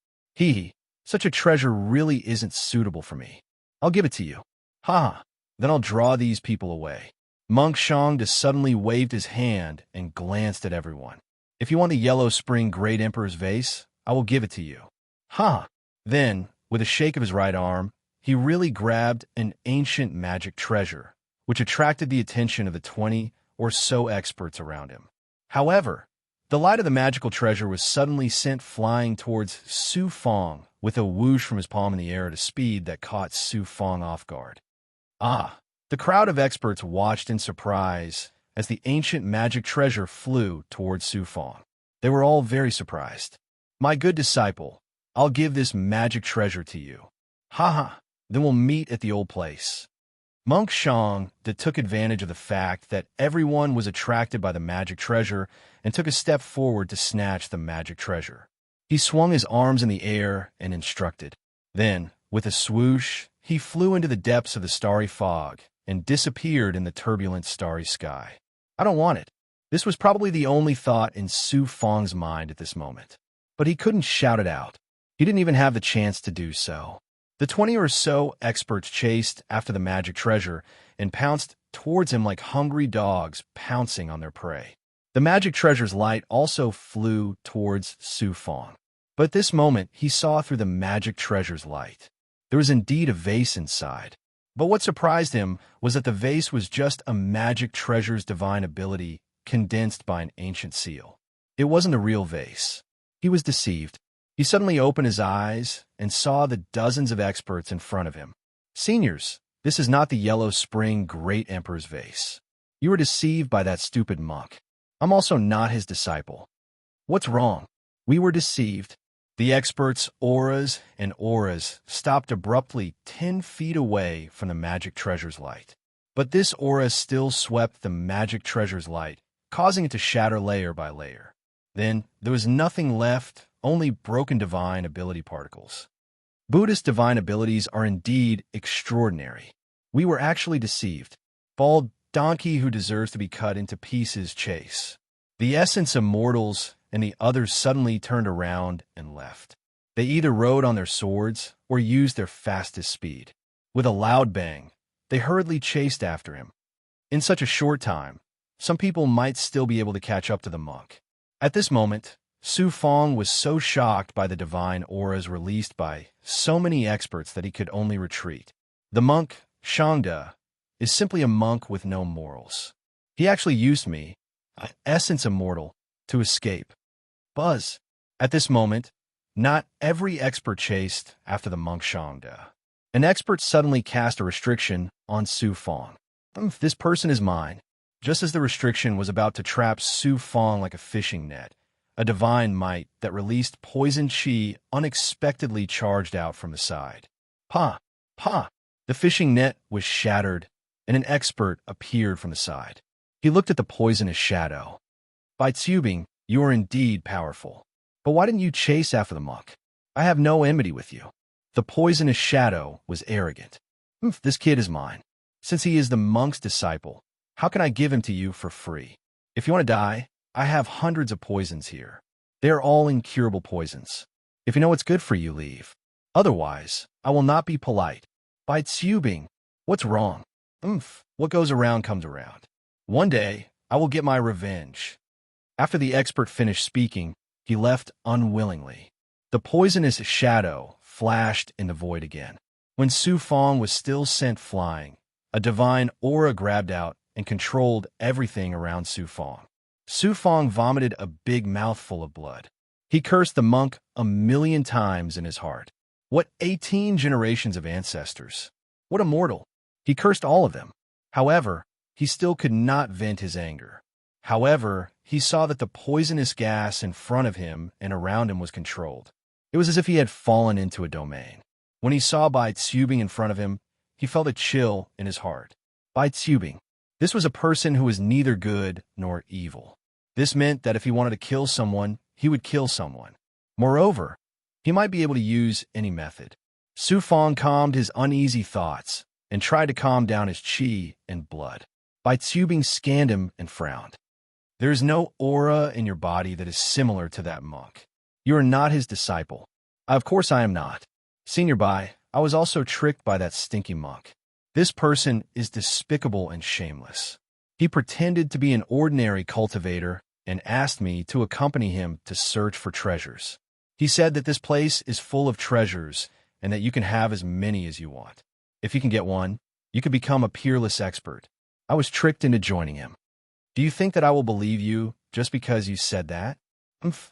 A: Such a treasure really isn't suitable for me. I'll give it to you. Ha! Then I'll draw these people away. Monk Shangda suddenly waved his hand and glanced at everyone. If you want the Yellow Spring Great Emperor's vase, I will give it to you. Ha! Then, with a shake of his right arm, he really grabbed an ancient magic treasure, which attracted the attention of the 20 or so experts around him. However, the light of the magical treasure was suddenly sent flying towards Su Fong with a whoosh from his palm in the air at a speed that caught Su Fong off guard. Ah! The crowd of experts watched in surprise as the ancient magic treasure flew towards Su Fong. They were all very surprised. My good disciple, I'll give this magic treasure to you. Ha ha! Then we'll meet at the old place. Monk Shangda took advantage of the fact that everyone was attracted by the magic treasure and took a step forward to snatch the magic treasure. He swung his arms in the air and instructed. Then, with a swoosh, he flew into the depths of the starry fog and disappeared in the turbulent starry sky. I don't want it. This was probably the only thought in Su Fong's mind at this moment. But he couldn't shout it out. He didn't even have the chance to do so. The 20 or so experts chased after the magic treasure and pounced towards him like hungry dogs pouncing on their prey. The magic treasure's light also flew towards Su Fong. But at this moment, he saw through the magic treasure's light. There was indeed a vase inside. But what surprised him was that the vase was just a magic treasure's divine ability condensed by an ancient seal. It wasn't a real vase. He was deceived. He suddenly opened his eyes and saw the dozens of experts in front of him. Seniors, this is not the Yellow Spring Great Emperor's vase. You were deceived by that stupid monk. I'm also not his disciple. What's wrong? We were deceived. The experts' auras and auras stopped abruptly 10 feet away from the magic treasure's light. But this aura still swept the magic treasure's light, causing it to shatter layer by layer. Then there was nothing left, only broken divine ability particles. Buddhist divine abilities are indeed extraordinary. We were actually deceived. Bald donkey who deserves to be cut into pieces chase. The essence of mortals and the others suddenly turned around and left. They either rode on their swords or used their fastest speed. With a loud bang, they hurriedly chased after him. In such a short time, some people might still be able to catch up to the monk. At this moment, Su Fong was so shocked by the divine auras released by so many experts that he could only retreat. The monk, Shangda, is simply a monk with no morals. He actually used me, an essence immortal, to escape. Buzz. At this moment, not every expert chased after the monk Shangda. An expert suddenly cast a restriction on Su Fong. This person is mine. Just as the restriction was about to trap Su Fong like a fishing net, a divine might that released poison chi unexpectedly charged out from the side. Pa! Pa! The fishing net was shattered, and an expert appeared from the side. He looked at the poisonous shadow. By Tsubing, you are indeed powerful. But why didn't you chase after the monk? I have no enmity with you. The poisonous shadow was arrogant. This kid is mine. Since he is the monk's disciple, how can I give him to you for free? If you want to die, I have hundreds of poisons here. They are all incurable poisons. If you know what's good for you, leave. Otherwise, I will not be polite. By Tsubing, what's wrong? What goes around comes around. One day, I will get my revenge. After the expert finished speaking, he left unwillingly. The poisonous shadow flashed in the void again. When Su Fong was still sent flying, a divine aura grabbed out and controlled everything around Su Fong. Su Fong vomited a big mouthful of blood. He cursed the monk 1,000,000 times in his heart. What 18 generations of ancestors? What a mortal! He cursed all of them. However, he still could not vent his anger. However, he saw that the poisonous gas in front of him and around him was controlled. It was as if he had fallen into a domain. When he saw Bai Tsubing in front of him, he felt a chill in his heart. Bai Tsubing. This was a person who was neither good nor evil. This meant that if he wanted to kill someone, he would kill someone. Moreover, he might be able to use any method. Su Fong calmed his uneasy thoughts and tried to calm down his chi and blood. Bai Tsubing scanned him and frowned. There is no aura in your body that is similar to that monk. You are not his disciple. Of course I am not. Senior Bai, I was also tricked by that stinky monk. This person is despicable and shameless. He pretended to be an ordinary cultivator and asked me to accompany him to search for treasures. He said that this place is full of treasures and that you can have as many as you want. If you can get one, you could become a peerless expert. I was tricked into joining him. Do you think that I will believe you just because you said that?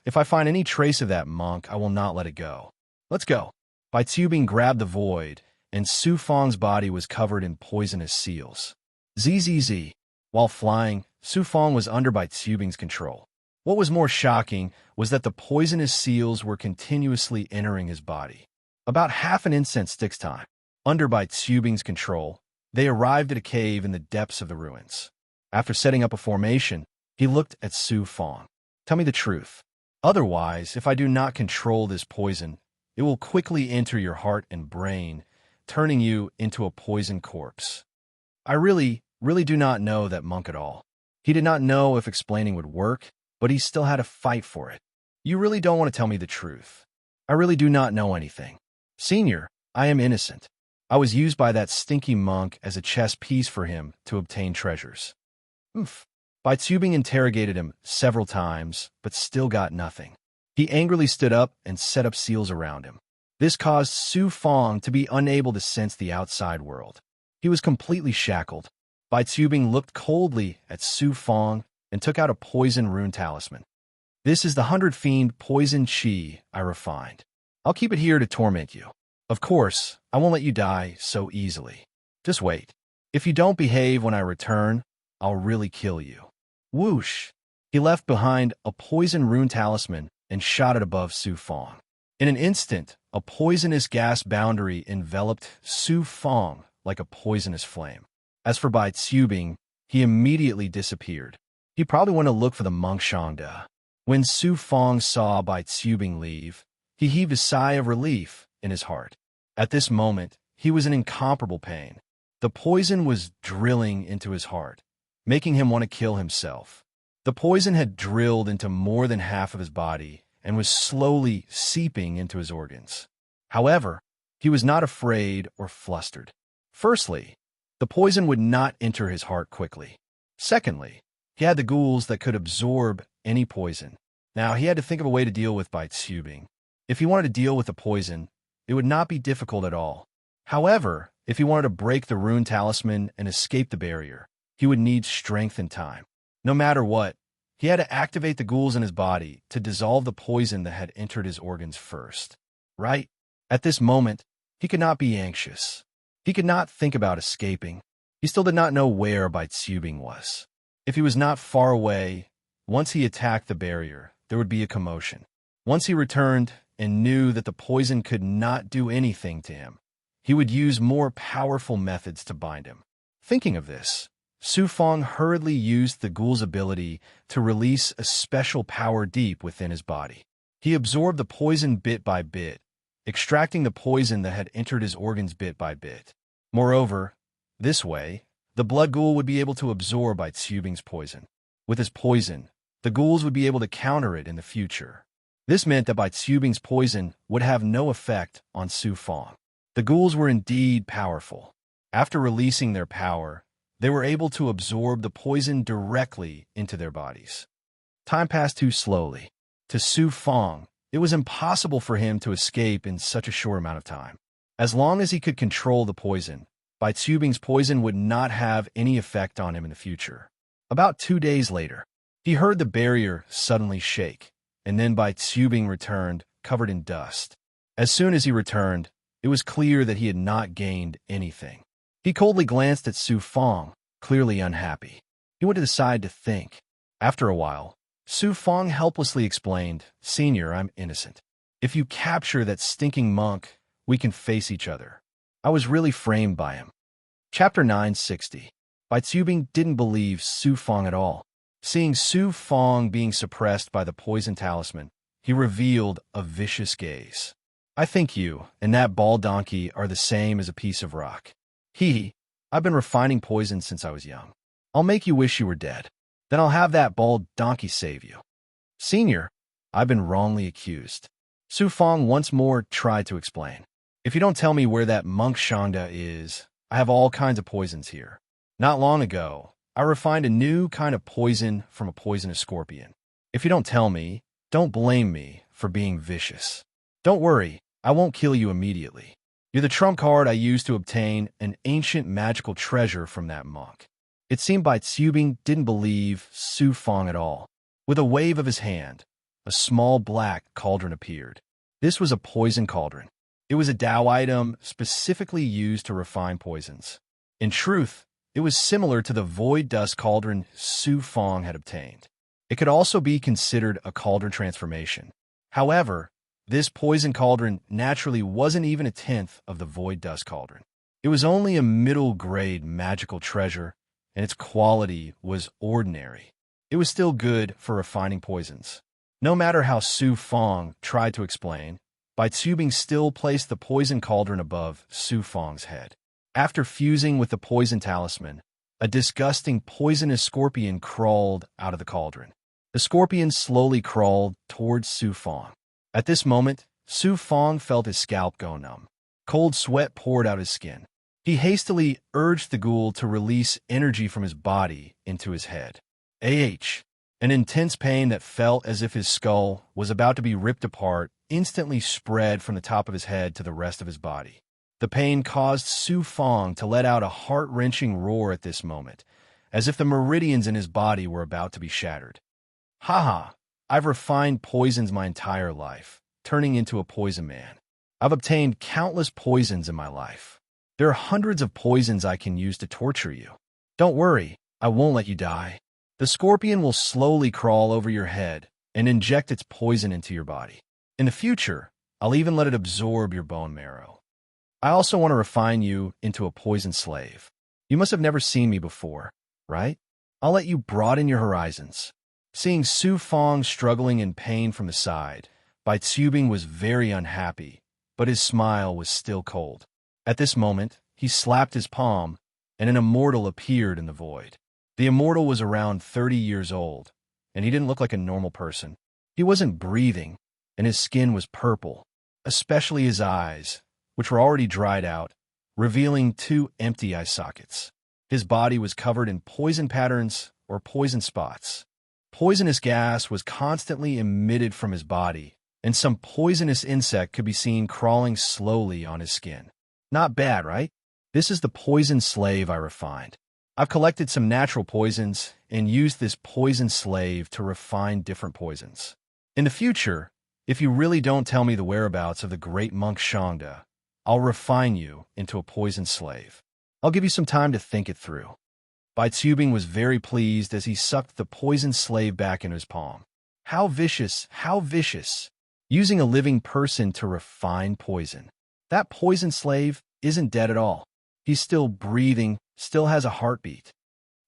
A: If I find any trace of that monk, I will not let it go. Let's go. Bai Tsubing grabbed the void, and Su Fong's body was covered in poisonous seals. ZZZ. While flying, Su Fong was under Bai Tsubing's control. What was more shocking was that the poisonous seals were continuously entering his body. About half an incense stick's time. Under Bai Tsubing's control, they arrived at a cave in the depths of the ruins. After setting up a formation, he looked at Su Fong. Tell me the truth. Otherwise, if I do not control this poison, it will quickly enter your heart and brain, turning you into a poisoned corpse. I really do not know that monk at all. He did not know if explaining would work, but he still had to fight for it. You really don't want to tell me the truth. I really do not know anything. Senior, I am innocent. I was used by that stinky monk as a chess piece for him to obtain treasures. Oof. Baitsubing interrogated him several times, but still got nothing. He angrily stood up and set up seals around him. This caused Su Fong to be unable to sense the outside world. He was completely shackled. Baitsubing looked coldly at Su Fong and took out a poison rune talisman. This is the 100 Fiend Poison Chi I refined. I'll keep it here to torment you. Of course, I won't let you die so easily. Just wait. If you don't behave when I return, I'll really kill you. Whoosh! He left behind a poison rune talisman and shot it above Su Fong. In an instant, a poisonous gas boundary enveloped Su Fong like a poisonous flame. As for Baitsubing, he immediately disappeared. He probably went to look for the monk Shangda. When Su Fong saw Baitsubing leave, he heaved a sigh of relief in his heart. At this moment, he was in incomparable pain. The poison was drilling into his heart, making him want to kill himself. The poison had drilled into more than half of his body and was slowly seeping into his organs. However, he was not afraid or flustered. Firstly, the poison would not enter his heart quickly. Secondly, he had the ghouls that could absorb any poison. Now, he had to think of a way to deal with Baitsubing. If he wanted to deal with the poison, it would not be difficult at all. However, if he wanted to break the rune talisman and escape the barrier, he would need strength and time. No matter what, he had to activate the ghouls in his body to dissolve the poison that had entered his organs first. Right? At this moment, he could not be anxious. He could not think about escaping. He still did not know where Baitsubing was. If he was not far away, once he attacked the barrier, there would be a commotion. Once he returned and knew that the poison could not do anything to him, he would use more powerful methods to bind him. Thinking of this, Su Fong hurriedly used the ghoul's ability to release a special power deep within his body. He absorbed the poison bit by bit, extracting the poison that had entered his organs bit by bit. Moreover, this way, the blood ghoul would be able to absorb Baitsubing's poison. With his poison, the ghouls would be able to counter it in the future. This meant that Baitsubing's poison would have no effect on Su Fong. The ghouls were indeed powerful. After releasing their power, they were able to absorb the poison directly into their bodies. Time passed too slowly. To Su Fong, it was impossible for him to escape in such a short amount of time. As long as he could control the poison, Baitsubing's poison would not have any effect on him in the future. About 2 days later, he heard the barrier suddenly shake, and then Baitsubing returned, covered in dust. As soon as he returned, it was clear that he had not gained anything. He coldly glanced at Su Fong, clearly unhappy. He went to the side to think. After a while, Su Fong helplessly explained, "Senior, I'm innocent. If you capture that stinking monk, we can face each other. I was really framed by him." Chapter 960. Baitsubing didn't believe Su Fong at all. Seeing Su Fong being suppressed by the poison talisman, he revealed a vicious gaze. "I think you and that bald donkey are the same as a piece of rock. I've been refining poison since I was young. I'll make you wish you were dead. Then I'll have that bald donkey save you." "Senior, I've been wrongly accused." Su Fong once more tried to explain. "If you don't tell me where that monk Shangda is, I have all kinds of poisons here. Not long ago, I refined a new kind of poison from a poisonous scorpion. If you don't tell me, don't blame me for being vicious. Don't worry, I won't kill you immediately. You're the trump card I used to obtain an ancient magical treasure from that monk." It seemed Baitsubing didn't believe Su Fong at all. With a wave of his hand, a small black cauldron appeared. This was a poison cauldron. It was a Dao item specifically used to refine poisons. In truth, it was similar to the void dust cauldron Su Fong had obtained. It could also be considered a cauldron transformation. However, this poison cauldron naturally wasn't even a tenth of the void dust cauldron. It was only a middle-grade magical treasure, and its quality was ordinary. It was still good for refining poisons. No matter how Su Fong tried to explain, Baitsubing still placed the poison cauldron above Su Fong's head. After fusing with the poison talisman, a disgusting poisonous scorpion crawled out of the cauldron. The scorpion slowly crawled towards Su Fong. At this moment, Su Fong felt his scalp go numb. Cold sweat poured out his skin. He hastily urged the ghoul to release energy from his body into his head. An intense pain that felt as if his skull was about to be ripped apart instantly spread from the top of his head to the rest of his body. The pain caused Su Fong to let out a heart-wrenching roar at this moment, as if the meridians in his body were about to be shattered. Haha, I've refined poisons my entire life, turning into a poison man. I've obtained countless poisons in my life. There are hundreds of poisons I can use to torture you. Don't worry, I won't let you die. The scorpion will slowly crawl over your head and inject its poison into your body. In the future, I'll even let it absorb your bone marrow. I also want to refine you into a poison slave. You must have never seen me before, right? I'll let you broaden your horizons. Seeing Su Fong struggling in pain from the side, Bai Tsubing was very unhappy, but his smile was still cold. At this moment, he slapped his palm, and an immortal appeared in the void. The immortal was around 30 years old, and he didn't look like a normal person. He wasn't breathing, and his skin was purple, especially his eyes, which were already dried out, revealing 2 empty eye sockets. His body was covered in poison patterns or poison spots. Poisonous gas was constantly emitted from his body, and some poisonous insect could be seen crawling slowly on his skin. Not bad, right? This is the poison slave I refined. I've collected some natural poisons and used this poison slave to refine different poisons. In the future, if you really don't tell me the whereabouts of the great monk Shangda, I'll refine you into a poison slave. I'll give you some time to think it through. Bai Tsubing was very pleased as he sucked the poison slave back into his palm. How vicious, how vicious. Using a living person to refine poison. That poison slave isn't dead at all. He's still breathing, still has a heartbeat.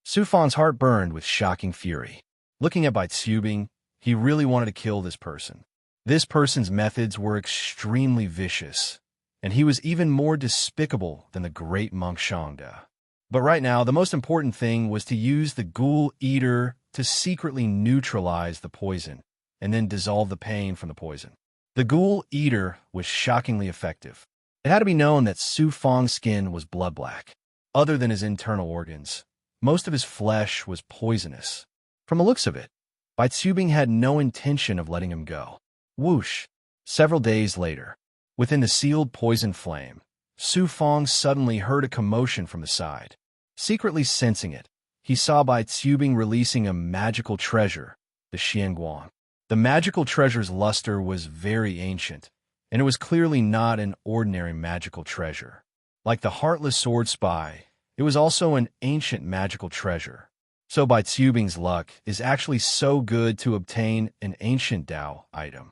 A: Su Fong's heart burned with shocking fury. Looking at Bai Tsubing, he really wanted to kill this person. This person's methods were extremely vicious, and he was even more despicable than the great monk Shangda. But right now, the most important thing was to use the ghoul eater to secretly neutralize the poison, and then dissolve the pain from the poison. The ghoul eater was shockingly effective. It had to be known that Su Fong's skin was blood black. Other than his internal organs, most of his flesh was poisonous. From the looks of it, Bai Tsubing had no intention of letting him go. Whoosh! Several days later, within the sealed poison flame, Su Fong suddenly heard a commotion from the side. Secretly sensing it, he saw Bai Tsubing releasing a magical treasure, the Xianguang. The magical treasure's luster was very ancient, and it was clearly not an ordinary magical treasure. Like the heartless sword spy, it was also an ancient magical treasure. So Bai Tsubing's luck is actually so good to obtain an ancient Dao item.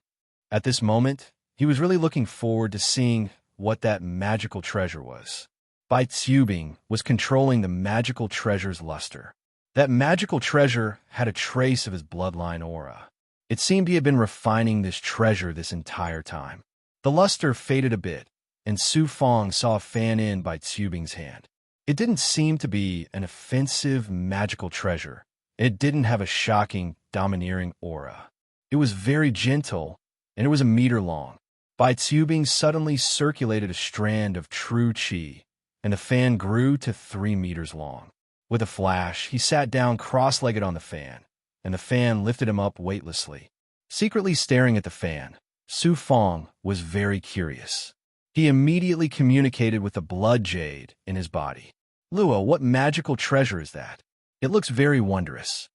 A: At this moment, he was really looking forward to seeing what that magical treasure was. Bai Tsubing was controlling the magical treasure's luster. That magical treasure had a trace of his bloodline aura. It seemed he had been refining this treasure this entire time. The luster faded a bit, and Su Fong saw a fan in Bai Tsubing's hand. It didn't seem to be an offensive magical treasure. It didn't have a shocking, domineering aura. It was very gentle, and it was a meter long. Bai Tsubing suddenly circulated a strand of true qi, and the fan grew to 3 meters long. With a flash, he sat down cross-legged on the fan, and the fan lifted him up weightlessly. Secretly staring at the fan, Su Fong was very curious. He immediately communicated with the blood jade in his body. Luo, what magical treasure is that? It looks very wondrous.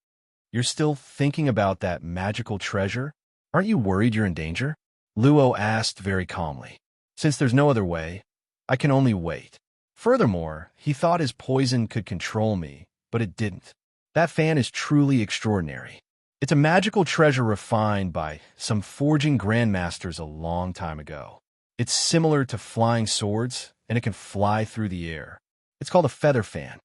A: You're still thinking about that magical treasure? Aren't you worried you're in danger? Luo asked very calmly. Since there's no other way, I can only wait. Furthermore, he thought his poison could control me, but it didn't. That fan is truly extraordinary. It's a magical treasure refined by some forging grandmasters a long time ago. It's similar to flying swords, and it can fly through the air. It's called a feather fan.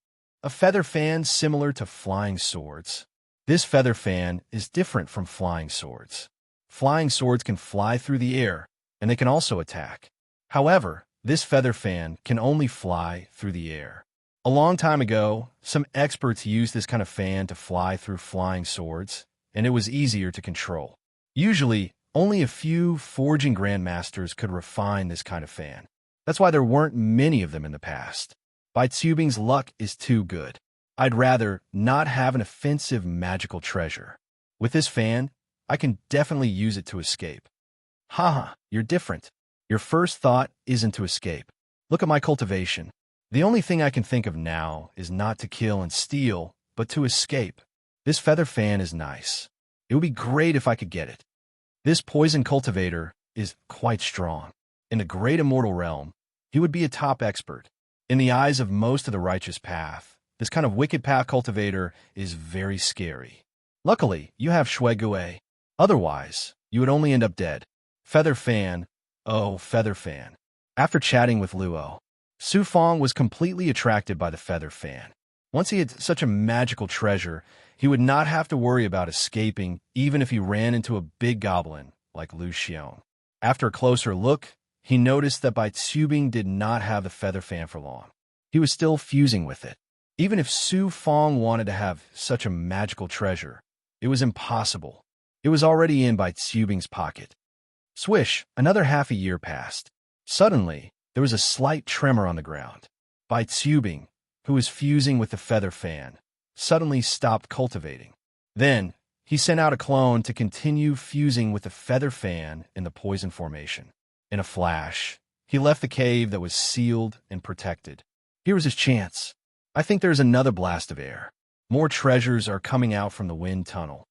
A: A feather fan similar to flying swords. This feather fan is different from flying swords. Flying swords can fly through the air, and they can also attack. However, this feather fan can only fly through the air. A long time ago, some experts used this kind of fan to fly through flying swords, and it was easier to control. Usually, only a few forging grandmasters could refine this kind of fan. That's why there weren't many of them in the past. Baitzubing's luck is too good. I'd rather not have an offensive magical treasure. With this fan, I can definitely use it to escape. Haha, you're different. Your first thought isn't to escape. Look at my cultivation. The only thing I can think of now is not to kill and steal, but to escape. This feather fan is nice. It would be great if I could get it. This poison cultivator is quite strong. In the great immortal realm, he would be a top expert. In the eyes of most of the righteous path, this kind of wicked path cultivator is very scary. Luckily, you have Shuai. Otherwise, you would only end up dead. Feather fan, oh, feather fan. After chatting with Luo, Su Fong was completely attracted by the feather fan. Once he had such a magical treasure, he would not have to worry about escaping even if he ran into a big goblin like Lu Xiong. After a closer look, he noticed that Baitzubing did not have the feather fan for long. He was still fusing with it. Even if Su Fong wanted to have such a magical treasure, it was impossible. It was already in Baitzubing's pocket. Swish, another half a year passed. Suddenly, there was a slight tremor on the ground. Baitzubing, who was fusing with the feather fan, suddenly stopped cultivating. Then, he sent out a clone to continue fusing with the feather fan in the poison formation. In a flash, he left the cave that was sealed and protected. Here was his chance. I think there's another blast of air. More treasures are coming out from the wind tunnel.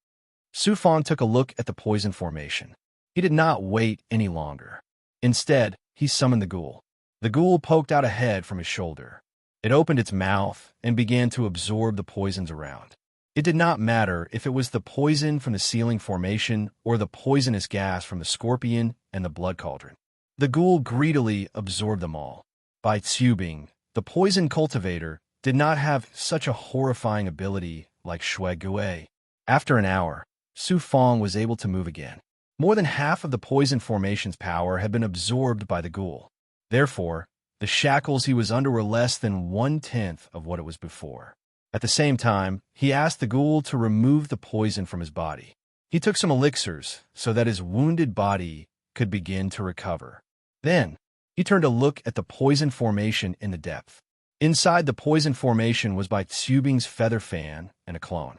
A: Su Fong took a look at the poison formation. He did not wait any longer. Instead, he summoned the ghoul. The ghoul poked out a head from his shoulder. It opened its mouth and began to absorb the poisons around. It did not matter if it was the poison from the sealing formation or the poisonous gas from the scorpion and the blood cauldron. The ghoul greedily absorbed them all. Baitzubing, the poison cultivator, did not have such a horrifying ability like Shuai. After an hour, Su Fong was able to move again. More than half of the poison formation's power had been absorbed by the ghoul. Therefore, the shackles he was under were less than 1/10 of what it was before. At the same time, he asked the ghoul to remove the poison from his body. He took some elixirs so that his wounded body could begin to recover. Then, he turned to look at the poison formation in the depth. Inside the poison formation was Baitzubing's feather fan and a clone.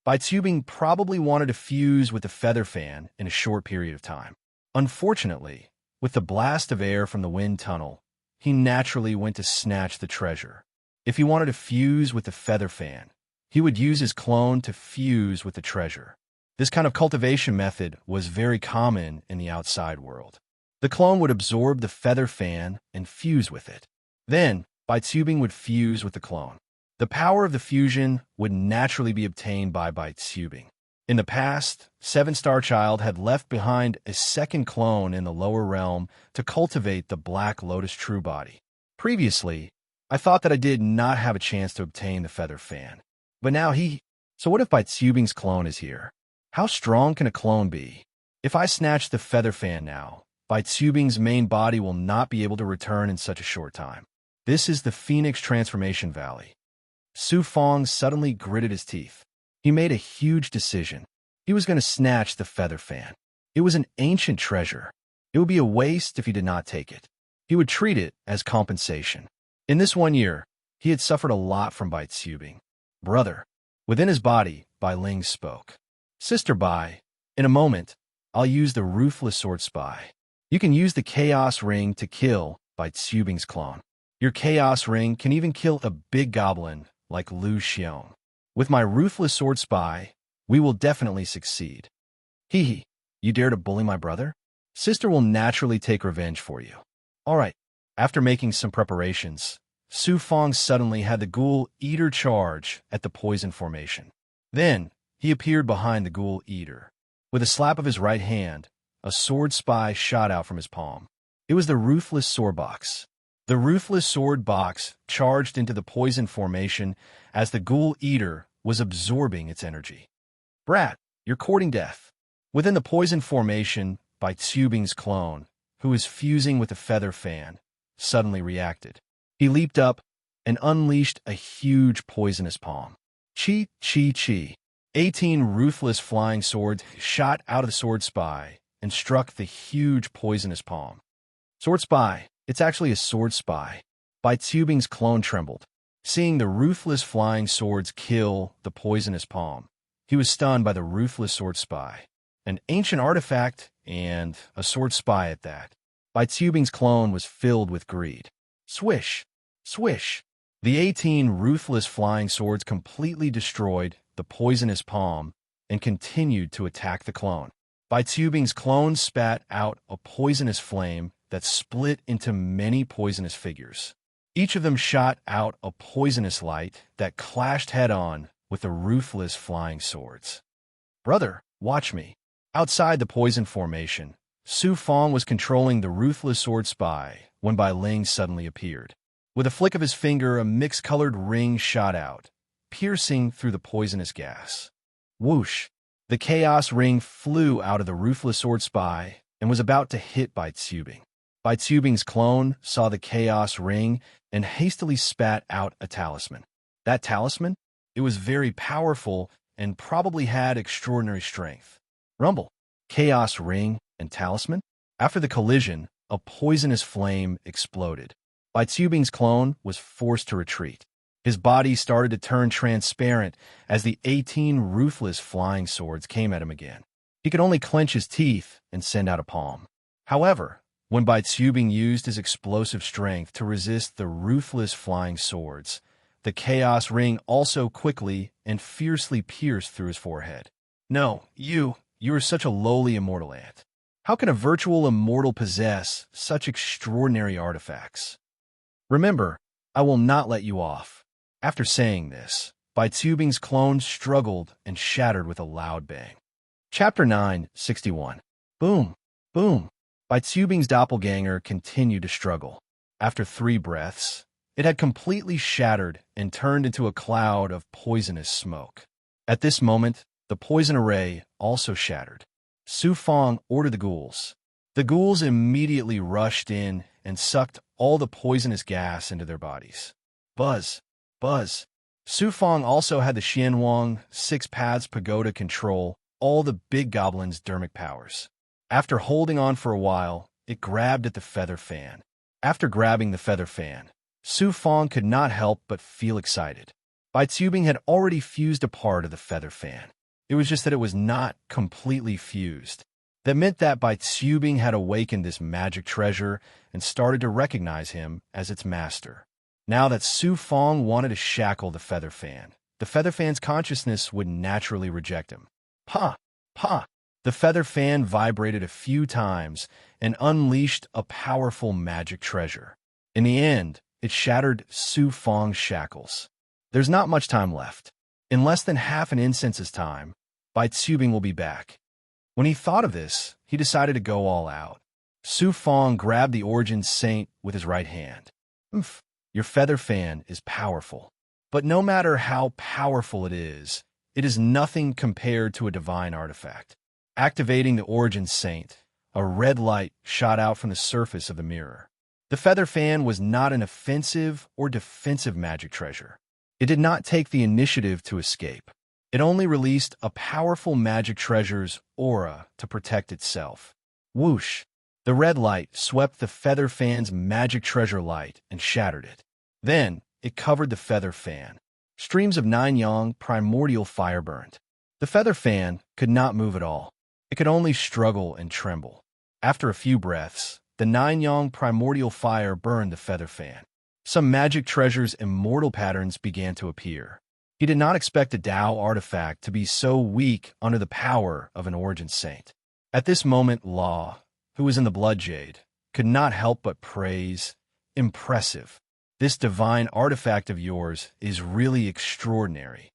A: Baitzubing probably wanted to fuse with the feather fan in a short period of time. Unfortunately, with the blast of air from the wind tunnel, he naturally went to snatch the treasure. If he wanted to fuse with the feather fan, he would use his clone to fuse with the treasure. This kind of cultivation method was very common in the outside world. The clone would absorb the feather fan and fuse with it. Then, Baitzubing would fuse with the clone. The power of the fusion would naturally be obtained by Baitzubing. In the past, Seven Star Child had left behind a second clone in the lower realm to cultivate the Black Lotus True Body. Previously, I thought that I did not have a chance to obtain the feather fan. But now So what if Baitzubing's clone is here? How strong can a clone be? If I snatch the feather fan now, Baitzubing's main body will not be able to return in such a short time. This is the Phoenix Transformation Valley. Su Fong suddenly gritted his teeth. He made a huge decision. He was going to snatch the feather fan. It was an ancient treasure. It would be a waste if he did not take it. He would treat it as compensation. In this 1 year, he had suffered a lot from Baitzubing. Brother. Within his body, Bai Ling spoke. Sister Bai, in a moment, I'll use the ruthless sword spy. You can use the chaos ring to kill Baitzubing's clone. Your chaos ring can even kill a big goblin like Lu Xiong. With my ruthless sword spy, we will definitely succeed. Hee, you dare to bully my brother? Sister will naturally take revenge for you. All right. After making some preparations, Su Fong suddenly had the ghoul eater charge at the poison formation. Then, he appeared behind the ghoul eater. With a slap of his right hand, a sword spy shot out from his palm. It was the ruthless sword box. The ruthless sword box charged into the poison formation as the ghoul eater was absorbing its energy. Brat, you're courting death. Within the poison formation, Baitzubing's clone, who was fusing with the feather fan, suddenly reacted. He leaped up and unleashed a huge poisonous palm. Chi, chi, chi. 18 ruthless flying swords shot out of the sword spy and struck the huge poisonous palm. Sword spy, It's actually a sword spy. Bai Tubing's clone trembled. Seeing the ruthless flying swords kill the poisonous palm, he was stunned by the ruthless sword spy. An ancient artifact, and a sword spy at that. Bai Tubing's clone was filled with greed. Swish! Swish! The 18 ruthless flying swords completely destroyed the poisonous palm and continued to attack the clone. Bai Tubing's clone spat out a poisonous flame that split into many poisonous figures. Each of them shot out a poisonous light that clashed head-on with the ruthless flying swords. "Brother, watch me." Outside the poison formation, Su Fong was controlling the ruthless sword spy when Bai Ling suddenly appeared. With a flick of his finger, a mixed-colored ring shot out, piercing through the poisonous gas. Whoosh! The chaos ring flew out of the ruthless sword spy and was about to hit Bai Tubing. Bai Tubing's clone saw the chaos ring and hastily spat out a talisman. That talisman? It was very powerful and probably had extraordinary strength. Rumble, chaos ring, and talisman? After the collision, a poisonous flame exploded. Bai Tubing's clone was forced to retreat. His body started to turn transparent as the 18 ruthless flying swords came at him again. He could only clench his teeth and send out a palm. However, when Bai Tubing used his explosive strength to resist the ruthless flying swords, the chaos ring also quickly and fiercely pierced through his forehead. "No, you are such a lowly immortal ant. How can a virtual immortal possess such extraordinary artifacts? Remember, I will not let you off." After saying this, Bai Tubing's clone struggled and shattered with a loud bang. Chapter 961. Boom! Boom! Bai Tubing's doppelganger continued to struggle. After 3 breaths, it had completely shattered and turned into a cloud of poisonous smoke. At this moment, the poison array also shattered. Su Fong ordered the ghouls. The ghouls immediately rushed in and sucked all the poisonous gas into their bodies. Buzz! Buzz! Su Fong also had the Xianwang 6 Paths Pagoda control all the big goblin's dermic powers. After holding on for a while, it grabbed at the feather fan. After grabbing the feather fan, Su Fong could not help but feel excited. Bai Tubing had already fused a part of the feather fan. It was just that it was not completely fused. That meant that Bai Tubing had awakened this magic treasure and started to recognize him as its master. Now that Su Fong wanted to shackle the feather fan's consciousness would naturally reject him. Pa! Pa! The feather fan vibrated a few times and unleashed a powerful magic treasure. In the end, it shattered Su Fong's shackles. There's not much time left. In less than half an incense's time, Bai Tubing will be back. When he thought of this, he decided to go all out. Su Fong grabbed the Origin Saint with his right hand. "Oomph, your feather fan is powerful. But no matter how powerful it is nothing compared to a divine artifact." Activating the Origin Saint, a red light shot out from the surface of the mirror. The feather fan was not an offensive or defensive magic treasure. It did not take the initiative to escape. It only released a powerful magic treasure's aura to protect itself. Whoosh! The red light swept the feather fan's magic treasure light and shattered it. Then, it covered the feather fan. Streams of 9 yang primordial fire burned. The feather fan could not move at all. It could only struggle and tremble. After a few breaths, the 9 yang primordial fire burned the feather fan. Some magic treasure's immortal patterns began to appear. He did not expect a Tao artifact to be so weak under the power of an Origin Saint. At this moment, Law, who was in the Blood Jade, could not help but praise, "Impressive. This divine artifact of yours is really extraordinary."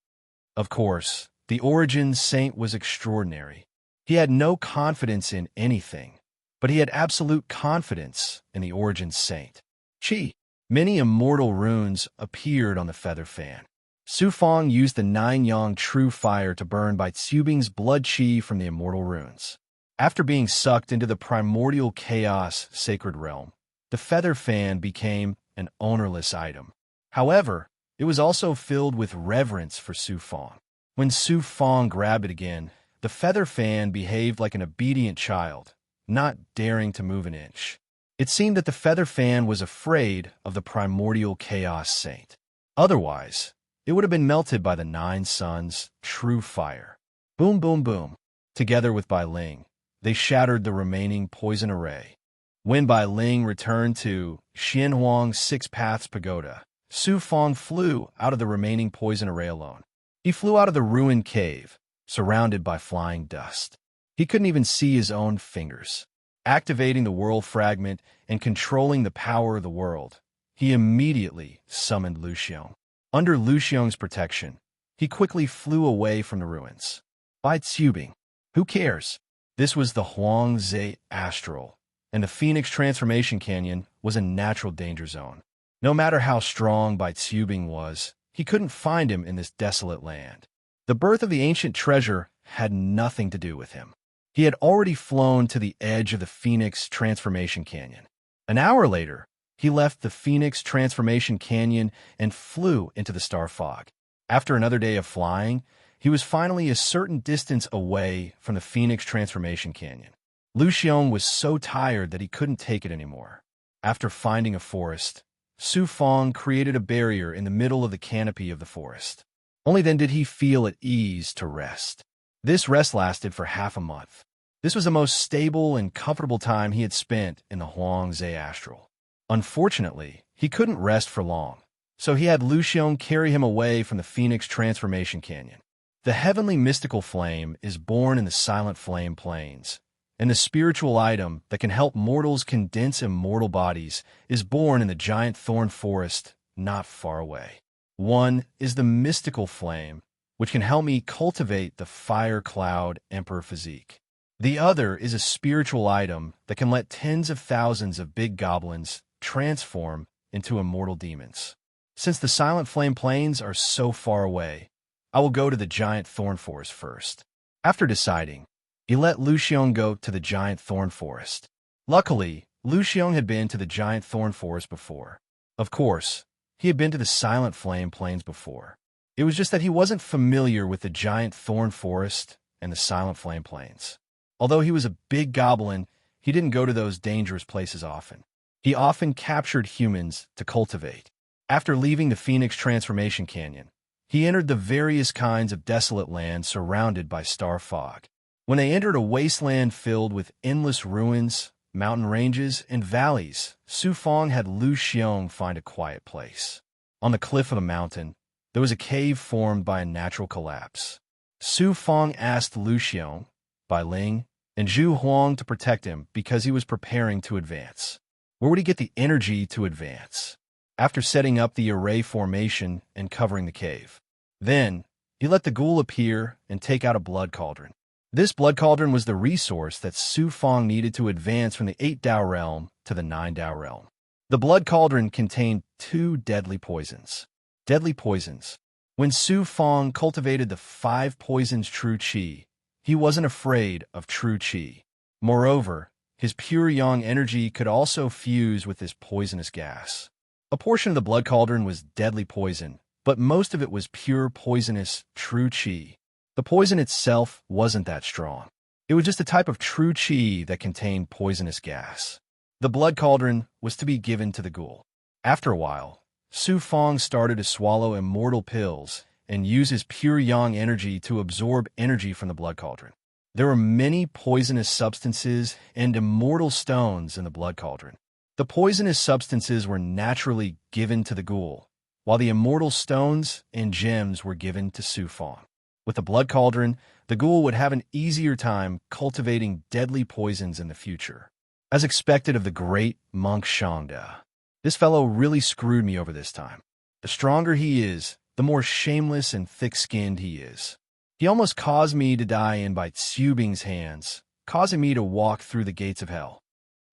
A: Of course, the Origin Saint was extraordinary. He had no confidence in anything, but he had absolute confidence in the Origin Saint. Chi! Many immortal runes appeared on the feather fan. Su Fong used the 9 yang true fire to burn Bai Tubing's blood chi from the immortal runes. After being sucked into the primordial chaos sacred realm, the feather fan became an ownerless item. However, it was also filled with reverence for Su Fong. When Su Fong grabbed it again, the feather fan behaved like an obedient child, not daring to move an inch. It seemed that the feather fan was afraid of the primordial chaos saint. Otherwise, it would have been melted by the 9 suns' true fire. Boom, boom, boom. Together with Bai Ling, they shattered the remaining poison array. When Bai Ling returned to Xianhuang's Six Paths Pagoda, Su Fong flew out of the remaining poison array alone. He flew out of the ruined cave, surrounded by flying dust. He couldn't even see his own fingers. Activating the world fragment and controlling the power of the world, he immediately summoned Lu Xiong. Under Lu Xiong's protection, he quickly flew away from the ruins. By Tsubing, who cares? This was the Huangze Astral, and the Phoenix Transformation Canyon was a natural danger zone. No matter how strong Bai Tsubing was, he couldn't find him in this desolate land. The birth of the ancient treasure had nothing to do with him. He had already flown to the edge of the Phoenix Transformation Canyon. An hour later, he left the Phoenix Transformation Canyon and flew into the star fog. After another day of flying, he was finally a certain distance away from the Phoenix Transformation Canyon. Lu Xiong was so tired that he couldn't take it anymore. After finding a forest, Su Fong created a barrier in the middle of the canopy of the forest. Only then did he feel at ease to rest. This rest lasted for half a month. This was the most stable and comfortable time he had spent in the Huangze Astral. Unfortunately, he couldn't rest for long, so he had Lu Xiong carry him away from the Phoenix Transformation Canyon. The heavenly mystical flame is born in the silent flame plains, and the spiritual item that can help mortals condense immortal bodies is born in the giant thorn forest not far away. One is the mystical flame, which can help me cultivate the fire cloud emperor physique. The other is a spiritual item that can let tens of thousands of big goblins transform into immortal demons. Since the silent flame plains are so far away, I will go to the giant thorn forest first. After deciding, he let Lu Xiong go to the giant thorn forest. Luckily, Lu Xiong had been to the giant thorn forest before. Of course, he had been to the silent flame plains before. It was just that he wasn't familiar with the giant thorn forest and the silent flame plains. Although he was a big goblin, he didn't go to those dangerous places often. He often captured humans to cultivate. After leaving the Phoenix Transformation Canyon, he entered the various kinds of desolate land surrounded by star fog. When they entered a wasteland filled with endless ruins, mountain ranges, and valleys, Su Fong had Lu Xiong find a quiet place. On the cliff of the mountain, there was a cave formed by a natural collapse. Su Fong asked Lu Xiong, Bai Ling, and Zhu Huang to protect him because he was preparing to advance. Where would he get the energy to advance? After setting up the array formation and covering the cave. Then, he let the ghoul appear and take out a blood cauldron. This blood cauldron was the resource that Su Fong needed to advance from the 8-Dao realm to the 9-Dao realm. The blood cauldron contained 2 deadly poisons. Deadly poisons. When Su Fong cultivated the 5 poisons true qi, he wasn't afraid of true qi. Moreover, his pure yang energy could also fuse with this poisonous gas. A portion of the blood cauldron was deadly poison, but most of it was pure poisonous true qi. The poison itself wasn't that strong. It was just a type of true qi that contained poisonous gas. The blood cauldron was to be given to the ghoul. After a while, Su Fong started to swallow immortal pills and use his pure yang energy to absorb energy from the blood cauldron. There were many poisonous substances and immortal stones in the blood cauldron. The poisonous substances were naturally given to the ghoul, while the immortal stones and gems were given to Su Fong. With the blood cauldron, the ghoul would have an easier time cultivating deadly poisons in the future. As expected of the great monk Shangda, this fellow really screwed me over this time. The stronger he is, the more shameless and thick-skinned he is. He almost caused me to die in Bai Tsubing's hands, causing me to walk through the gates of hell.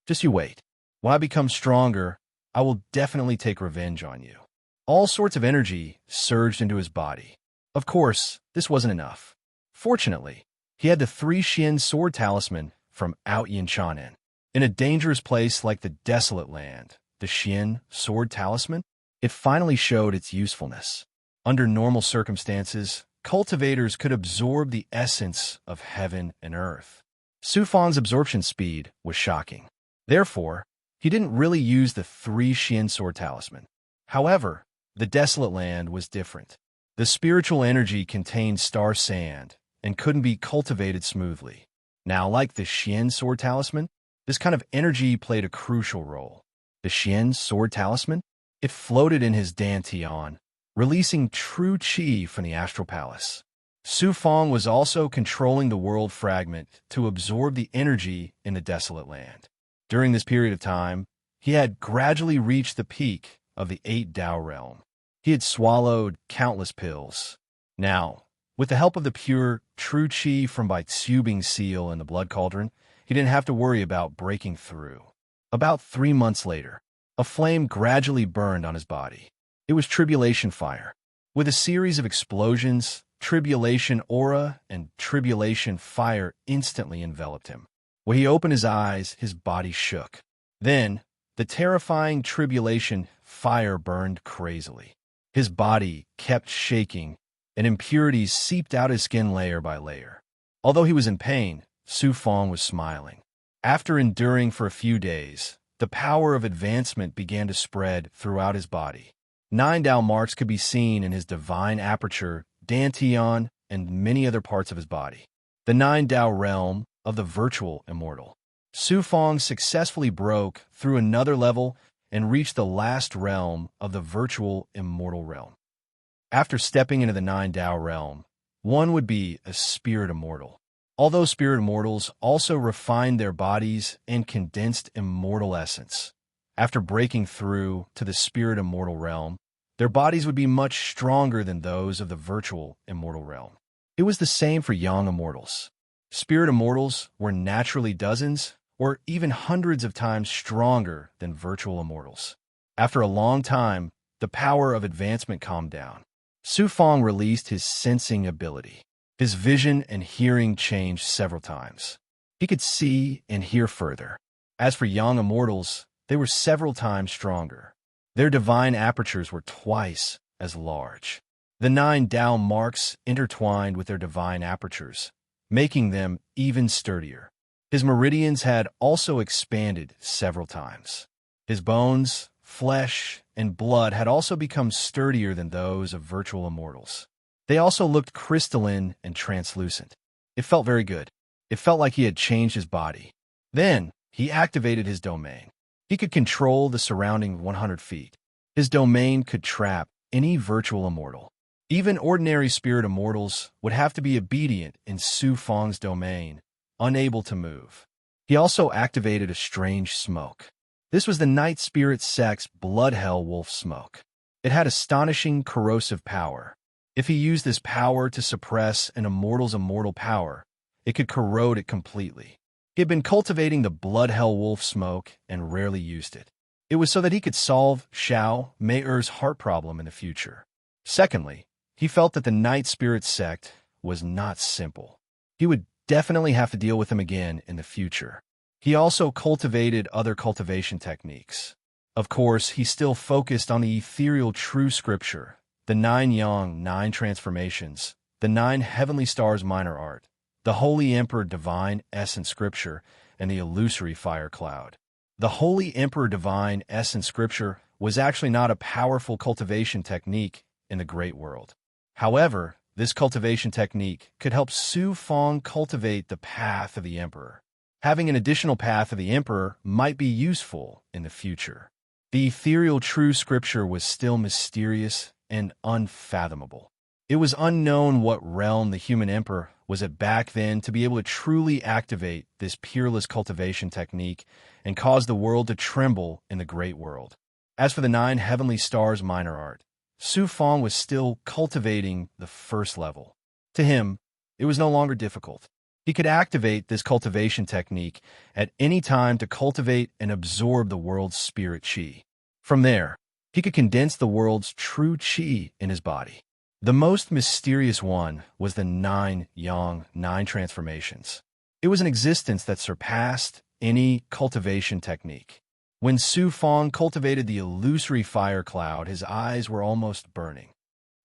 A: Just you wait. When I become stronger, I will definitely take revenge on you. All sorts of energy surged into his body. Of course, this wasn't enough. Fortunately, he had the 3 Xian sword talisman from Out Yin Chanen. In a dangerous place like the desolate land, the Xian sword talisman, it finally showed its usefulness. Under normal circumstances, cultivators could absorb the essence of heaven and earth. Su Fong's absorption speed was shocking. Therefore, He didn't really use the 3 Xian sword talisman. However, the desolate land was different. The spiritual energy contained star sand and couldn't be cultivated smoothly. Now, like the Xian sword talisman, this kind of energy played a crucial role. The Xian sword talisman? It floated in his dantian, releasing true qi from the astral palace. Su Fong was also controlling the world fragment to absorb the energy in the desolate land. During this period of time, he had gradually reached the peak of the 8 Dao realm. He had swallowed countless pills. Now, with the help of the pure, true qi from Bai Tsubing's seal and the blood cauldron, he didn't have to worry about breaking through. About 3 months later, a flame gradually burned on his body. It was tribulation fire. With a series of explosions, tribulation aura and tribulation fire instantly enveloped him. When he opened his eyes, his body shook. Then, the terrifying tribulation fire burned crazily. His body kept shaking, and impurities seeped out his skin layer by layer. Although he was in pain, Su Fong was smiling. After enduring for a few days, the power of advancement began to spread throughout his body. 9 Dao marks could be seen in his divine aperture, dantian, and many other parts of his body. The 9 Dao realm of the virtual immortal. Su Fong successfully broke through another level and reached the last realm of the virtual immortal realm. After stepping into the 9 Dao realm, one would be a spirit immortal. Although spirit immortals also refined their bodies and condensed immortal essence, after breaking through to the spirit immortal realm, their bodies would be much stronger than those of the virtual immortal realm. It was the same for young immortals. Spirit immortals were naturally dozens or even hundreds of times stronger than virtual immortals. After a long time, the power of advancement calmed down. Su Fong released his sensing ability. His vision and hearing changed several times. He could see and hear further. As for young immortals, they were several times stronger. Their divine apertures were twice as large. The 9 Dao marks intertwined with their divine apertures, making them even sturdier. His meridians had also expanded several times. His bones, flesh, and blood had also become sturdier than those of virtual immortals. They also looked crystalline and translucent. It felt very good. It felt like he had changed his body. Then, he activated his domain. He could control the surrounding 100 feet. His domain could trap any virtual immortal. Even ordinary spirit immortals would have to be obedient in Su Fong's domain, unable to move. He also activated a strange smoke. This was the Night Spirit sect's Blood Hell Wolf smoke. It had astonishing corrosive power. If he used this power to suppress an immortal's immortal power, it could corrode it completely. He had been cultivating the Blood Hell Wolf smoke and rarely used it. It was so that he could solve Xiao Mei-er's heart problem in the future. Secondly, he felt that the Night Spirit sect was not simple. He would definitely have to deal with them again in the future. He also cultivated other cultivation techniques. Of course, he still focused on the ethereal true scripture, the 9 Yang 9 transformations, the 9 heavenly stars minor art, the Holy Emperor divine essence scripture, and the illusory fire cloud. The Holy Emperor divine essence scripture was actually not a powerful cultivation technique in the great world. However, this cultivation technique could help Su Fong cultivate the path of the Emperor. Having an additional path of the Emperor might be useful in the future. The ethereal true scripture was still mysterious and unfathomable. It was unknown what realm the human Emperor was at back then to be able to truly activate this peerless cultivation technique and cause the world to tremble in the great world. As for the 9 heavenly stars minor art, Su Fong was still cultivating the first level. To him, it was no longer difficult. He could activate this cultivation technique at any time to cultivate and absorb the world's spirit qi. From there, he could condense the world's true qi in his body. The most mysterious one was the 9 Yang 9 transformations. It was an existence that surpassed any cultivation technique. When Su Fong cultivated the illusory fire cloud, his eyes were almost burning.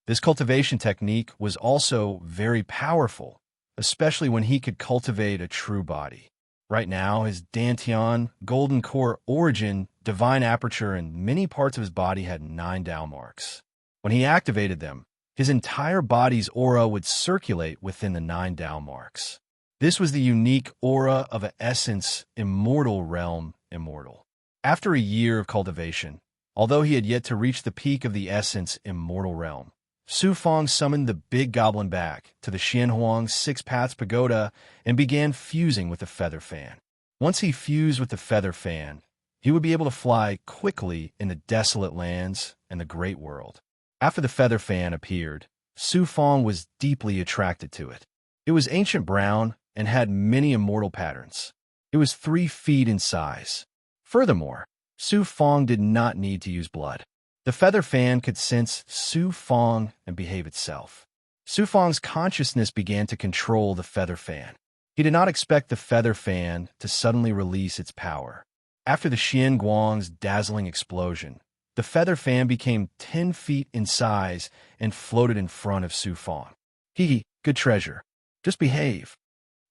A: This cultivation technique was also very powerful, especially when he could cultivate a true body. Right now, his dantian, golden core origin, divine aperture, and many parts of his body had 9 Tao marks. When he activated them, his entire body's aura would circulate within the 9 Tao marks. This was the unique aura of an essence, immortal realm, immortal. After a year of cultivation, although he had yet to reach the peak of the essence, immortal realm, Su Fong summoned the big goblin back to the Xianhuang Six Paths Pagoda and began fusing with the feather fan. Once he fused with the feather fan, he would be able to fly quickly in the desolate lands and the great world. After the feather fan appeared, Su Fong was deeply attracted to it. It was ancient brown and had many immortal patterns. It was 3 feet in size. Furthermore, Su Fong did not need to use blood. The feather fan could sense Su Fong and behave itself. Su Fong's consciousness began to control the feather fan. He did not expect the feather fan to suddenly release its power. After the Xian Guang's dazzling explosion, the feather fan became 10 feet in size and floated in front of Su Fong. Good treasure. Just behave.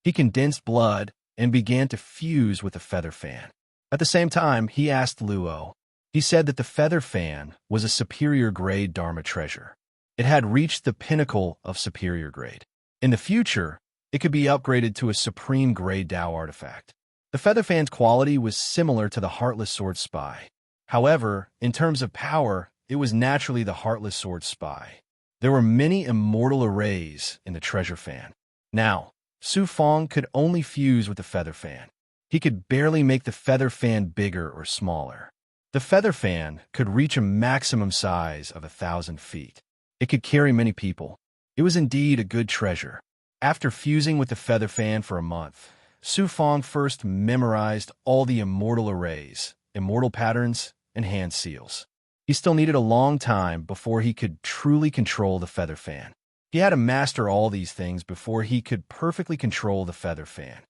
A: He condensed blood and began to fuse with the feather fan. At the same time, he asked Luo. He said that the feather fan was a superior grade Dharma treasure. It had reached the pinnacle of superior grade. In the future, it could be upgraded to a supreme grade Tao artifact. The feather fan's quality was similar to the Heartless Sword Spy. However, in terms of power, it was naturally the Heartless Sword Spy. There were many immortal arrays in the treasure fan. Now, Su Fong could only fuse with the feather fan. He could barely make the feather fan bigger or smaller. The feather fan could reach a maximum size of 1,000 feet. It could carry many people. It was indeed a good treasure. After fusing with the feather fan for a month, Su Fong first memorized all the immortal arrays, immortal patterns, and hand seals. He still needed a long time before he could truly control the feather fan. He had to master all these things before he could perfectly control the feather fan.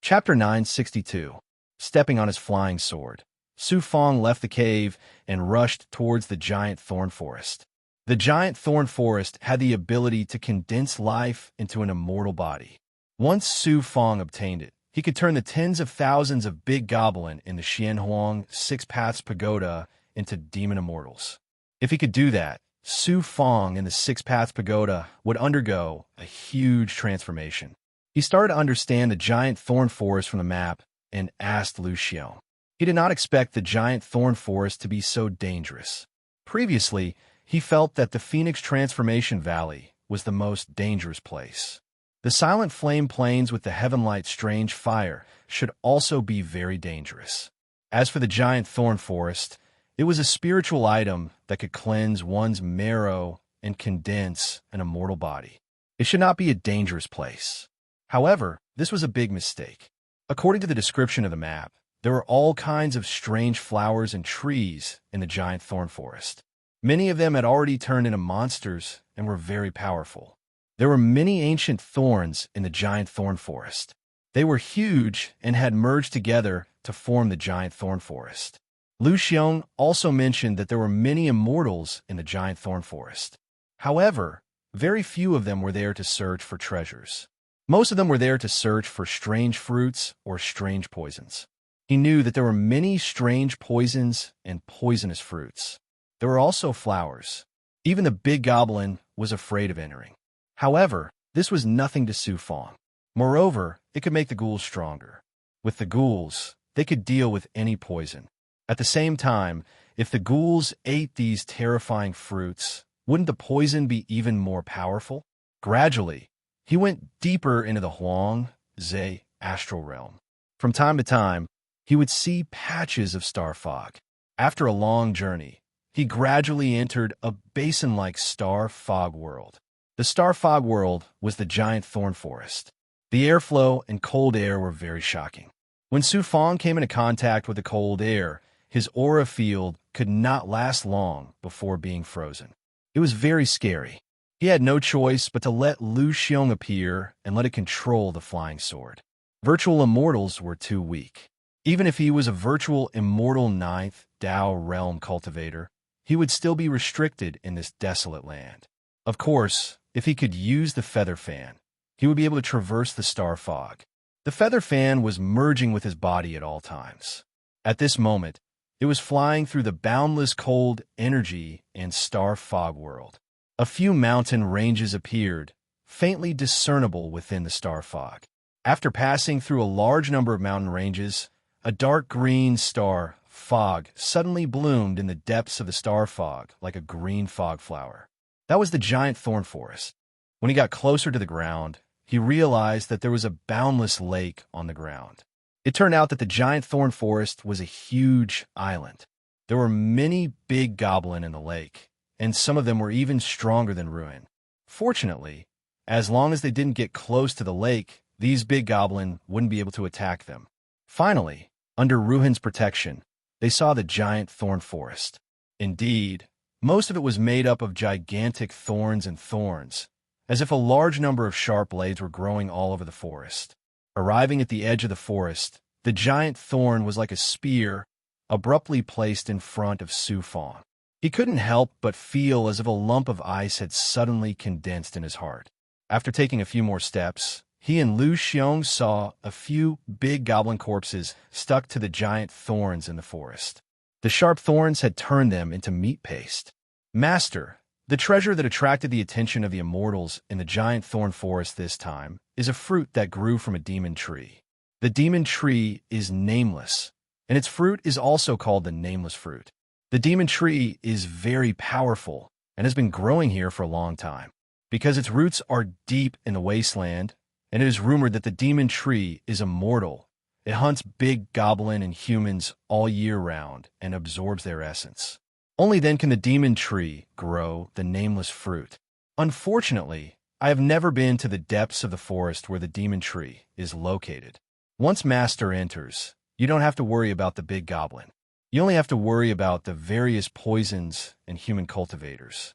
A: Chapter 962. Stepping on his flying sword. Su Fong left the cave and rushed towards the giant thorn forest. The giant thorn forest had the ability to condense life into an immortal body. Once Su Fong obtained it, he could turn the tens of thousands of big goblin in the Xianhuang Six Paths Pagoda into demon immortals. If he could do that, Su Fong in the Six Paths Pagoda would undergo a huge transformation. He started to understand the giant thorn forest from the map and asked Lu Xiong. He did not expect the giant thorn forest to be so dangerous. Previously, he felt that the Phoenix Transformation Valley was the most dangerous place. The silent flame plains with the Heavenlight strange fire should also be very dangerous. As for the giant thorn forest, it was a spiritual item that could cleanse one's marrow and condense an immortal body. It should not be a dangerous place. However, this was a big mistake. According to the description of the map, there were all kinds of strange flowers and trees in the giant thorn forest. Many of them had already turned into monsters and were very powerful. There were many ancient thorns in the giant thorn forest. They were huge and had merged together to form the giant thorn forest. Lu Xiong also mentioned that there were many immortals in the giant thorn forest. However, very few of them were there to search for treasures. Most of them were there to search for strange fruits or strange poisons. He knew that there were many strange poisons and poisonous fruits. There were also flowers. Even the big goblin was afraid of entering. However, this was nothing to Su Fong. Moreover, it could make the ghouls stronger. With the ghouls, they could deal with any poison. At the same time, if the ghouls ate these terrifying fruits, wouldn't the poison be even more powerful? Gradually, he went deeper into the Huang Zhe astral realm. From time to time, he would see patches of star fog. After a long journey, he gradually entered a basin-like star fog world. The star fog world was the giant thorn forest. The airflow and cold air were very shocking. When Su Fong came into contact with the cold air, his aura field could not last long before being frozen. It was very scary. He had no choice but to let Lu Xiong appear and let it control the flying sword. Virtual immortals were too weak. Even if he was a virtual immortal 9th Tao realm cultivator, he would still be restricted in this desolate land. Of course, if he could use the feather fan, he would be able to traverse the star fog. The feather fan was merging with his body at all times. At this moment, it was flying through the boundless cold energy and star fog world. A few mountain ranges appeared, faintly discernible within the star fog. After passing through a large number of mountain ranges, a dark green star fog suddenly bloomed in the depths of the star fog like a green fog flower. That was the giant thorn forest. When he got closer to the ground, he realized that there was a boundless lake on the ground. It turned out that the giant thorn forest was a huge island. There were many big goblin in the lake, and some of them were even stronger than Ruin. Fortunately, as long as they didn't get close to the lake, these big goblin wouldn't be able to attack them. Finally, under Ruin's protection, they saw the giant thorn forest. Indeed, most of it was made up of gigantic thorns and thorns, as if a large number of sharp blades were growing all over the forest. Arriving at the edge of the forest, the giant thorn was like a spear abruptly placed in front of Su Fong. He couldn't help but feel as if a lump of ice had suddenly condensed in his heart. After taking a few more steps, he and Lu Xiong saw a few big goblin corpses stuck to the giant thorns in the forest. The sharp thorns had turned them into meat paste. Master, the treasure that attracted the attention of the immortals in the giant thorn forest this time is a fruit that grew from a demon tree. The demon tree is nameless, and its fruit is also called the nameless fruit. The demon tree is very powerful and has been growing here for a long time. Because its roots are deep in the wasteland, and it is rumored that the demon tree is immortal, it hunts big goblin and humans all year round and absorbs their essence. Only then can the demon tree grow the nameless fruit. Unfortunately, I have never been to the depths of the forest where the demon tree is located. Once Master enters, you don't have to worry about the big goblin. You only have to worry about the various poisons and human cultivators.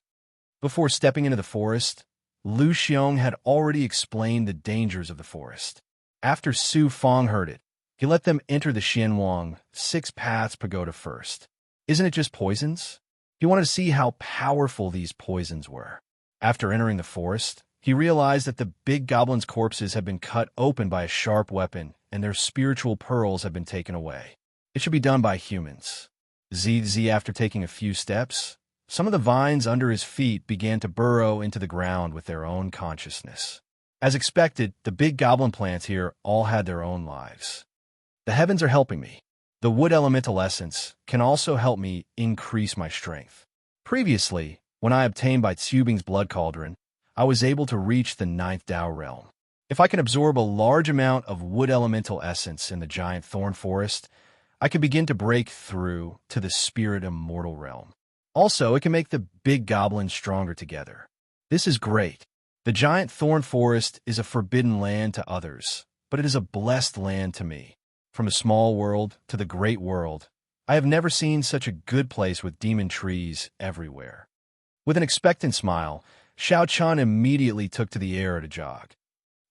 A: Before stepping into the forest, Lu Xiong had already explained the dangers of the forest. After Su Fong heard it, he let them enter the Xianwang Six Paths Pagoda first. Isn't it just poisons? He wanted to see how powerful these poisons were. After entering the forest, he realized that the big goblin's corpses had been cut open by a sharp weapon and their spiritual pearls had been taken away. It should be done by humans. After taking a few steps, some of the vines under his feet began to burrow into the ground with their own consciousness. As expected, the big goblin plants here all had their own lives. The heavens are helping me. The wood elemental essence can also help me increase my strength. Previously, when I obtained by Tsubing's blood cauldron, I was able to reach the 9th Dao realm. If I can absorb a large amount of wood elemental essence in the giant thorn forest, I can begin to break through to the spirit immortal realm. Also, it can make the big goblins stronger together. This is great. The giant thorn forest is a forbidden land to others, but it is a blessed land to me. From a small world to the great world, I have never seen such a good place with demon trees everywhere. With an expectant smile, Xiao Chan immediately took to the air at a jog.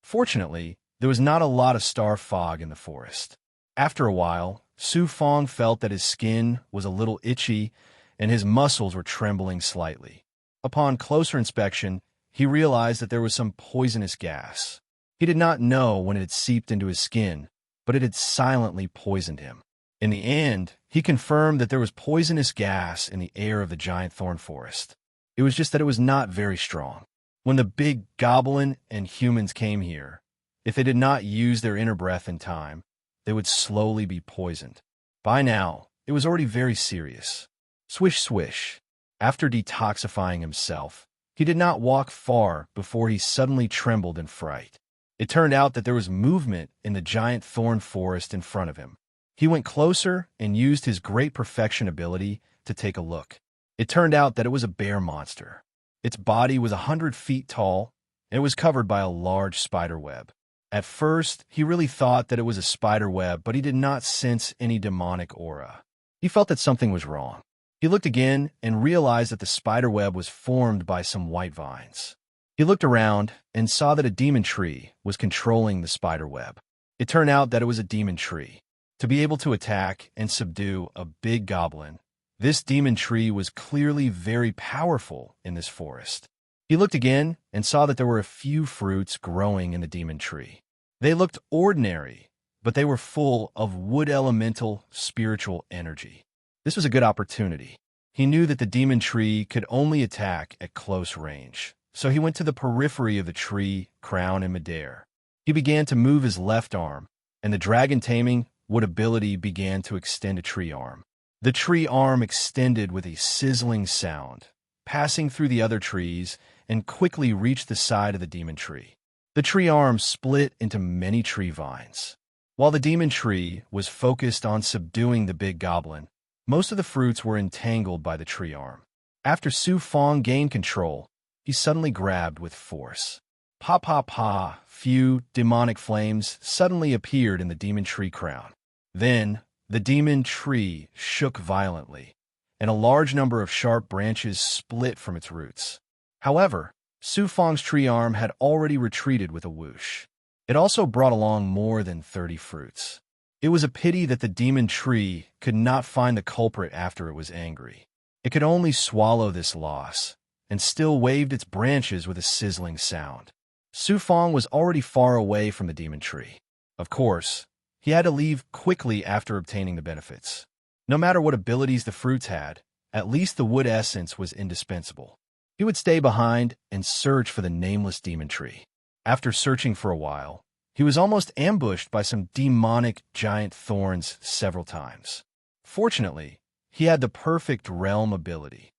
A: Fortunately, there was not a lot of star fog in the forest. After a while, Su Fong felt that his skin was a little itchy and his muscles were trembling slightly. Upon closer inspection, he realized that there was some poisonous gas. He did not know when it had seeped into his skin, but it had silently poisoned him. In the end, he confirmed that there was poisonous gas in the air of the giant thorn forest. It was just that it was not very strong. When the big goblin and humans came here, if they did not use their inner breath in time, they would slowly be poisoned. By now, it was already very serious. Swish, swish. After detoxifying himself, he did not walk far before he suddenly trembled in fright. It turned out that there was movement in the giant thorn forest in front of him. He went closer and used his great perfection ability to take a look. It turned out that it was a bear monster. Its body was 100 feet tall, and it was covered by a large spider web. At first, he really thought that it was a spider web, but he did not sense any demonic aura. He felt that something was wrong. He looked again and realized that the spider web was formed by some white vines. He looked around and saw that a demon tree was controlling the spider web. It turned out that it was a demon tree. To be able to attack and subdue a big goblin, this demon tree was clearly very powerful in this forest. He looked again and saw that there were a few fruits growing in the demon tree. They looked ordinary, but they were full of wood elemental spiritual energy. This was a good opportunity. He knew that the demon tree could only attack at close range, so he went to the periphery of the tree, crown, and midair. He began to move his left arm, and the dragon taming wood ability began to extend a tree arm. The tree arm extended with a sizzling sound, passing through the other trees, and quickly reached the side of the demon tree. The tree arm split into many tree vines. While the demon tree was focused on subduing the big goblin, most of the fruits were entangled by the tree arm. After Su Fong gained control, he suddenly grabbed with force. Pa pa pa, few demonic flames suddenly appeared in the demon tree crown. Then, the demon tree shook violently, and a large number of sharp branches split from its roots. However, Su Fong's tree arm had already retreated with a whoosh. It also brought along more than 30 fruits. It was a pity that the demon tree could not find the culprit after it was angry. It could only swallow this loss, and still waved its branches with a sizzling sound. Su Fong was already far away from the demon tree. Of course, he had to leave quickly after obtaining the benefits. No matter what abilities the fruits had, at least the wood essence was indispensable. He would stay behind and search for the nameless demon tree. After searching for a while, he was almost ambushed by some demonic giant thorns several times. Fortunately, he had the perfect realm ability.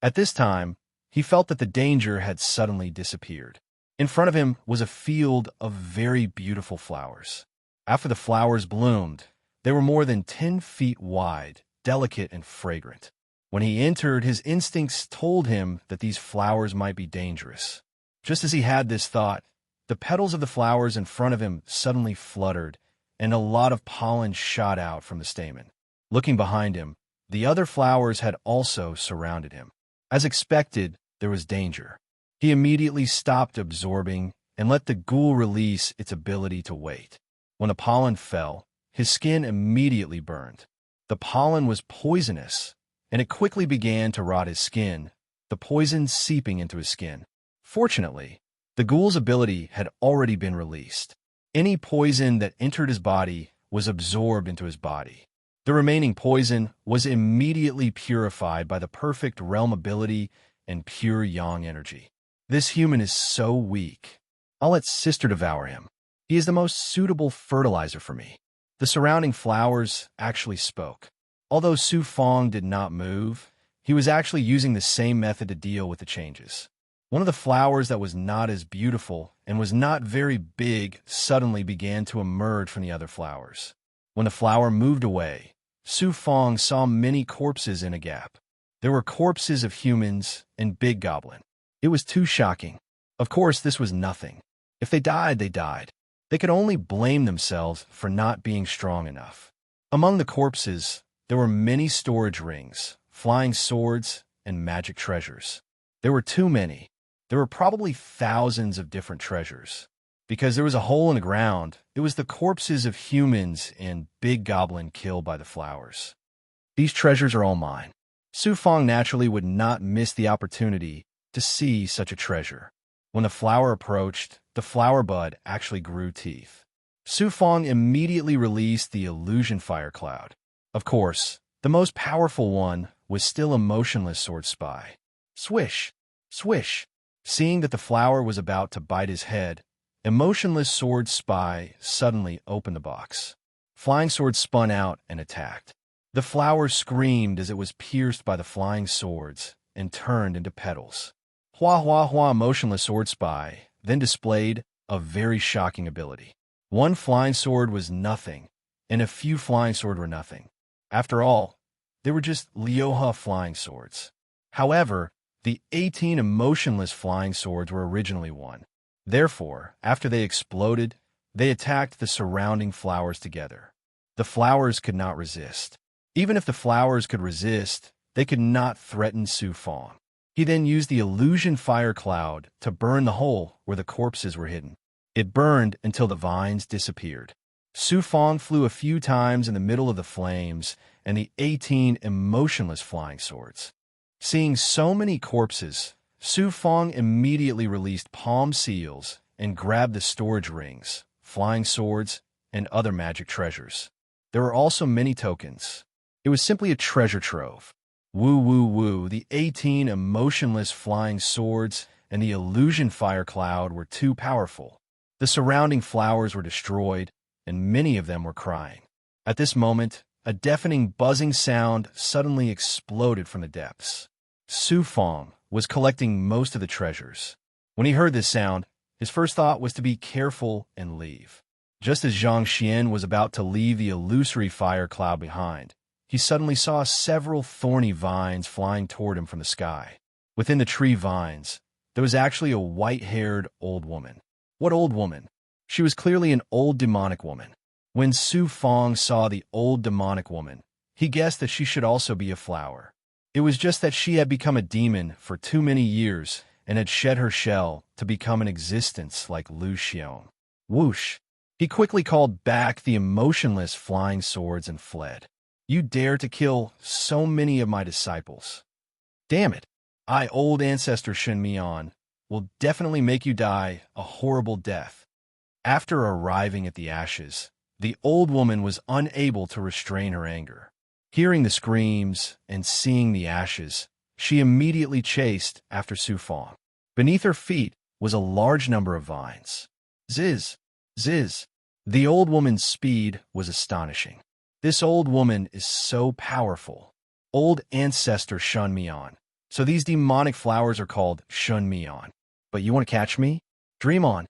A: At this time, he felt that the danger had suddenly disappeared. In front of him was a field of very beautiful flowers. After the flowers bloomed, they were more than 10 feet wide, delicate and fragrant. When he entered, his instincts told him that these flowers might be dangerous. Just as he had this thought, the petals of the flowers in front of him suddenly fluttered, and a lot of pollen shot out from the stamen. Looking behind him, the other flowers had also surrounded him. As expected, there was danger. He immediately stopped absorbing and let the ghoul release its ability to wait. When the pollen fell, his skin immediately burned. The pollen was poisonous, and it quickly began to rot his skin, the poison seeping into his skin. Fortunately, the ghoul's ability had already been released. Any poison that entered his body was absorbed into his body. The remaining poison was immediately purified by the perfect realm ability and pure yang energy. This human is so weak. I'll let Sister devour him. He is the most suitable fertilizer for me. The surrounding flowers actually spoke. Although Su Fong did not move, he was actually using the same method to deal with the changes. One of the flowers that was not as beautiful and was not very big suddenly began to emerge from the other flowers. When the flower moved away, Su Fong saw many corpses in a gap. There were corpses of humans and big goblin. It was too shocking. Of course, this was nothing. If they died, they died. They could only blame themselves for not being strong enough. Among the corpses, there were many storage rings, flying swords, and magic treasures. There were too many. There were probably thousands of different treasures. Because there was a hole in the ground, it was the corpses of humans and big goblin killed by the flowers. These treasures are all mine. Su Fong naturally would not miss the opportunity to see such a treasure. When the flower approached, the flower bud actually grew teeth. Su Fong immediately released the illusion fire cloud. Of course, the most powerful one was still a motionless sword spy. Swish! Swish! Seeing that the flower was about to bite his head, a motionless sword spy suddenly opened the box. Flying sword spun out and attacked. The flower screamed as it was pierced by the flying swords and turned into petals. Hua Hua Hua motionless sword spy then displayed a very shocking ability. One flying sword was nothing, and a few flying swords were nothing. After all, they were just Lioha flying swords. However, the 18 emotionless flying swords were originally one. Therefore, after they exploded, they attacked the surrounding flowers together. The flowers could not resist. Even if the flowers could resist, they could not threaten Su Fong. He then used the illusion fire cloud to burn the hole where the corpses were hidden. It burned until the vines disappeared. Su Fong flew a few times in the middle of the flames and the 18 emotionless flying swords. Seeing so many corpses, Su Fong immediately released palm seals and grabbed the storage rings, flying swords, and other magic treasures. There were also many tokens. It was simply a treasure trove. Woo woo woo, the 18 emotionless flying swords and the illusion fire cloud were too powerful. The surrounding flowers were destroyed, and many of them were crying. At this moment, a deafening buzzing sound suddenly exploded from the depths. Su Fong was collecting most of the treasures. When he heard this sound, his first thought was to be careful and leave. Just as Zhang Xian was about to leave the illusory fire cloud behind, he suddenly saw several thorny vines flying toward him from the sky. Within the tree vines, there was actually a white-haired old woman. What old woman? She was clearly an old demonic woman. When Su Fong saw the old demonic woman, he guessed that she should also be a flower. It was just that she had become a demon for too many years and had shed her shell to become an existence like Lu Xiong. Whoosh! He quickly called back the emotionless flying swords and fled. You dare to kill so many of my disciples. Damn it! I, old ancestor Shen Mian, will definitely make you die a horrible death. After arriving at the ashes, the old woman was unable to restrain her anger. Hearing the screams and seeing the ashes, she immediately chased after Su Fong. Beneath her feet was a large number of vines. Ziz! Ziz! The old woman's speed was astonishing. This old woman is so powerful. Old ancestor Shun Mian. So these demonic flowers are called Shun Mian. But you want to catch me? Dream on.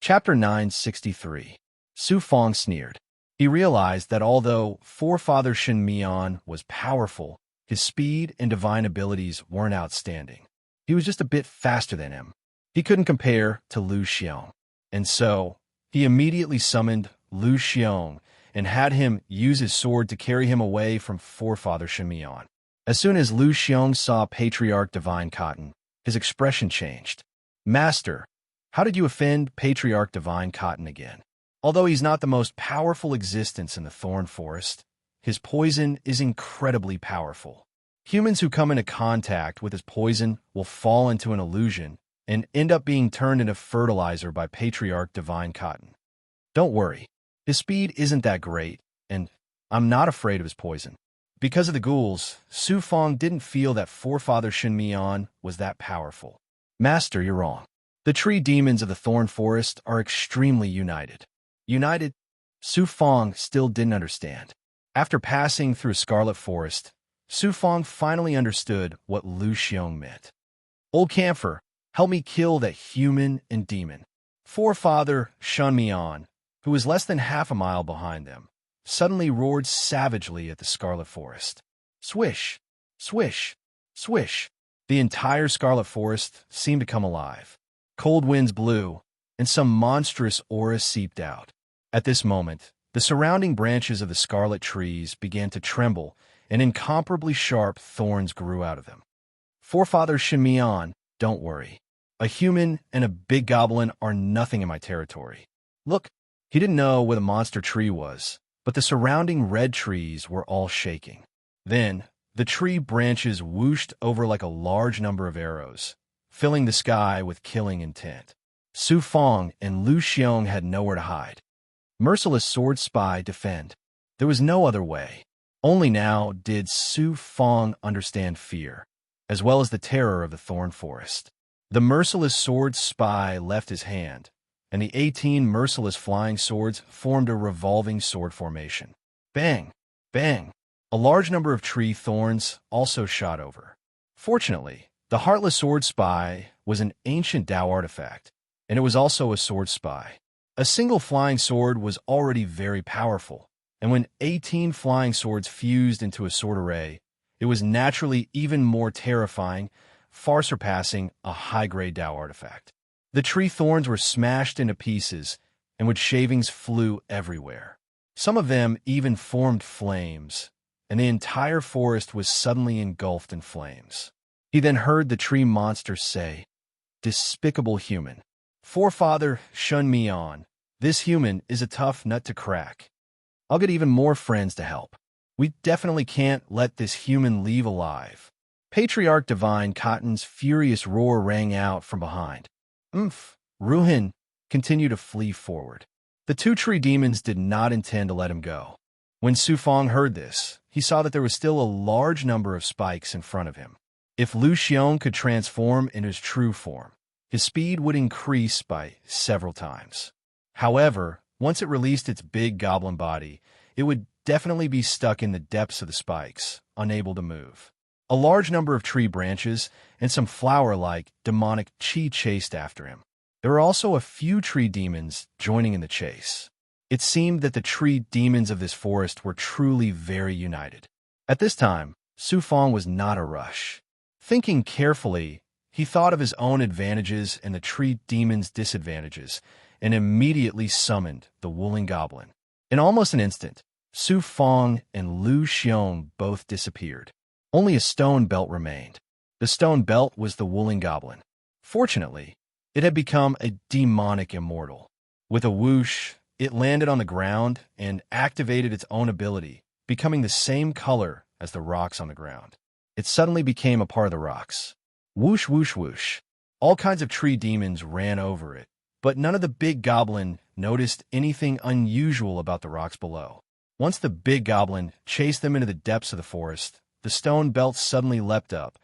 A: Chapter 963. Su Fong sneered. He realized that although forefather Shen Mian was powerful, his speed and divine abilities weren't outstanding. He was just a bit faster than him. He couldn't compare to Lu Xiong. And so, he immediately summoned Lu Xiong and had him use his sword to carry him away from forefather Shen Mian. As soon as Lu Xiong saw Patriarch Divine Cotton, his expression changed. Master, how did you offend Patriarch Divine Cotton again? Although he's not the most powerful existence in the Thorn Forest, his poison is incredibly powerful. Humans who come into contact with his poison will fall into an illusion and end up being turned into fertilizer by Patriarch Divine Cotton. Don't worry, his speed isn't that great, and I'm not afraid of his poison. Because of the ghouls, Su Fong didn't feel that forefather Shen Mian was that powerful. Master, you're wrong. The tree demons of the Thorn Forest are extremely united. United? Su Fong still didn't understand. After passing through Scarlet Forest, Su Fong finally understood what Lu Xiong meant. Old Camphor, help me kill that human and demon. Forefather Shun Mian, who was less than half a mile behind them, suddenly roared savagely at the Scarlet Forest. Swish! Swish! Swish! The entire Scarlet Forest seemed to come alive. Cold winds blew, and some monstrous aura seeped out. At this moment, the surrounding branches of the scarlet trees began to tremble, and incomparably sharp thorns grew out of them. Forefather Shen Mian, don't worry. A human and a big goblin are nothing in my territory. Look, he didn't know where the monster tree was, but the surrounding red trees were all shaking. Then, the tree branches whooshed over like a large number of arrows, filling the sky with killing intent. Su Fong and Lu Xiong had nowhere to hide. Merciless sword spy defend. There was no other way. Only now did Su Fong understand fear, as well as the terror of the Thorn Forest. The merciless sword spy left his hand, and the 18 merciless flying swords formed a revolving sword formation. Bang! Bang! A large number of tree thorns also shot over. Fortunately, the Heartless Sword Spy was an ancient Dao artifact, and it was also a sword spy. A single flying sword was already very powerful, and when 18 flying swords fused into a sword array, it was naturally even more terrifying, far surpassing a high-grade Dao artifact. The tree thorns were smashed into pieces, and wood shavings flew everywhere. Some of them even formed flames, and the entire forest was suddenly engulfed in flames. He then heard the tree monster say, "Despicable human. Forefather Shun Mian, this human is a tough nut to crack. I'll get even more friends to help. We definitely can't let this human leave alive." Patriarch Divine Cotton's furious roar rang out from behind. Ruhin continued to flee forward. The two tree demons did not intend to let him go. When Su Fong heard this, he saw that there was still a large number of spikes in front of him. If Lu Xiong could transform in his true form, his speed would increase by several times. However, once it released its big goblin body, it would definitely be stuck in the depths of the spikes, unable to move. A large number of tree branches and some flower-like demonic chi chased after him. There were also a few tree demons joining in the chase. It seemed that the tree demons of this forest were truly very united. At this time, Su Fong was not a rush. Thinking carefully, he thought of his own advantages and the tree demon's disadvantages, and immediately summoned the Wooling Goblin. In almost an instant, Su Fong and Lu Xiong both disappeared. Only a stone belt remained. The stone belt was the Wooling Goblin. Fortunately, it had become a demonic immortal. With a whoosh, it landed on the ground and activated its own ability, becoming the same color as the rocks on the ground. It suddenly became a part of the rocks. Whoosh, whoosh, whoosh. All kinds of tree demons ran over it, but none of the big goblin noticed anything unusual about the rocks below. Once the big goblin chased them into the depths of the forest, the stone belt suddenly leapt up,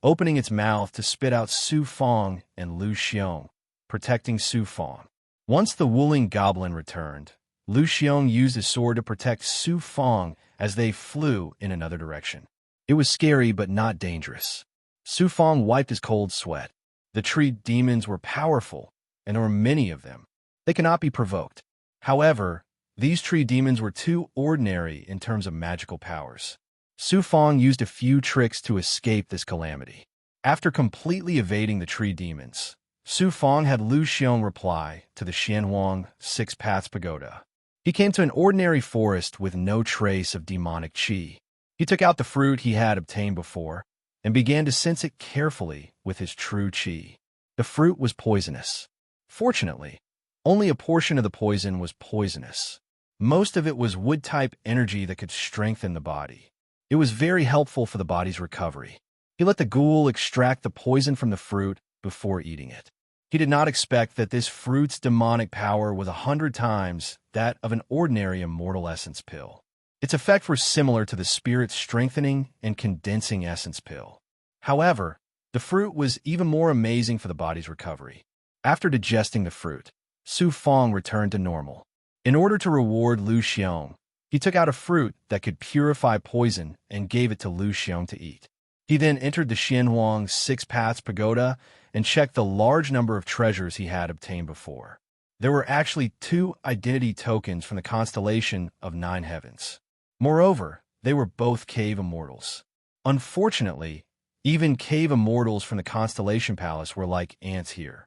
A: opening its mouth to spit out Su Fong and Lu Xiong, protecting Su Fong. Once the Wooling Goblin returned, Lu Xiong used his sword to protect Su Fong as they flew in another direction. It was scary but not dangerous. Su Fong wiped his cold sweat. The tree demons were powerful, and there were many of them. They cannot be provoked. However, these tree demons were too ordinary in terms of magical powers. Su Fong used a few tricks to escape this calamity. After completely evading the tree demons, Su Fong had Lu Xiong reply to the Xianhuang Six Paths Pagoda. He came to an ordinary forest with no trace of demonic qi. He took out the fruit he had obtained before and began to sense it carefully with his true qi. The fruit was poisonous. Fortunately, only a portion of the poison was poisonous. Most of it was wood-type energy that could strengthen the body. It was very helpful for the body's recovery. He let the ghoul extract the poison from the fruit before eating it. He did not expect that this fruit's demonic power was 100 times that of an ordinary immortal essence pill. Its effect was similar to the spirit's strengthening and condensing essence pill. However, the fruit was even more amazing for the body's recovery. After digesting the fruit, Su Fong returned to normal. In order to reward Lu Xiong, he took out a fruit that could purify poison and gave it to Lu Xiong to eat. He then entered the Xianhuang Six Paths Pagoda and checked the large number of treasures he had obtained before. There were actually 2 identity tokens from the constellation of 9 heavens. Moreover, they were both cave immortals. Unfortunately, even cave immortals from the Constellation Palace were like ants here.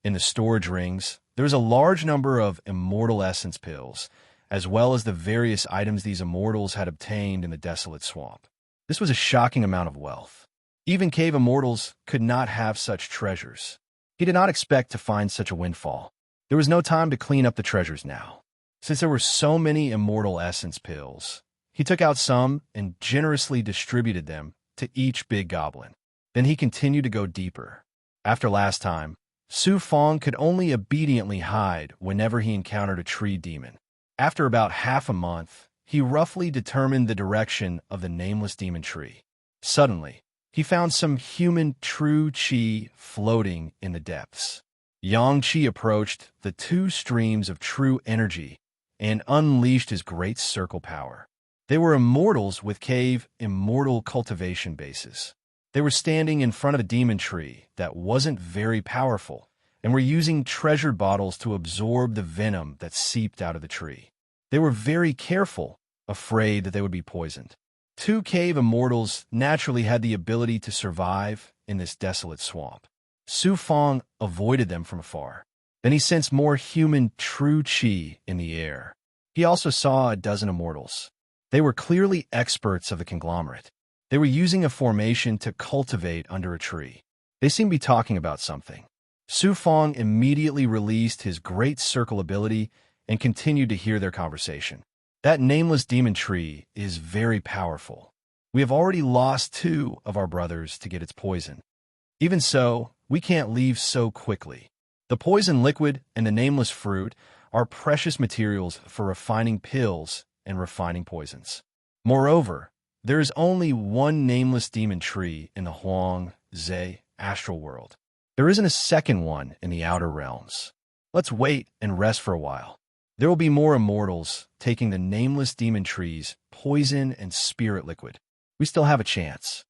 A: In the storage rings, there was a large number of immortal essence pills, as well as the various items these immortals had obtained in the desolate swamp. This was a shocking amount of wealth. Even cave immortals could not have such treasures. He did not expect to find such a windfall. There was no time to clean up the treasures now. Since there were so many immortal essence pills, he took out some and generously distributed them to each big goblin. Then he continued to go deeper. After last time, Su Fong could only obediently hide whenever he encountered a tree demon. After about half a month, he roughly determined the direction of the nameless demon tree. Suddenly, he found some human true qi floating in the depths. Yang Qi approached the 2 streams of true energy and unleashed his great circle power. They were immortals with cave immortal cultivation bases. They were standing in front of a demon tree that wasn't very powerful and were using treasured bottles to absorb the venom that seeped out of the tree. They were very careful, afraid that they would be poisoned. 2 cave immortals naturally had the ability to survive in this desolate swamp. Su Fong avoided them from afar. Then he sensed more human true qi in the air. He also saw a dozen immortals. They were clearly experts of the conglomerate. They were using a formation to cultivate under a tree. They seemed to be talking about something. Su Fong immediately released his great circle ability and continued to hear their conversation. That nameless demon tree is very powerful. We have already lost 2 of our brothers to get its poison. Even so, we can't leave so quickly. The poison liquid and the nameless fruit are precious materials for refining pills and refining poisons. Moreover, there is only one nameless demon tree in the Huang Zhe astral world. There isn't a second one in the outer realms. Let's wait and rest for a while. There will be more immortals taking the nameless demon tree's poison and spirit liquid. We still have a chance.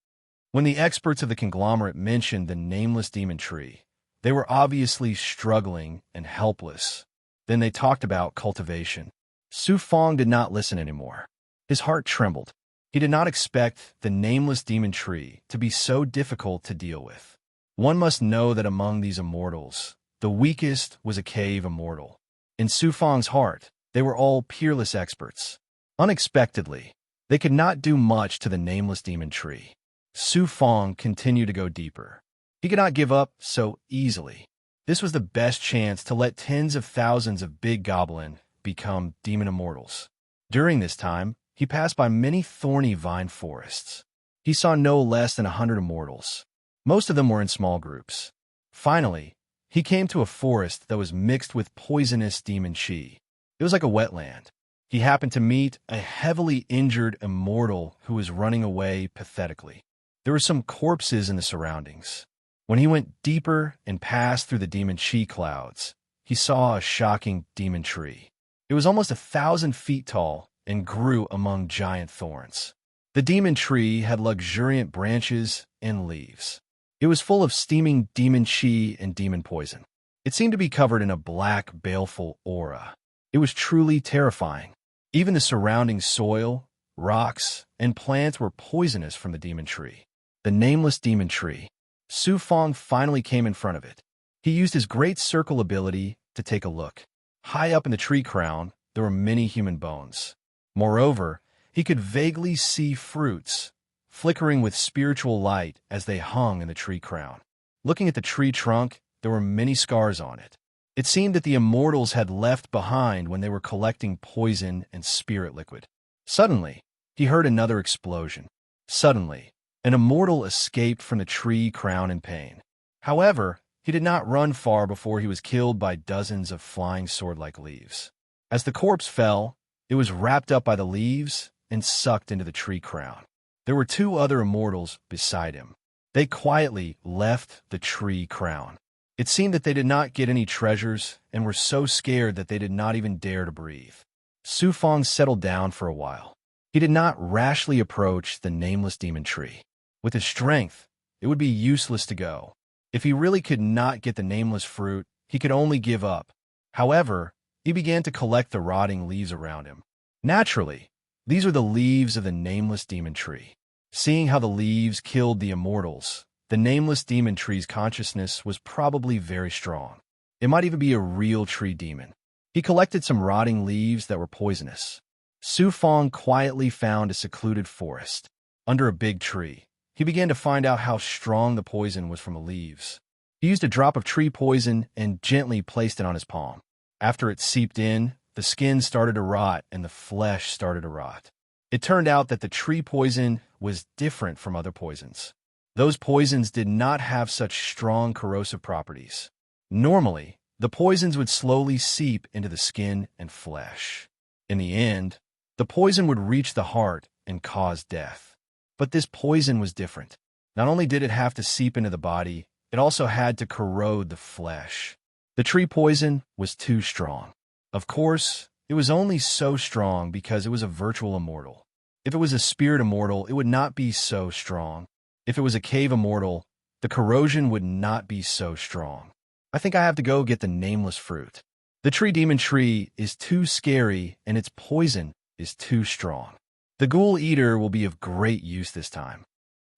A: When the experts of the conglomerate mentioned the nameless demon tree, they were obviously struggling and helpless. Then they talked about cultivation. Su Fong did not listen anymore. His heart trembled. He did not expect the nameless demon tree to be so difficult to deal with. One must know that among these immortals, the weakest was a cave immortal. In Su Fong's heart, they were all peerless experts. Unexpectedly, they could not do much to the nameless demon tree. Su Fong continued to go deeper. He could not give up so easily. This was the best chance to let tens of thousands of big goblin become demon immortals. During this time, he passed by many thorny vine forests. He saw no less than 100 immortals. Most of them were in small groups. Finally, he came to a forest that was mixed with poisonous demon chi. It was like a wetland. He happened to meet a heavily injured immortal who was running away pathetically. There were some corpses in the surroundings. When he went deeper and passed through the demon chi clouds, he saw a shocking demon tree. It was almost 1,000 feet tall and grew among giant thorns. The demon tree had luxuriant branches and leaves. It was full of steaming demon chi and demon poison. It seemed to be covered in a black, baleful aura. It was truly terrifying. Even the surrounding soil, rocks, and plants were poisonous from the demon tree. The nameless demon tree. Su Fong finally came in front of it. He used his great circle ability to take a look. High up in the tree crown, there were many human bones. Moreover, he could vaguely see fruits, flickering with spiritual light as they hung in the tree crown. Looking at the tree trunk, there were many scars on it. It seemed that the immortals had left behind when they were collecting poison and spirit liquid. Suddenly, he heard another explosion. Suddenly, an immortal escaped from the tree crown in pain. However, he did not run far before he was killed by dozens of flying sword-like leaves. As the corpse fell, it was wrapped up by the leaves and sucked into the tree crown. There were 2 other immortals beside him. They quietly left the tree crown. It seemed that they did not get any treasures and were so scared that they did not even dare to breathe. Su Fong settled down for a while. He did not rashly approach the nameless demon tree. With his strength, it would be useless to go. If he really could not get the nameless fruit, he could only give up. However, he began to collect the rotting leaves around him. Naturally, these were the leaves of the nameless demon tree. Seeing how the leaves killed the immortals, the nameless demon tree's consciousness was probably very strong. It might even be a real tree demon. He collected some rotting leaves that were poisonous. Su Fong quietly found a secluded forest. Under a big tree, he began to find out how strong the poison was from the leaves. He used a drop of tree poison and gently placed it on his palm. After it seeped in, the skin started to rot and the flesh started to rot. It turned out that the tree poison was different from other poisons. Those poisons did not have such strong corrosive properties. Normally, the poisons would slowly seep into the skin and flesh. In the end, the poison would reach the heart and cause death. But this poison was different. Not only did it have to seep into the body, it also had to corrode the flesh. The tree poison was too strong. Of course, it was only so strong because it was a virtual immortal. If it was a spirit immortal, it would not be so strong. If it was a cave immortal, the corrosion would not be so strong. I think I have to go get the nameless fruit. The tree demon tree is too scary and its poison is too strong. The ghoul eater will be of great use this time.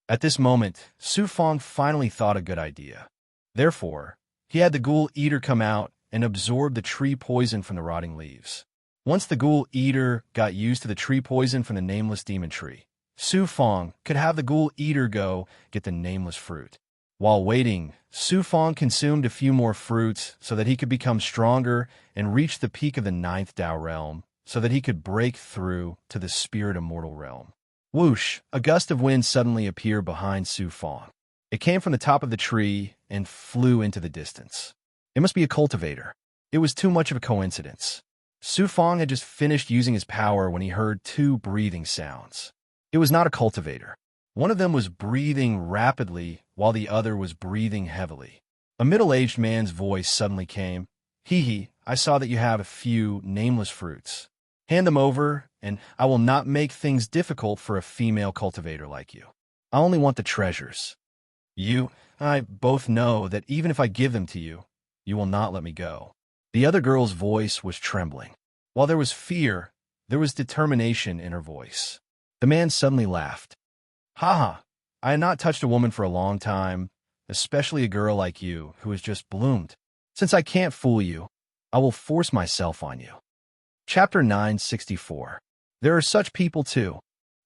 A: At this moment, Su Fong finally thought a good idea. Therefore, he had the ghoul eater come out and absorb the tree poison from the rotting leaves. Once the ghoul eater got used to the tree poison from the nameless demon tree, Su Fong could have the ghoul eater go get the nameless fruit. While waiting, Su Fong consumed a few more fruits so that he could become stronger and reach the peak of the 9th Dao realm, so that he could break through to the spirit immortal realm. Whoosh! A gust of wind suddenly appeared behind Su Fong. It came from the top of the tree and flew into the distance. It must be a cultivator. It was too much of a coincidence. Su Fong had just finished using his power when he heard two breathing sounds. It was not a cultivator. One of them was breathing rapidly while the other was breathing heavily. A middle-aged man's voice suddenly came. Hee hee, I saw that you have a few nameless fruits. Hand them over, and I will not make things difficult for a female cultivator like you. I only want the treasures. I both know that even if I give them to you, you will not let me go. The other girl's voice was trembling. While there was fear, there was determination in her voice. The man suddenly laughed. Ha! I had not touched a woman for a long time, especially a girl like you who has just bloomed. Since I can't fool you, I will force myself on you. Chapter 964. There are such people too.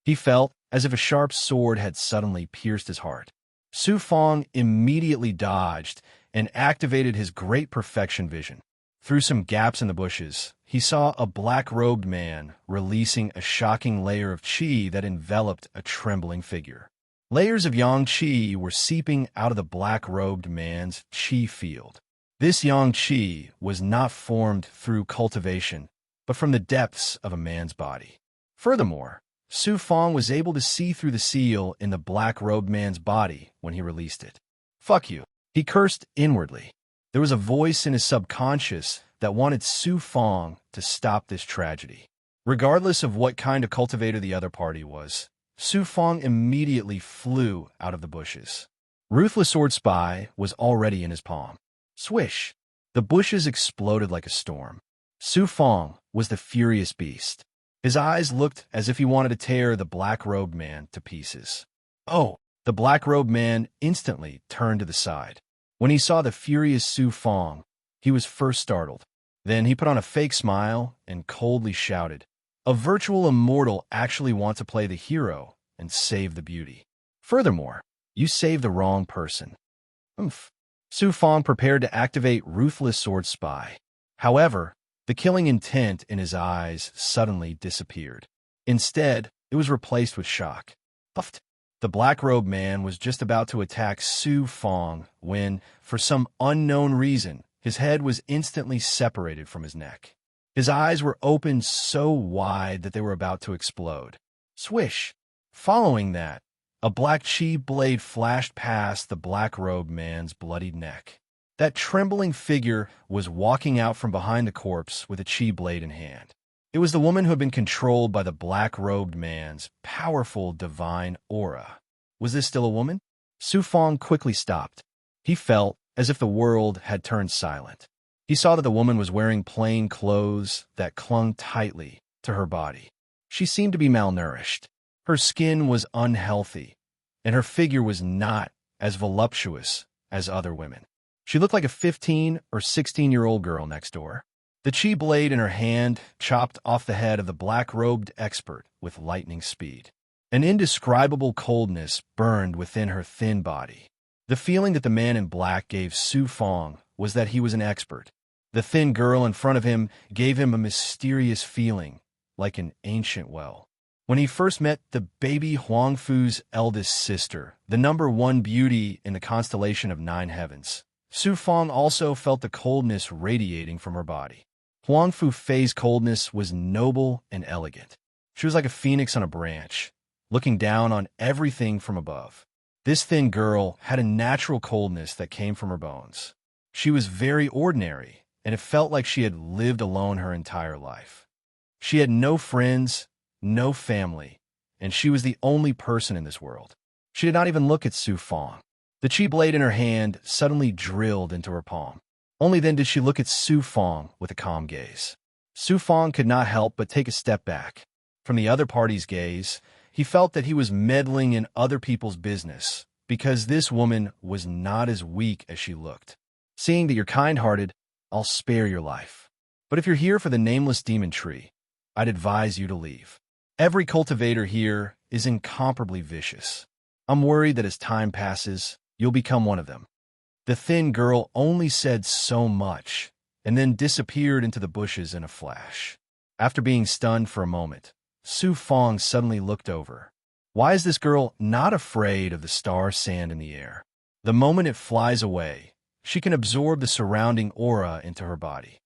A: He felt as if a sharp sword had suddenly pierced his heart. Su Fong immediately dodged and activated his great perfection vision. Through some gaps in the bushes, he saw a black-robed man releasing a shocking layer of qi that enveloped a trembling figure. Layers of yang qi were seeping out of the black-robed man's qi field. This yang qi was not formed through cultivation, but from the depths of a man's body. Furthermore, Su Fong was able to see through the seal in the black-robed man's body when he released it. Fuck you, he cursed inwardly. There was a voice in his subconscious that wanted Su Fong to stop this tragedy. Regardless of what kind of cultivator the other party was, Su Fong immediately flew out of the bushes. Ruthless Sword Spy was already in his palm. Swish! The bushes exploded like a storm. Su Fong was the furious beast. His eyes looked as if he wanted to tear the black-robed man to pieces. Oh! The black-robed man instantly turned to the side. When he saw the furious Su Fong, he was first startled. Then he put on a fake smile and coldly shouted, "A virtual immortal actually wants to play the hero and save the beauty. Furthermore, you saved the wrong person." Oomph. Su Fong prepared to activate Ruthless Sword Spy. However, the killing intent in his eyes suddenly disappeared. Instead, it was replaced with shock. Puffed. The black-robed man was just about to attack Su Fong when, for some unknown reason, his head was instantly separated from his neck. His eyes were opened so wide that they were about to explode. Swish! Following that, a black chi blade flashed past the black-robed man's bloodied neck. That trembling figure was walking out from behind the corpse with a chi blade in hand. It was the woman who had been controlled by the black-robed man's powerful divine aura. Was this still a woman? Su Fong quickly stopped. He felt as if the world had turned silent. He saw that the woman was wearing plain clothes that clung tightly to her body. She seemed to be malnourished. Her skin was unhealthy, and her figure was not as voluptuous as other women. She looked like a 15 or 16-year-old girl next door. The chi blade in her hand chopped off the head of the black-robed expert with lightning speed. An indescribable coldness burned within her thin body. The feeling that the man in black gave Su Fong was that he was an expert. The thin girl in front of him gave him a mysterious feeling, like an ancient well. When he first met the baby Huangfu's eldest sister, the #1 beauty in the constellation of 9 heavens, Su Fong also felt the coldness radiating from her body. Huangfu Fei's coldness was noble and elegant. She was like a phoenix on a branch, looking down on everything from above. This thin girl had a natural coldness that came from her bones. She was very ordinary, and it felt like she had lived alone her entire life. She had no friends, no family, and she was the only person in this world. She did not even look at Su Fong. The chi blade in her hand suddenly drilled into her palm. Only then did she look at Su Fong with a calm gaze. Su Fong could not help but take a step back. From the other party's gaze, he felt that he was meddling in other people's business because this woman was not as weak as she looked. Seeing that you're kind-hearted, I'll spare your life. But if you're here for the nameless demon tree, I'd advise you to leave. Every cultivator here is incomparably vicious. I'm worried that as time passes, you'll become one of them. The thin girl only said so much, and then disappeared into the bushes in a flash. After being stunned for a moment, Su Fong suddenly looked over. Why is this girl not afraid of the star sand in the air? The moment it flies away, she can absorb the surrounding aura into her body.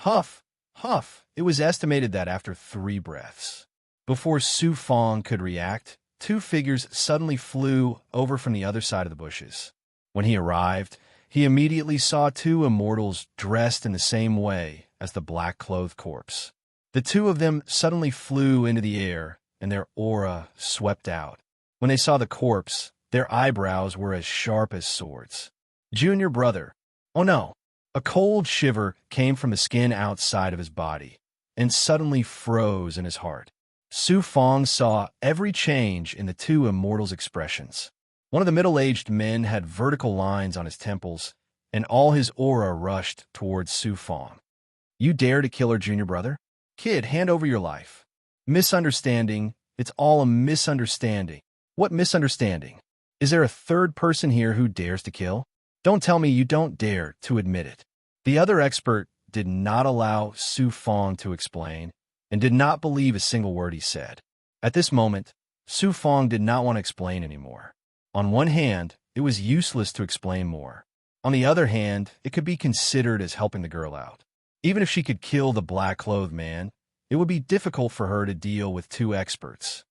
A: Huff, huff. It was estimated that after 3 breaths, before Su Fong could react, 2 figures suddenly flew over from the other side of the bushes. When he arrived, he immediately saw 2 immortals dressed in the same way as the black-clothed corpse. The 2 of them suddenly flew into the air, and their aura swept out. When they saw the corpse, their eyebrows were as sharp as swords. Junior brother. Oh no! A cold shiver came from the skin outside of his body, and suddenly froze in his heart. Su Fong saw every change in the 2 immortals' expressions. One of the middle-aged men had vertical lines on his temples, and all his aura rushed towards Su Fong. You dare to kill her junior brother? Kid, hand over your life. Misunderstanding. It's all a misunderstanding. What misunderstanding? Is there a third person here who dares to kill? Don't tell me you don't dare to admit it. The other expert did not allow Su Fong to explain and did not believe a single word he said. At this moment, Su Fong did not want to explain anymore. On one hand, it was useless to explain more. On the other hand, it could be considered as helping the girl out. Even if she could kill the black-clothed man, it would be difficult for her to deal with 2 experts.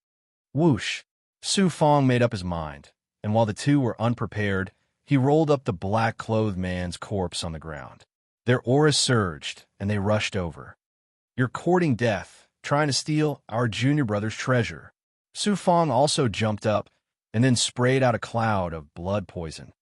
A: Whoosh! Su Fong made up his mind, and while the 2 were unprepared, he rolled up the black-clothed man's corpse on the ground. Their auras surged, and they rushed over. You're courting death, trying to steal our junior brother's treasure. Su Fong also jumped up and then sprayed out a cloud of blood poison.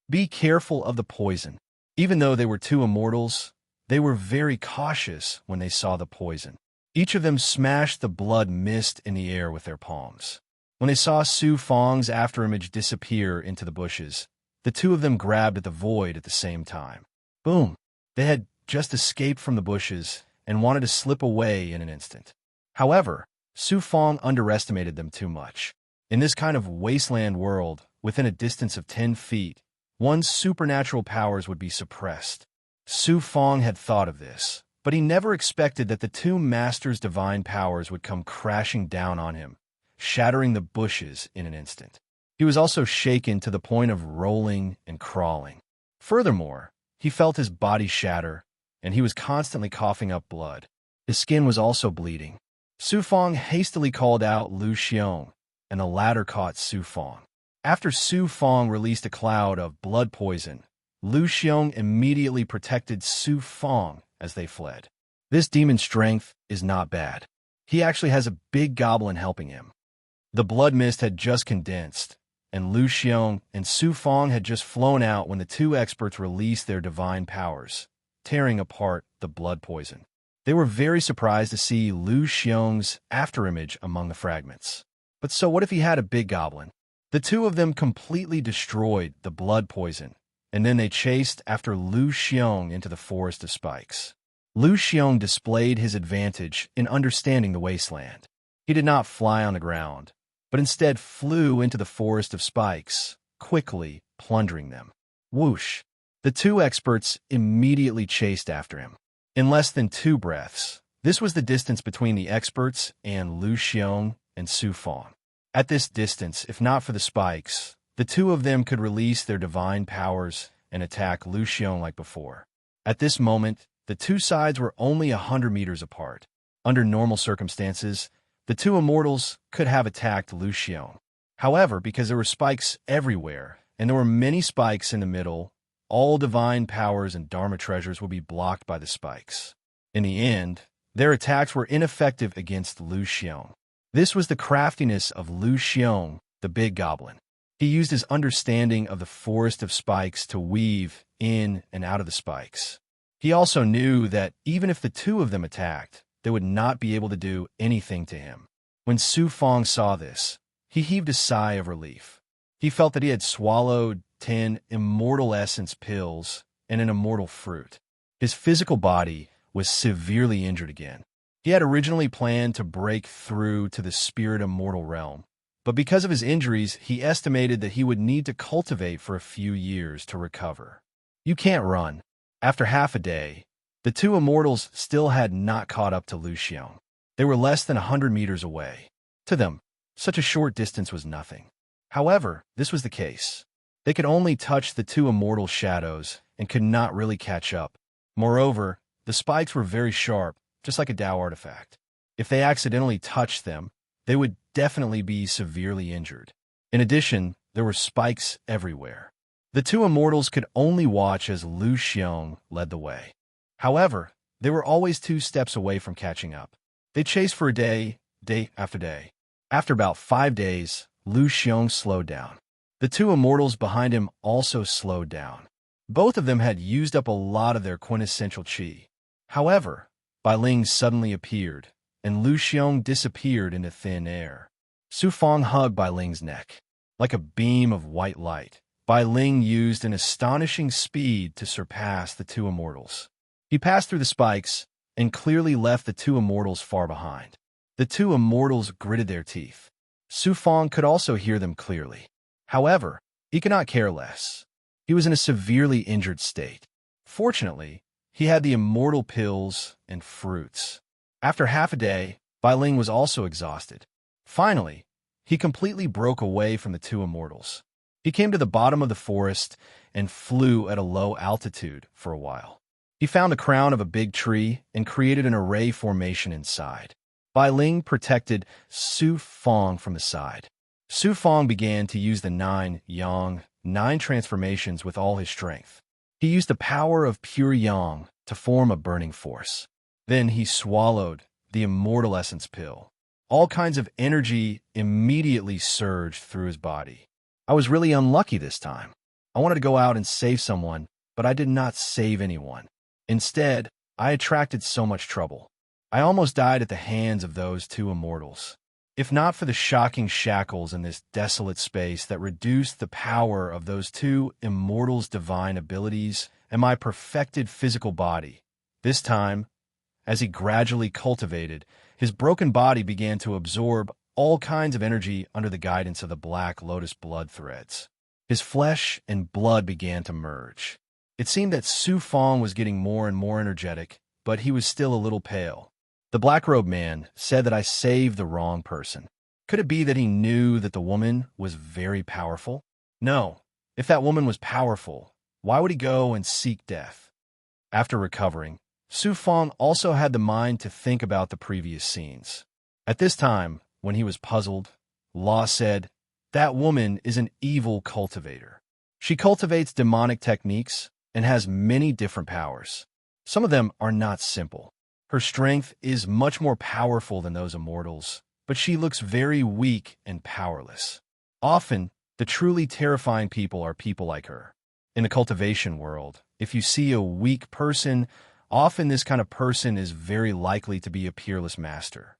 A: Be careful of the poison. Even though they were 2 immortals, they were very cautious when they saw the poison. Each of them smashed the blood mist in the air with their palms. When they saw Su Fong's afterimage disappear into the bushes, the 2 of them grabbed at the void at the same time. Boom! They had just escaped from the bushes and wanted to slip away in an instant. However, Su Fong underestimated them too much. In this kind of wasteland world, within a distance of 10 feet, one's supernatural powers would be suppressed. Su Fong had thought of this, but he never expected that the 2 masters' divine powers would come crashing down on him, shattering the bushes in an instant. He was also shaken to the point of rolling and crawling. Furthermore, he felt his body shatter, and he was constantly coughing up blood. His skin was also bleeding. Su Fong hastily called out Lu Xiong, and the latter caught Su Fong. After Su Fong released a cloud of blood poison, Lu Xiong immediately protected Su Fong as they fled. This demon's strength is not bad. He actually has a big goblin helping him. The blood mist had just condensed, and Lu Xiong and Su Fong had just flown out when the 2 experts released their divine powers, tearing apart the blood poison. They were very surprised to see Lu Xiong's afterimage among the fragments. But so what if he had a big goblin? The 2 of them completely destroyed the blood poison, and then they chased after Lu Xiong into the forest of spikes. Lu Xiong displayed his advantage in understanding the wasteland. He did not fly on the ground, but instead flew into the forest of spikes, quickly plundering them. Whoosh! The 2 experts immediately chased after him. In less than 2 breaths, this was the distance between the experts and Lu Xiong and Su Fong. At this distance, if not for the spikes, the 2 of them could release their divine powers and attack Lu Xiong like before. At this moment, the 2 sides were only 100 meters apart. Under normal circumstances, the 2 immortals could have attacked Lu Xiong. However, because there were spikes everywhere, and there were many spikes in the middle, all divine powers and Dharma treasures would be blocked by the spikes. In the end, their attacks were ineffective against Lu Xiong. This was the craftiness of Lu Xiong, the big goblin. He used his understanding of the forest of spikes to weave in and out of the spikes. He also knew that even if the 2 of them attacked, they would not be able to do anything to him. When Su Fong saw this, he heaved a sigh of relief. He felt that he had swallowed 10 immortal essence pills and an immortal fruit. His physical body was severely injured again. He had originally planned to break through to the spirit immortal realm, but because of his injuries, he estimated that he would need to cultivate for a few years to recover. You can't run. After half a day, the 2 immortals still had not caught up to Lu Xiong. They were less than 100 meters away. To them, such a short distance was nothing. However, this was the case. They could only touch the 2 immortal shadows and could not really catch up. Moreover, The spikes were very sharp, just like a Tao artifact. If they accidentally touched them, they would definitely be severely injured. In addition, there were spikes everywhere. The two immortals could only watch as Lu Xiong led the way. However, they were always 2 steps away from catching up. They chased for a day after day. After about 5 days, Lu Xiong slowed down. The two immortals behind him also slowed down. Both of them had used up a lot of their quintessential qi. However, Bai Ling suddenly appeared, and Lu Xiong disappeared into thin air. Su Fang hugged Bai Ling's neck. Like a beam of white light, Bai Ling used an astonishing speed to surpass the two immortals. He passed through the spikes and clearly left the two immortals far behind. The two immortals gritted their teeth. Su Fang could also hear them clearly. However, he could not care less. He was in a severely injured state. Fortunately, he had the immortal pills and fruits. After half a day, Bai Ling was also exhausted. Finally, he completely broke away from the two immortals. He came to the bottom of the forest and flew at a low altitude for a while. He found the crown of a big tree and created an array formation inside. Bai Ling protected Su Fang from the side. Su Fang began to use the 9 yang, 9 transformations with all his strength. He used the power of pure yang to form a burning force. Then he swallowed the immortal essence pill. All kinds of energy immediately surged through his body. I was really unlucky this time. I wanted to go out and save someone, but I did not save anyone. Instead, I attracted so much trouble. I almost died at the hands of those two immortals. If not for the shocking shackles in this desolate space that reduced the power of those two immortals' divine abilities and my perfected physical body, this time, as he gradually cultivated, his broken body began to absorb all kinds of energy under the guidance of the black lotus blood threads. His flesh and blood began to merge. It seemed that Su Fang was getting more and more energetic, but he was still a little pale. The black-robed man said that I saved the wrong person. Could it be that he knew that the woman was very powerful? No. If that woman was powerful, why would he go and seek death? After recovering, Su Fang also had the mind to think about the previous scenes. At this time, when he was puzzled, Law said, "That woman is an evil cultivator. She cultivates demonic techniques and has many different powers. Some of them are not simple. Her strength is much more powerful than those immortals, but she looks very weak and powerless. Often, the truly terrifying people are people like her. In the cultivation world, if you see a weak person, often this kind of person is very likely to be a peerless master.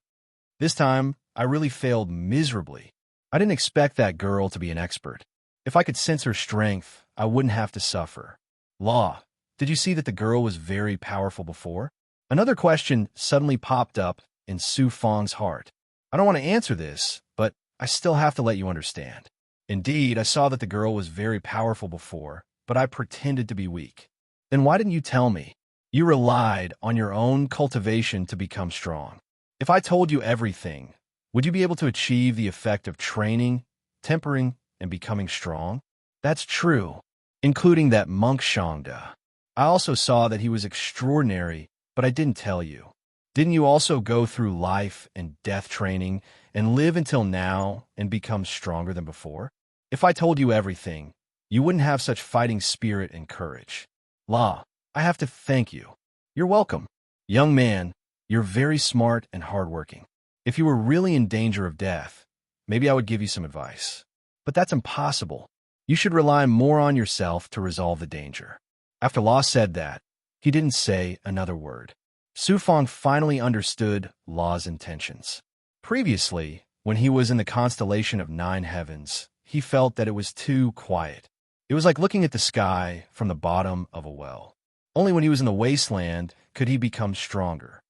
A: This time, I really failed miserably. I didn't expect that girl to be an expert. If I could sense her strength, I wouldn't have to suffer. Law, did you see that the girl was very powerful before?" Another question suddenly popped up in Su Fang's heart. I don't want to answer this, but I still have to let you understand. Indeed, I saw that the girl was very powerful before, but I pretended to be weak. Then why didn't you tell me? You relied on your own cultivation to become strong. If I told you everything, would you be able to achieve the effect of training, tempering, and becoming strong? That's true, including that monk Shangda. I also saw that he was extraordinary, but I didn't tell you. Didn't you also go through life and death training and live until now and become stronger than before? If I told you everything, you wouldn't have such fighting spirit and courage. La, I have to thank you. You're welcome. Young man, you're very smart and hardworking. If you were really in danger of death, maybe I would give you some advice. But that's impossible. You should rely more on yourself to resolve the danger. After Law said that, he didn't say another word. Su Fang finally understood Law's intentions. Previously, when he was in the constellation of 9 heavens, he felt that it was too quiet. It was like looking at the sky from the bottom of a well. Only when he was in the wasteland could he become stronger.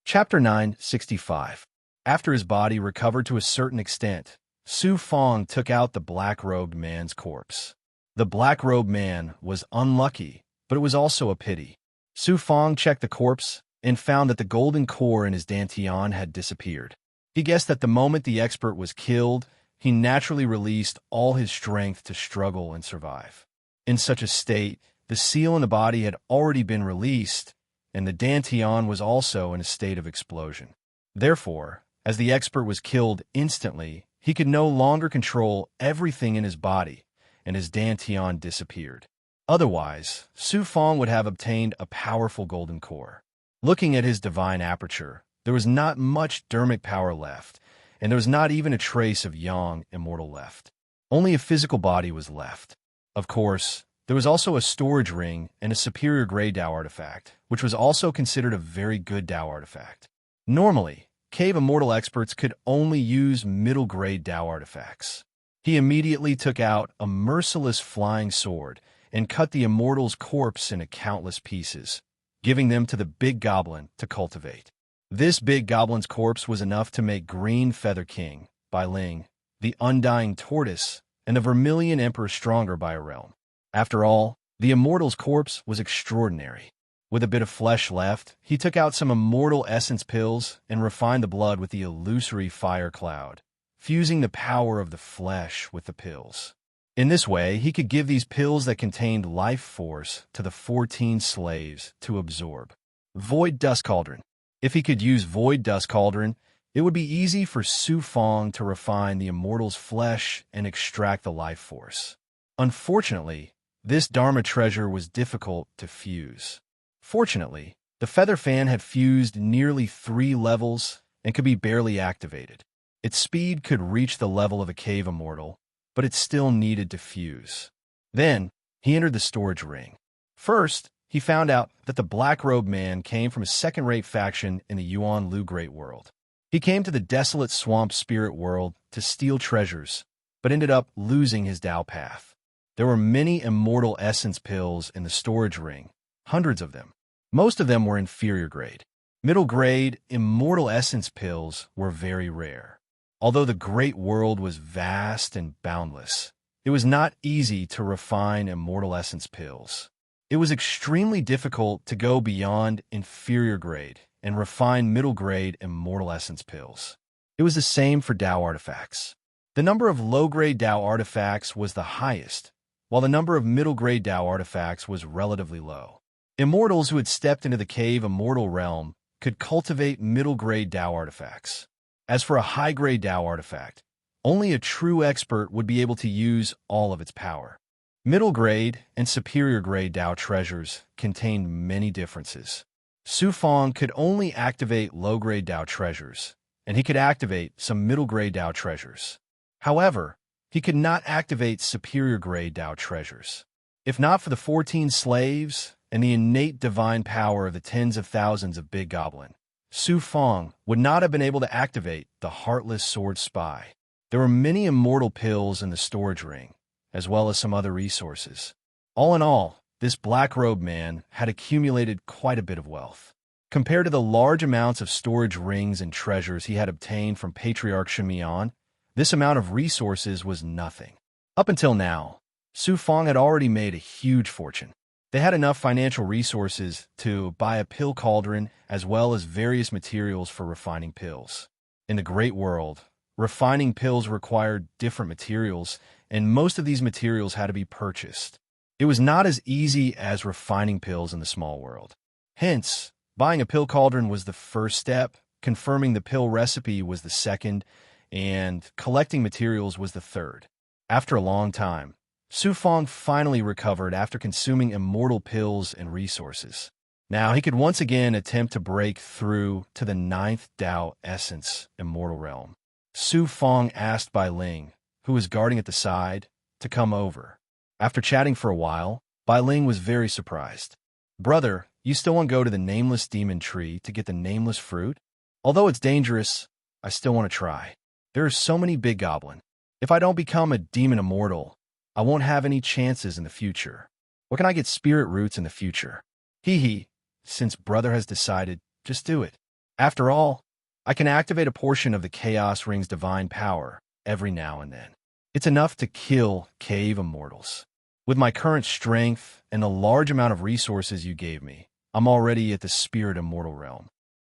A: Chapter 965. After his body recovered to a certain extent, Su Fang took out the black-robed man's corpse. The black-robed man was unlucky, but it was also a pity. Su Fang checked the corpse and found that the golden core in his dantian had disappeared. He guessed that the moment the expert was killed, he naturally released all his strength to struggle and survive. In such a state, the seal in the body had already been released, and the Dantian was also in a state of explosion. Therefore, as the expert was killed instantly, he could no longer control everything in his body, and his Dantian disappeared. Otherwise, Su Fong would have obtained a powerful golden core. Looking at his divine aperture, there was not much dermic power left, and there was not even a trace of yang immortal left. Only a physical body was left. Of course, there was also a storage ring and a superior grade Dao artifact, which was also considered a very good Dao artifact. Normally, cave immortal experts could only use middle-grade Dao artifacts. He immediately took out a merciless flying sword and cut the immortal's corpse into countless pieces, giving them to the big goblin to cultivate. This big goblin's corpse was enough to make Green Feather King, Bai Ling, the Undying Tortoise, and the Vermilion Emperor stronger by a realm. After all, the immortal's corpse was extraordinary. With a bit of flesh left, he took out some immortal essence pills and refined the blood with the illusory fire cloud, fusing the power of the flesh with the pills. In this way, he could give these pills that contained life force to the 14 slaves to absorb. Void Dust Cauldron. If he could use Void Dust Cauldron, it would be easy for Su Fong to refine the immortal's flesh and extract the life force. Unfortunately, this Dharma treasure was difficult to fuse. Fortunately, the feather fan had fused nearly 3 levels and could be barely activated. Its speed could reach the level of a cave immortal, but it still needed to fuse. Then, he entered the storage ring. First, he found out that the Black-Robed Man came from a second-rate faction in the Yuan Lu Great World. He came to the desolate swamp spirit world to steal treasures, but ended up losing his Dao path. There were many immortal essence pills in the storage ring, hundreds of them. Most of them were inferior grade. Middle grade, immortal essence pills were very rare. Although the great world was vast and boundless, it was not easy to refine immortal essence pills. It was extremely difficult to go beyond inferior grade and refine middle grade immortal essence pills. It was the same for Dao artifacts. The number of low-grade Dao artifacts was the highest, while the number of middle-grade Dao artifacts was relatively low. Immortals who had stepped into the cave immortal realm could cultivate middle-grade Dao artifacts. As for a high-grade Dao artifact, only a true expert would be able to use all of its power. Middle-grade and superior-grade Dao treasures contained many differences. Su Fong could only activate low-grade Dao treasures, and he could activate some middle-grade Dao treasures. However, he could not activate superior-grade Dao treasures. If not for the 14 slaves and the innate divine power of the tens of thousands of Big Goblin, Su Fong would not have been able to activate the Heartless Sword Spy. There were many immortal pills in the storage ring, as well as some other resources. All in all, this Black-Robed Man had accumulated quite a bit of wealth. Compared to the large amounts of storage rings and treasures he had obtained from Patriarch Shimian, this amount of resources was nothing. Up until now, Su Fong had already made a huge fortune. They had enough financial resources to buy a pill cauldron as well as various materials for refining pills. In the great world, refining pills required different materials, and most of these materials had to be purchased. It was not as easy as refining pills in the small world. Hence, buying a pill cauldron was the first step, confirming the pill recipe was the second, and collecting materials was the third. After a long time, Su Fong finally recovered after consuming immortal pills and resources. Now he could once again attempt to break through to the 9th Dao Essence Immortal Realm. Su Fong asked Bai Ling, who was guarding at the side, to come over. After chatting for a while, Bai Ling was very surprised. "Brother, you still want to go to the Nameless Demon Tree to get the Nameless Fruit? Although it's dangerous, I still want to try. There are so many Big Goblin. If I don't become a Demon Immortal, I won't have any chances in the future. What can I get spirit roots in the future? Hee, since brother has decided, just do it. After all, I can activate a portion of the Chaos Ring's divine power every now and then. It's enough to kill cave immortals. With my current strength and the large amount of resources you gave me, I'm already at the spirit immortal realm.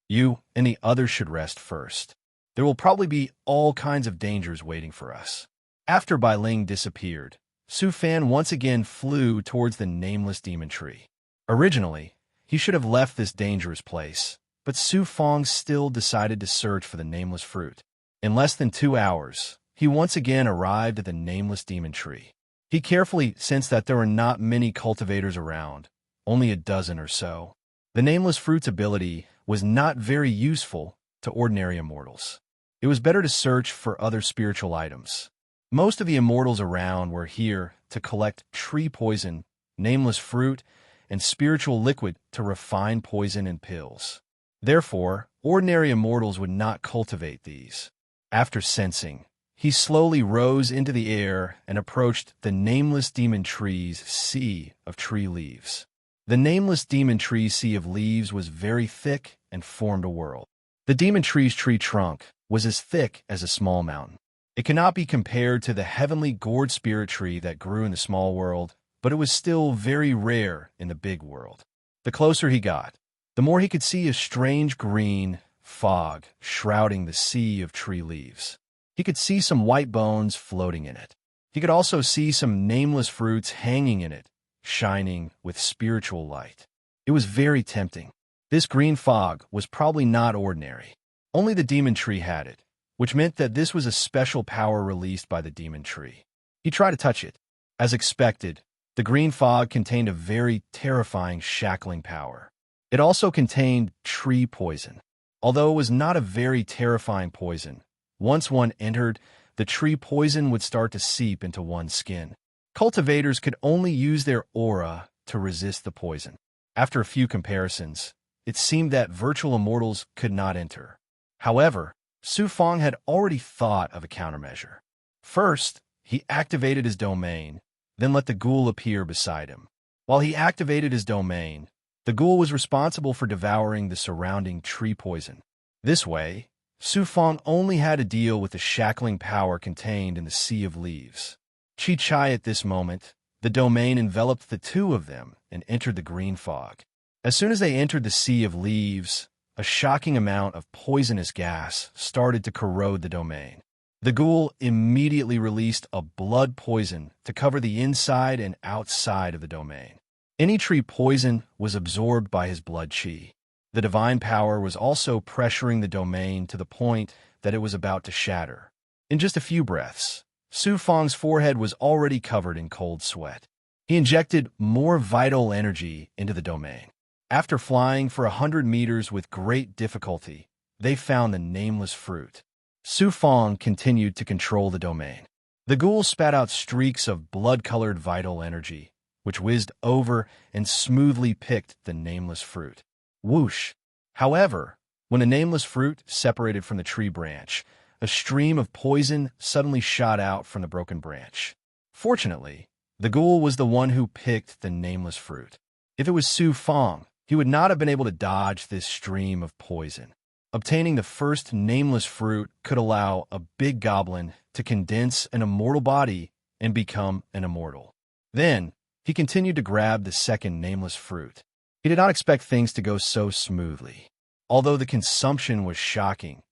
A: You and the others should rest first. There will probably be all kinds of dangers waiting for us." After Bai Ling disappeared, Su Fan once again flew towards the Nameless Demon Tree. Originally, he should have left this dangerous place, but Su Fong still decided to search for the nameless fruit. In less than 2 hours, he once again arrived at the nameless demon tree. He carefully sensed that there were not many cultivators around, only a dozen or so. The nameless fruit's ability was not very useful to ordinary immortals. It was better to search for other spiritual items. Most of the immortals around were here to collect tree poison, nameless fruit, and spiritual liquid to refine poison and pills. Therefore, ordinary immortals would not cultivate these. After sensing, he slowly rose into the air and approached the nameless demon tree's sea of tree leaves. The nameless demon tree's sea of leaves was very thick and formed a world. The demon tree's tree trunk was as thick as a small mountain. It cannot be compared to the heavenly gourd spirit tree that grew in the small world, but it was still very rare in the big world. The closer he got, the more he could see a strange green fog shrouding the sea of tree leaves. He could see some white bones floating in it. He could also see some nameless fruits hanging in it, shining with spiritual light. It was very tempting. This green fog was probably not ordinary. Only the demon tree had it, which meant that this was a special power released by the demon tree. He tried to touch it. As expected, the green fog contained a very terrifying shackling power. It also contained tree poison. Although it was not a very terrifying poison, once one entered, the tree poison would start to seep into one's skin. Cultivators could only use their aura to resist the poison. After a few comparisons, it seemed that virtual immortals could not enter. However, Su Fong had already thought of a countermeasure. First, he activated his domain, then let the ghoul appear beside him. While he activated his domain, the ghoul was responsible for devouring the surrounding tree poison. This way, Su Fong only had to deal with the shackling power contained in the sea of leaves. Chi at this moment, the domain enveloped the two of them and entered the green fog. As soon as they entered the sea of leaves, a shocking amount of poisonous gas started to corrode the domain. The ghoul immediately released a blood poison to cover the inside and outside of the domain. Any tree poison was absorbed by his blood chi. The divine power was also pressuring the domain to the point that it was about to shatter. In just a few breaths, Su Fong's forehead was already covered in cold sweat. He injected more vital energy into the domain. After flying for 100 meters with great difficulty, they found the nameless fruit. Su Fong continued to control the domain. The ghoul spat out streaks of blood-colored vital energy, which whizzed over and smoothly picked the nameless fruit. Whoosh! However, when the nameless fruit separated from the tree branch, a stream of poison suddenly shot out from the broken branch. Fortunately, the ghoul was the one who picked the nameless fruit. If it was Su Fong, he would not have been able to dodge this stream of poison. Obtaining the first nameless fruit could allow a big goblin to condense an immortal body and become an immortal. Then, he continued to grab the second nameless fruit. He did not expect things to go so smoothly. Although the consumption was shocking,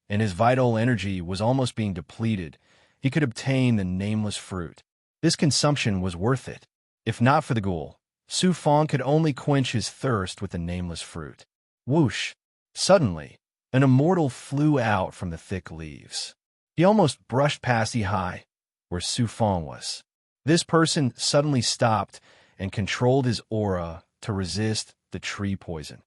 A: and his vital energy was almost being depleted, he could obtain the nameless fruit. This consumption was worth it. If not for the ghoul, Su Fong could only quench his thirst with the nameless fruit. Whoosh! Suddenly, an immortal flew out from the thick leaves. He almost brushed past high, where Su Fong was. This person suddenly stopped and controlled his aura to resist the tree poison.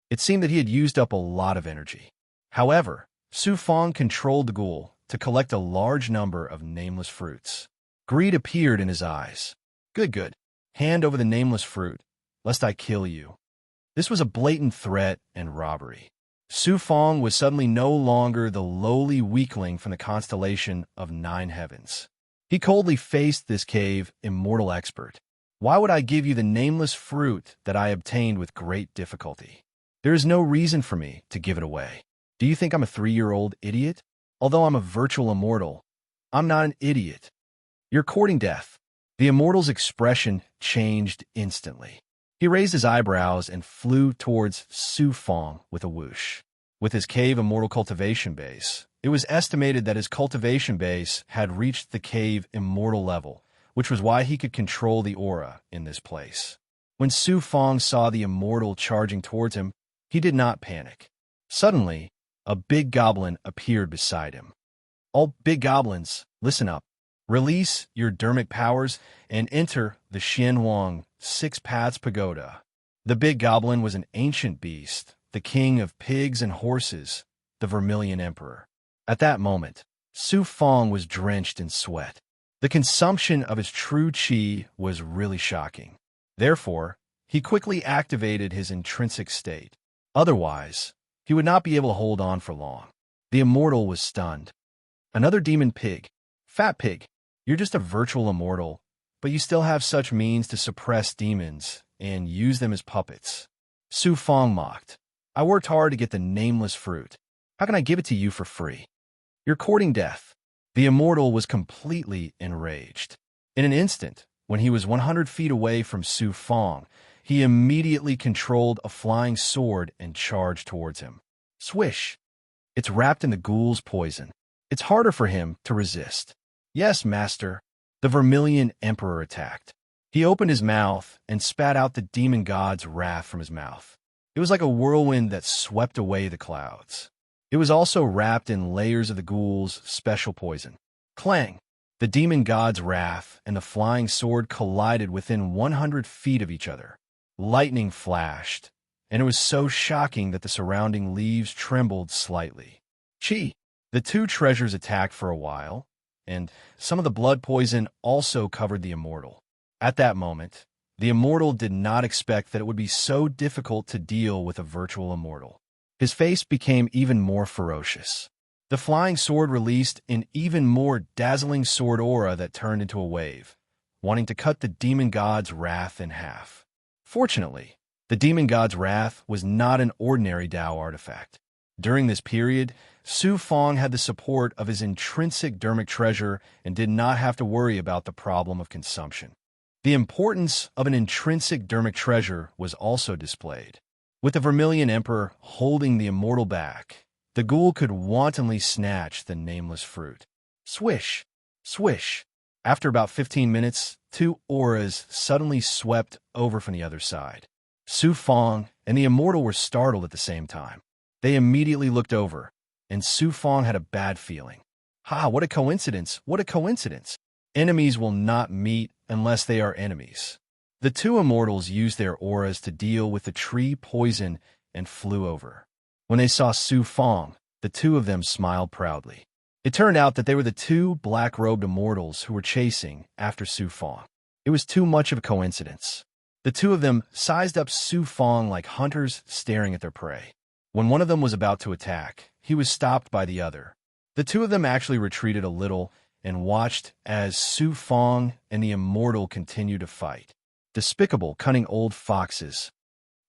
A: It seemed that he had used up a lot of energy. However, Su Fong controlled the ghoul to collect a large number of nameless fruits. Greed appeared in his eyes. Good. Hand over the nameless fruit, lest I kill you. This was a blatant threat and robbery. Su Fong was suddenly no longer the lowly weakling from the constellation of 9 heavens. He coldly faced this cave immortal expert. Why would I give you the nameless fruit that I obtained with great difficulty? There is no reason for me to give it away. Do you think I'm a 3-year-old idiot? Although I'm a virtual immortal, I'm not an idiot. You're courting death. The immortal's expression changed instantly. He raised his eyebrows and flew towards Su Fong with a whoosh. With his cave immortal cultivation base, it was estimated that his cultivation base had reached the cave immortal level, which was why he could control the aura in this place. When Su Fong saw the immortal charging towards him, he did not panic. Suddenly, a big goblin appeared beside him. All big goblins, listen up. Release your dermic powers and enter the Xianhuang Six Paths Pagoda. The big goblin was an ancient beast, the king of pigs and horses, the Vermilion Emperor. At that moment, Su Fong was drenched in sweat. The consumption of his true qi was really shocking. Therefore, he quickly activated his intrinsic state. Otherwise, he would not be able to hold on for long. The immortal was stunned. Another demon pig. Fat pig, you're just a virtual immortal, but you still have such means to suppress demons and use them as puppets. Su Fong mocked. I worked hard to get the nameless fruit. How can I give it to you for free? You're courting death. The immortal was completely enraged. In an instant, when he was 100 feet away from Su Fong, he immediately controlled a flying sword and charged towards him. Swish! It's wrapped in the ghoul's poison. It's harder for him to resist. Yes, master. The Vermilion Emperor attacked. He opened his mouth and spat out the demon god's wrath from his mouth. It was like a whirlwind that swept away the clouds. It was also wrapped in layers of the ghoul's special poison. Clang! The demon god's wrath and the flying sword collided within 100 feet of each other. Lightning flashed, and it was so shocking that the surrounding leaves trembled slightly. Chi! The two treasures attacked for a while, and some of the blood poison also covered the immortal. At that moment, the immortal did not expect that it would be so difficult to deal with a virtual immortal. His face became even more ferocious. The flying sword released an even more dazzling sword aura that turned into a wave, wanting to cut the demon god's wrath in half. Fortunately, the demon god's wrath was not an ordinary Dao artifact. During this period, Su Fong had the support of his intrinsic dermic treasure and did not have to worry about the problem of consumption. The importance of an intrinsic dermic treasure was also displayed. With the Vermilion Emperor holding the immortal back, the ghoul could wantonly snatch the nameless fruit. Swish! Swish! After about 15 minutes, two auras suddenly swept over from the other side. Su Fong and the immortal were startled at the same time. They immediately looked over, and Su Fong had a bad feeling. Ha, what a coincidence! What a coincidence! Enemies will not meet unless they are enemies. The two immortals used their auras to deal with the tree poison and flew over. When they saw Su Fong, the two of them smiled proudly. It turned out that they were the two black-robed immortals who were chasing after Su Fong. It was too much of a coincidence. The two of them sized up Su Fong like hunters staring at their prey. When one of them was about to attack, he was stopped by the other. The two of them actually retreated a little and watched as Su Fong and the immortal continued to fight. Despicable, cunning old foxes.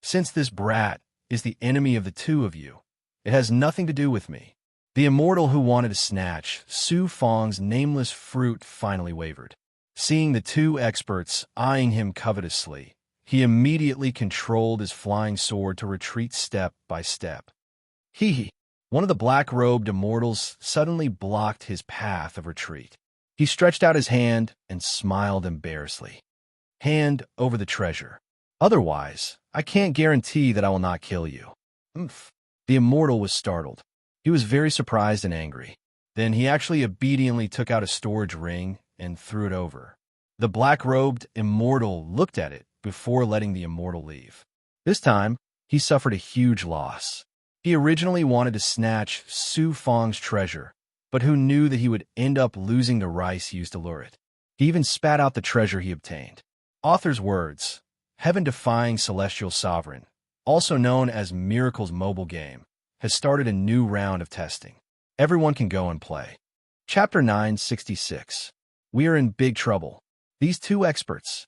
A: Since this brat is the enemy of the two of you, it has nothing to do with me. The immortal who wanted to snatch Su Fong's nameless fruit finally wavered. Seeing the two experts eyeing him covetously, he immediately controlled his flying sword to retreat step by step. Hee! One of the black-robed immortals suddenly blocked his path of retreat. He stretched out his hand and smiled embarrassedly. Hand over the treasure. Otherwise, I can't guarantee that I will not kill you. Oomph. The immortal was startled. He was very surprised and angry. Then he actually obediently took out a storage ring and threw it over. The black-robed immortal looked at it before letting the immortal leave. This time, he suffered a huge loss. He originally wanted to snatch Su Fong's treasure, but who knew that he would end up losing the rice used to lure it? He even spat out the treasure he obtained. Author's words, Heaven-Defying Celestial Sovereign, also known as Miracle's mobile game, has started a new round of testing. Everyone can go and play. Chapter 966. We are in big trouble. These two experts.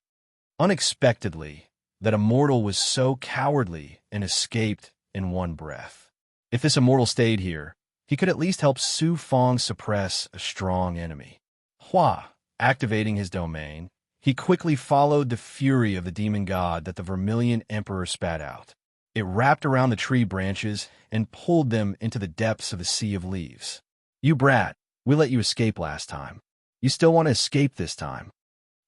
A: Unexpectedly, that immortal was so cowardly and escaped in one breath. If this immortal stayed here, he could at least help Su Fong suppress a strong enemy. Hua, activating his domain, he quickly followed the fury of the demon god that the Vermilion Emperor spat out. It wrapped around the tree branches and pulled them into the depths of the sea of leaves. You brat, we let you escape last time. You still want to escape this time.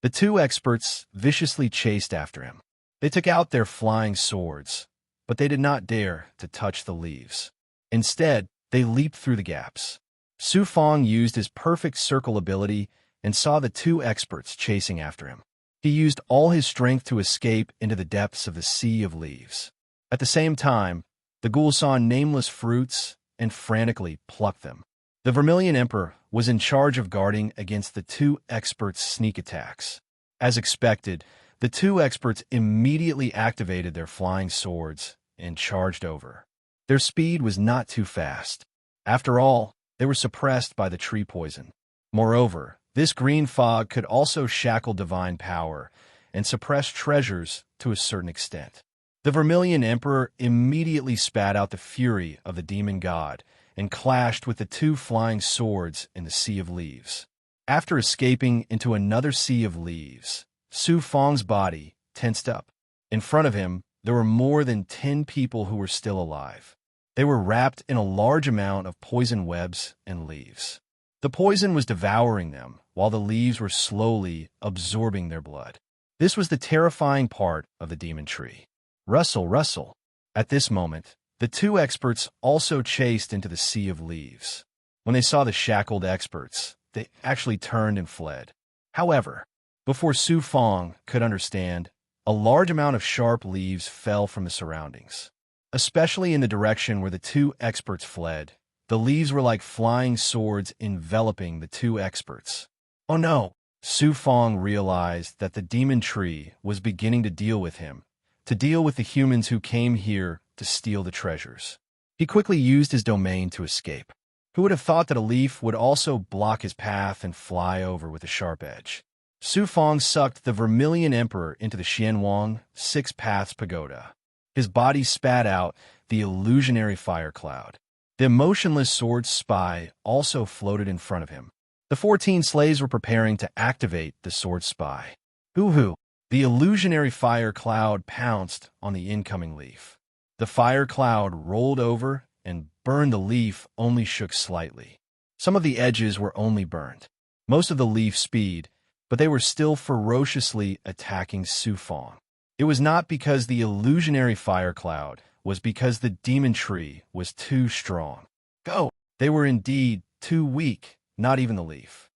A: The two experts viciously chased after him. They took out their flying swords, but they did not dare to touch the leaves. Instead, they leaped through the gaps. Su Fong used his perfect circle ability and saw the two experts chasing after him. He used all his strength to escape into the depths of the sea of leaves. At the same time, the ghoul saw nameless fruits and frantically plucked them. The Vermilion Emperor was in charge of guarding against the two experts' sneak attacks. As expected, the two experts immediately activated their flying swords and charged over. Their speed was not too fast. After all, they were suppressed by the tree poison. Moreover, this green fog could also shackle divine power and suppress treasures to a certain extent. The Vermilion Emperor immediately spat out the fury of the demon god and clashed with the two flying swords in the sea of leaves. After escaping into another sea of leaves, Su Fong's body tensed up. In front of him, there were more than 10 people who were still alive. They were wrapped in a large amount of poison webs and leaves. The poison was devouring them, while the leaves were slowly absorbing their blood. This was the terrifying part of the demon tree. Rustle, rustle. At this moment, the two experts also chased into the sea of leaves. When they saw the shackled experts, they actually turned and fled. However, before Su Fong could understand, a large amount of sharp leaves fell from the surroundings. Especially in the direction where the two experts fled, the leaves were like flying swords enveloping the two experts. Oh no! Su Fong realized that the demon tree was beginning to deal with him, to deal with the humans who came here to steal the treasures. He quickly used his domain to escape. Who would have thought that a leaf would also block his path and fly over with a sharp edge? Su Fong sucked the Vermilion Emperor into the Xianwang Six Paths Pagoda. His body spat out the illusionary fire cloud. The motionless sword spy also floated in front of him. The 14 slaves were preparing to activate the sword spy. Hoo-hoo! The illusionary fire cloud pounced on the incoming leaf. The fire cloud rolled over and burned the leaf only shook slightly. Some of the edges were only burned. Most of the leaf speed, but they were still ferociously attacking Su Fong. It was not because the illusionary fire cloud was because the demon tree was too strong. Go! They were indeed too weak, not even the leaf.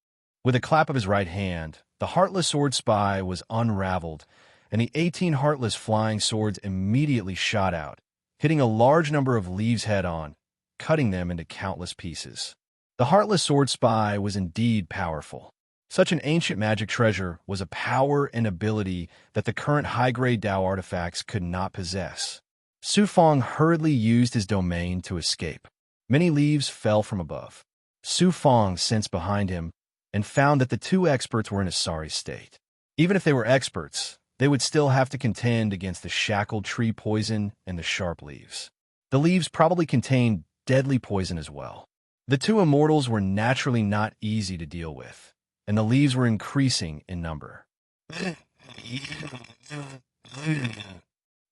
A: With a clap of his right hand, the heartless sword spy was unraveled, and the 18 heartless flying swords immediately shot out, hitting a large number of leaves head-on, cutting them into countless pieces. The heartless sword spy was indeed powerful. Such an ancient magic treasure was a power and ability that the current high-grade Dao artifacts could not possess. Su Fong hurriedly used his domain to escape. Many leaves fell from above. Su Fong sensed behind him and found that the two experts were in a sorry state. Even if they were experts, they would still have to contend against the shackled tree poison and the sharp leaves. The leaves probably contained deadly poison as well. The two immortals were naturally not easy to deal with, and the leaves were increasing in number.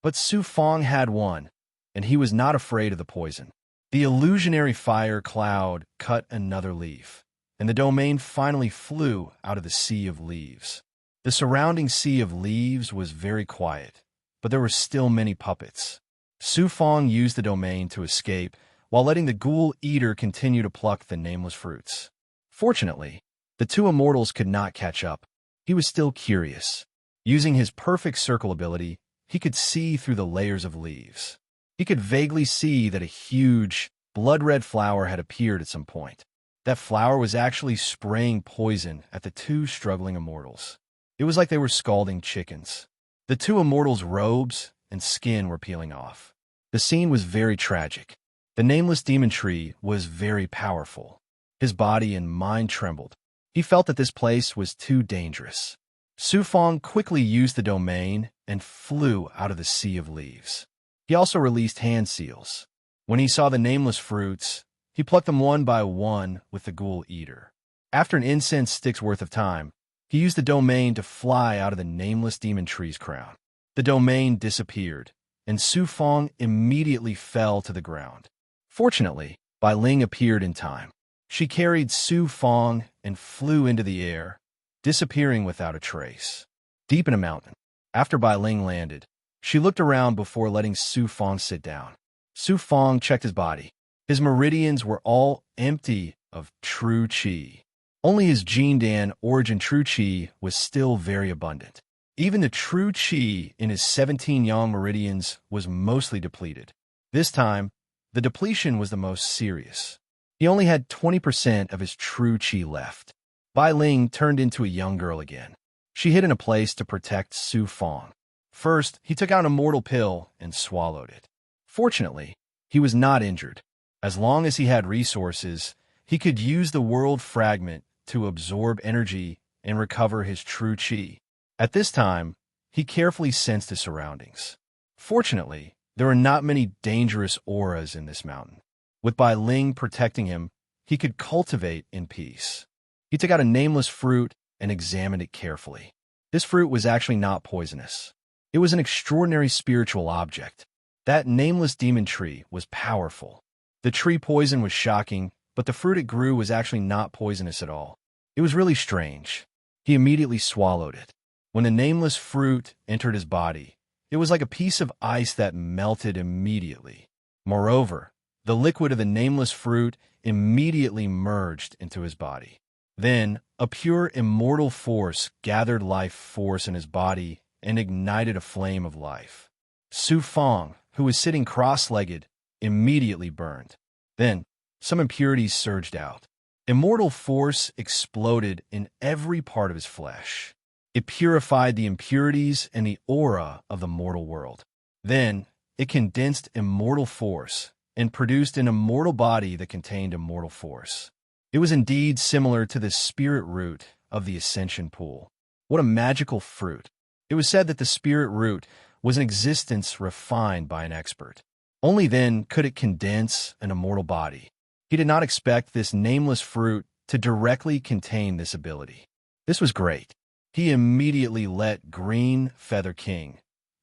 A: But Su Fong had won, and he was not afraid of the poison. The illusionary fire cloud cut another leaf, and the domain finally flew out of the sea of leaves. The surrounding sea of leaves was very quiet, but there were still many puppets. Su Fong used the domain to escape, while letting the ghoul eater continue to pluck the nameless fruits. Fortunately, the two immortals could not catch up. He was still curious. Using his perfect circle ability, he could see through the layers of leaves. He could vaguely see that a huge, blood-red flower had appeared at some point. That flower was actually spraying poison at the two struggling immortals. It was like they were scalding chickens. The two immortals' robes and skin were peeling off. The scene was very tragic. The nameless demon tree was very powerful. His body and mind trembled. He felt that this place was too dangerous. Su Fong quickly used the domain and flew out of the sea of leaves. He also released hand seals. When he saw the nameless fruits, he plucked them one by one with the ghoul eater. After an incense stick's worth of time, he used the domain to fly out of the nameless demon tree's crown. The domain disappeared, and Su Fong immediately fell to the ground. Fortunately, Bai Ling appeared in time. She carried Su Fong and flew into the air, disappearing without a trace. Deep in a mountain, after Bai Ling landed, She looked around before letting Su Fong sit down. Su Fong checked his body. His meridians were all empty of true qi. Only his Jindan origin true qi was still very abundant. Even the true qi in his 17 yang meridians was mostly depleted. This time, the depletion was the most serious. He only had 20% of his true qi left. Bai Ling turned into a young girl again. She hid in a place to protect Su Fong. First, he took out an immortal pill and swallowed it. Fortunately, he was not injured. As long as he had resources, he could use the world fragment to absorb energy and recover his true qi. At this time, he carefully sensed his surroundings. Fortunately, there were not many dangerous auras in this mountain. With Bai Ling protecting him, he could cultivate in peace. He took out a nameless fruit and examined it carefully. This fruit was actually not poisonous. It was an extraordinary spiritual object. That nameless demon tree was powerful. The tree poison was shocking, but the fruit it grew was actually not poisonous at all. It was really strange. He immediately swallowed it. When the nameless fruit entered his body, it was like a piece of ice that melted immediately. Moreover, the liquid of the nameless fruit immediately merged into his body. Then, a pure immortal force gathered life force in his body and ignited a flame of life. Su Fong, who was sitting cross-legged, immediately burned. Then, some impurities surged out. Immortal force exploded in every part of his flesh. It purified the impurities and the aura of the mortal world. Then, it condensed immortal force and produced an immortal body that contained immortal force. It was indeed similar to the spirit root of the ascension pool. What a magical fruit! It was said that the spirit root was an existence refined by an expert. Only then could it condense an immortal body. He did not expect this nameless fruit to directly contain this ability. This was great. He immediately let Green Feather King,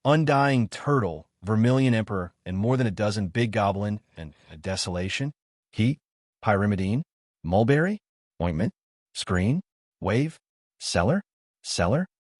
A: Undying Turtle, Vermilion Emperor, and more than a dozen Big Goblin and a Desolation, Heat, Pyrimidine, Mulberry, Ointment, Screen, Wave, Cellar,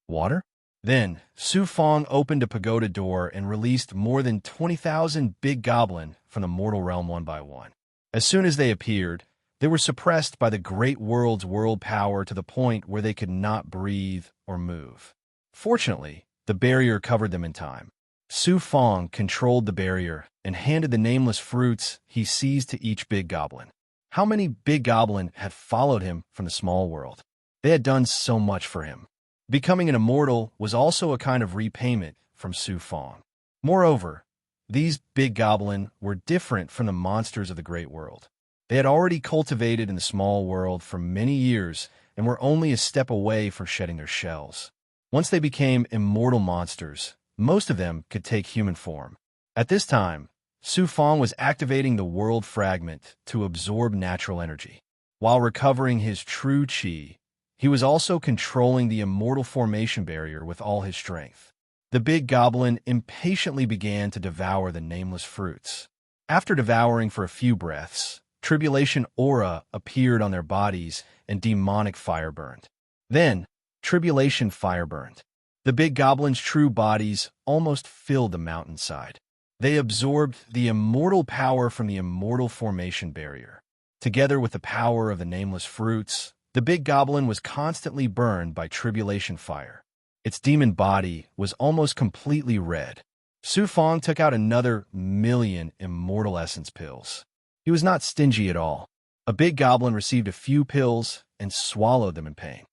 A: Water. Then, Su Fong opened a pagoda door and released more than 20,000 Big Goblin from the mortal realm one by one. As soon as they appeared, they were suppressed by the great world's world power to the point where they could not breathe or move. Fortunately, the barrier covered them in time. Su Fong controlled the barrier and handed the nameless fruits he seized to each Big Goblin. How many Big Goblin had followed him from the small world? They had done so much for him. Becoming an immortal was also a kind of repayment from Su Fong. Moreover, these Big Goblin were different from the monsters of the great world. They had already cultivated in the small world for many years and were only a step away from shedding their shells. Once they became immortal monsters, most of them could take human form. At this time, Su Fong was activating the world fragment to absorb natural energy. While recovering his true qi, he was also controlling the immortal formation barrier with all his strength. The Big Goblin impatiently began to devour the nameless fruits. After devouring for a few breaths, tribulation aura appeared on their bodies and demonic fire burned. Then, tribulation fire burned. The Big Goblin's true bodies almost filled the mountainside. They absorbed the immortal power from the immortal formation barrier. Together with the power of the nameless fruits, the Big Goblin was constantly burned by tribulation fire. Its demon body was almost completely red. Su Fong took out another 1,000,000 immortal essence pills. He was not stingy at all. A Big Goblin received a few pills and swallowed them in pain.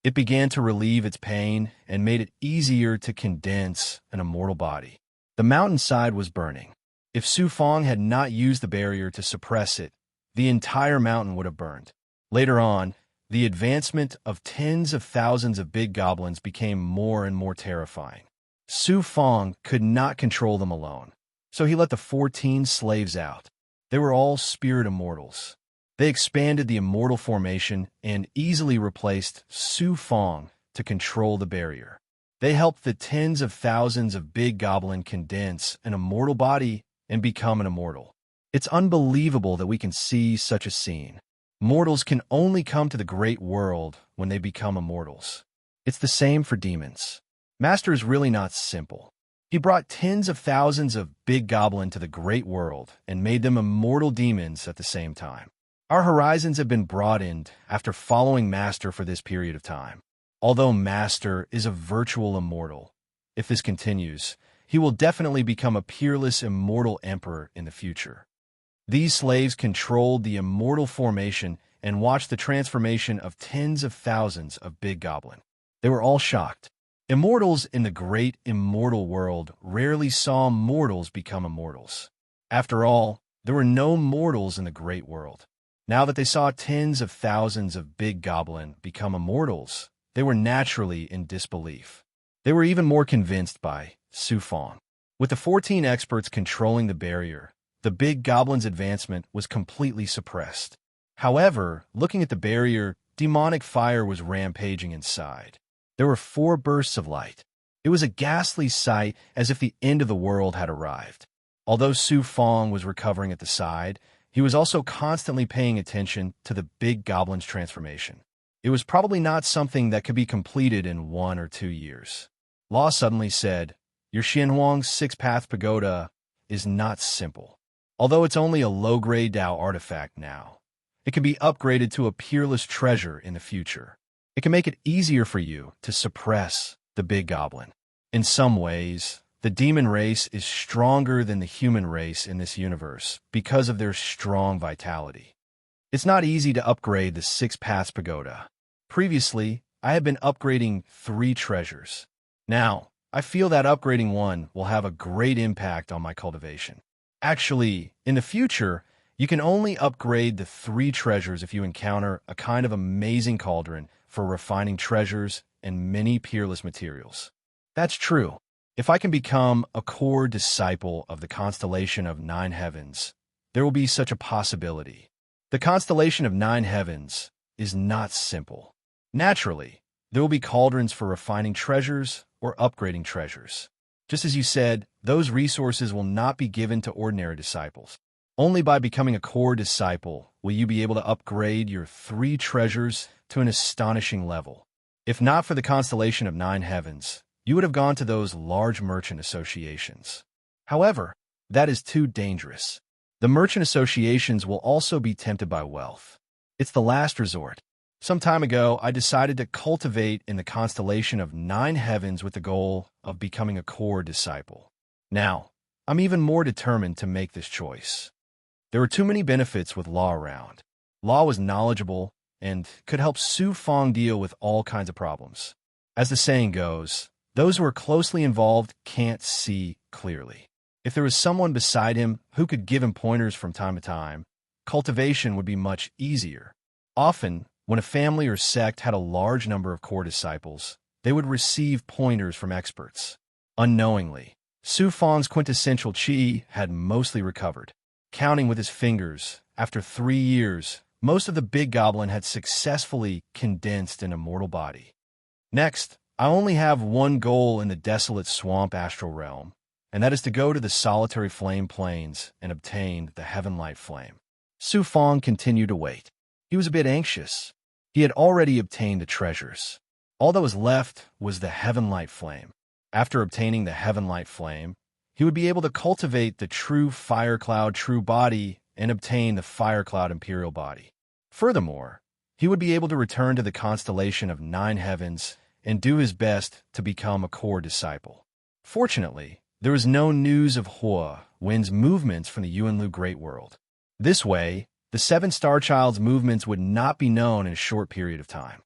A: It began to relieve its pain and made it easier to condense an immortal body. The mountainside was burning. If Su Fong had not used the barrier to suppress it, the entire mountain would have burned. Later on, the advancement of tens of thousands of Big Goblins became more and more terrifying. Su Fong could not control them alone, so he let the 14 slaves out. They were all spirit immortals. They expanded the immortal formation and easily replaced Su Fong to control the barrier. They helped the tens of thousands of Big Goblin condense an immortal body and become an immortal. It's unbelievable that we can see such a scene. Mortals can only come to the great world when they become immortals. It's the same for demons. Master is really not simple. He brought tens of thousands of big goblin to the great world and made them immortal demons at the same time. Our horizons have been broadened after following Master for this period of time. Although Master is a virtual immortal, if this continues, he will definitely become a peerless immortal emperor in the future. These slaves controlled the immortal formation and watched the transformation of tens of thousands of big goblin. They were all shocked. Immortals in the great immortal world rarely saw mortals become immortals. After all, there were no mortals in the great world. Now that they saw tens of thousands of big goblin become immortals, they were naturally in disbelief. They were even more convinced by Su Fong. With the 14 experts controlling the barrier, the big goblin's advancement was completely suppressed. However, looking at the barrier, demonic fire was rampaging inside. There were 4 bursts of light. It was a ghastly sight, as if the end of the world had arrived. Although Su Fong was recovering at the side, he was also constantly paying attention to the big goblin's transformation. It was probably not something that could be completed in 1 or 2 years. Law suddenly said, "Your Xianhuang's 6-path pagoda is not simple. Although it's only a low-grade Dao artifact now, it can be upgraded to a peerless treasure in the future. It can make it easier for you to suppress the big goblin. In some ways, the demon race is stronger than the human race in this universe because of their strong vitality. It's not easy to upgrade the 6-paths pagoda. Previously, I had been upgrading 3 treasures. Now, I feel that upgrading 1 will have a great impact on my cultivation. Actually, in the future, you can only upgrade the 3 treasures if you encounter a kind of amazing cauldron for refining treasures and many peerless materials. That's true. If I can become a core disciple of the constellation of 9 heavens, there will be such a possibility. The constellation of 9 heavens is not simple. Naturally, there will be cauldrons for refining treasures or upgrading treasures. Just as you said, those resources will not be given to ordinary disciples. Only by becoming a core disciple will you be able to upgrade your 3 treasures to an astonishing level. If not for the constellation of 9 heavens, you would have gone to those large merchant associations. However, that is too dangerous. The merchant associations will also be tempted by wealth. It's the last resort. Some time ago, I decided to cultivate in the constellation of 9 heavens with the goal of becoming a core disciple. Now, I'm even more determined to make this choice. There were too many benefits with Law around. Law was knowledgeable and could help Su Fong deal with all kinds of problems. As the saying goes, those who are closely involved can't see clearly. If there was someone beside him who could give him pointers from time to time, cultivation would be much easier. Often, when a family or sect had a large number of core disciples, they would receive pointers from experts. Unknowingly, Su Fong's quintessential qi had mostly recovered. Counting with his fingers, after 3 years, most of the big goblin had successfully condensed in a mortal body. Next, I only have one goal in the desolate swamp astral realm, and that is to go to the solitary flame plains and obtain the heaven light flame. Su Fong continued to wait. He was a bit anxious. He had already obtained the treasures. All that was left was the heaven light flame. After obtaining the heaven light flame, he would be able to cultivate the true fire cloud true body and obtain the fire cloud imperial body. Furthermore, he would be able to return to the constellation of 9 heavens and do his best to become a core disciple. Fortunately, there was no news of Hua Wen's movements from the Yuanlu Great World. This way, the 7 Star Child's movements would not be known in a short period of time.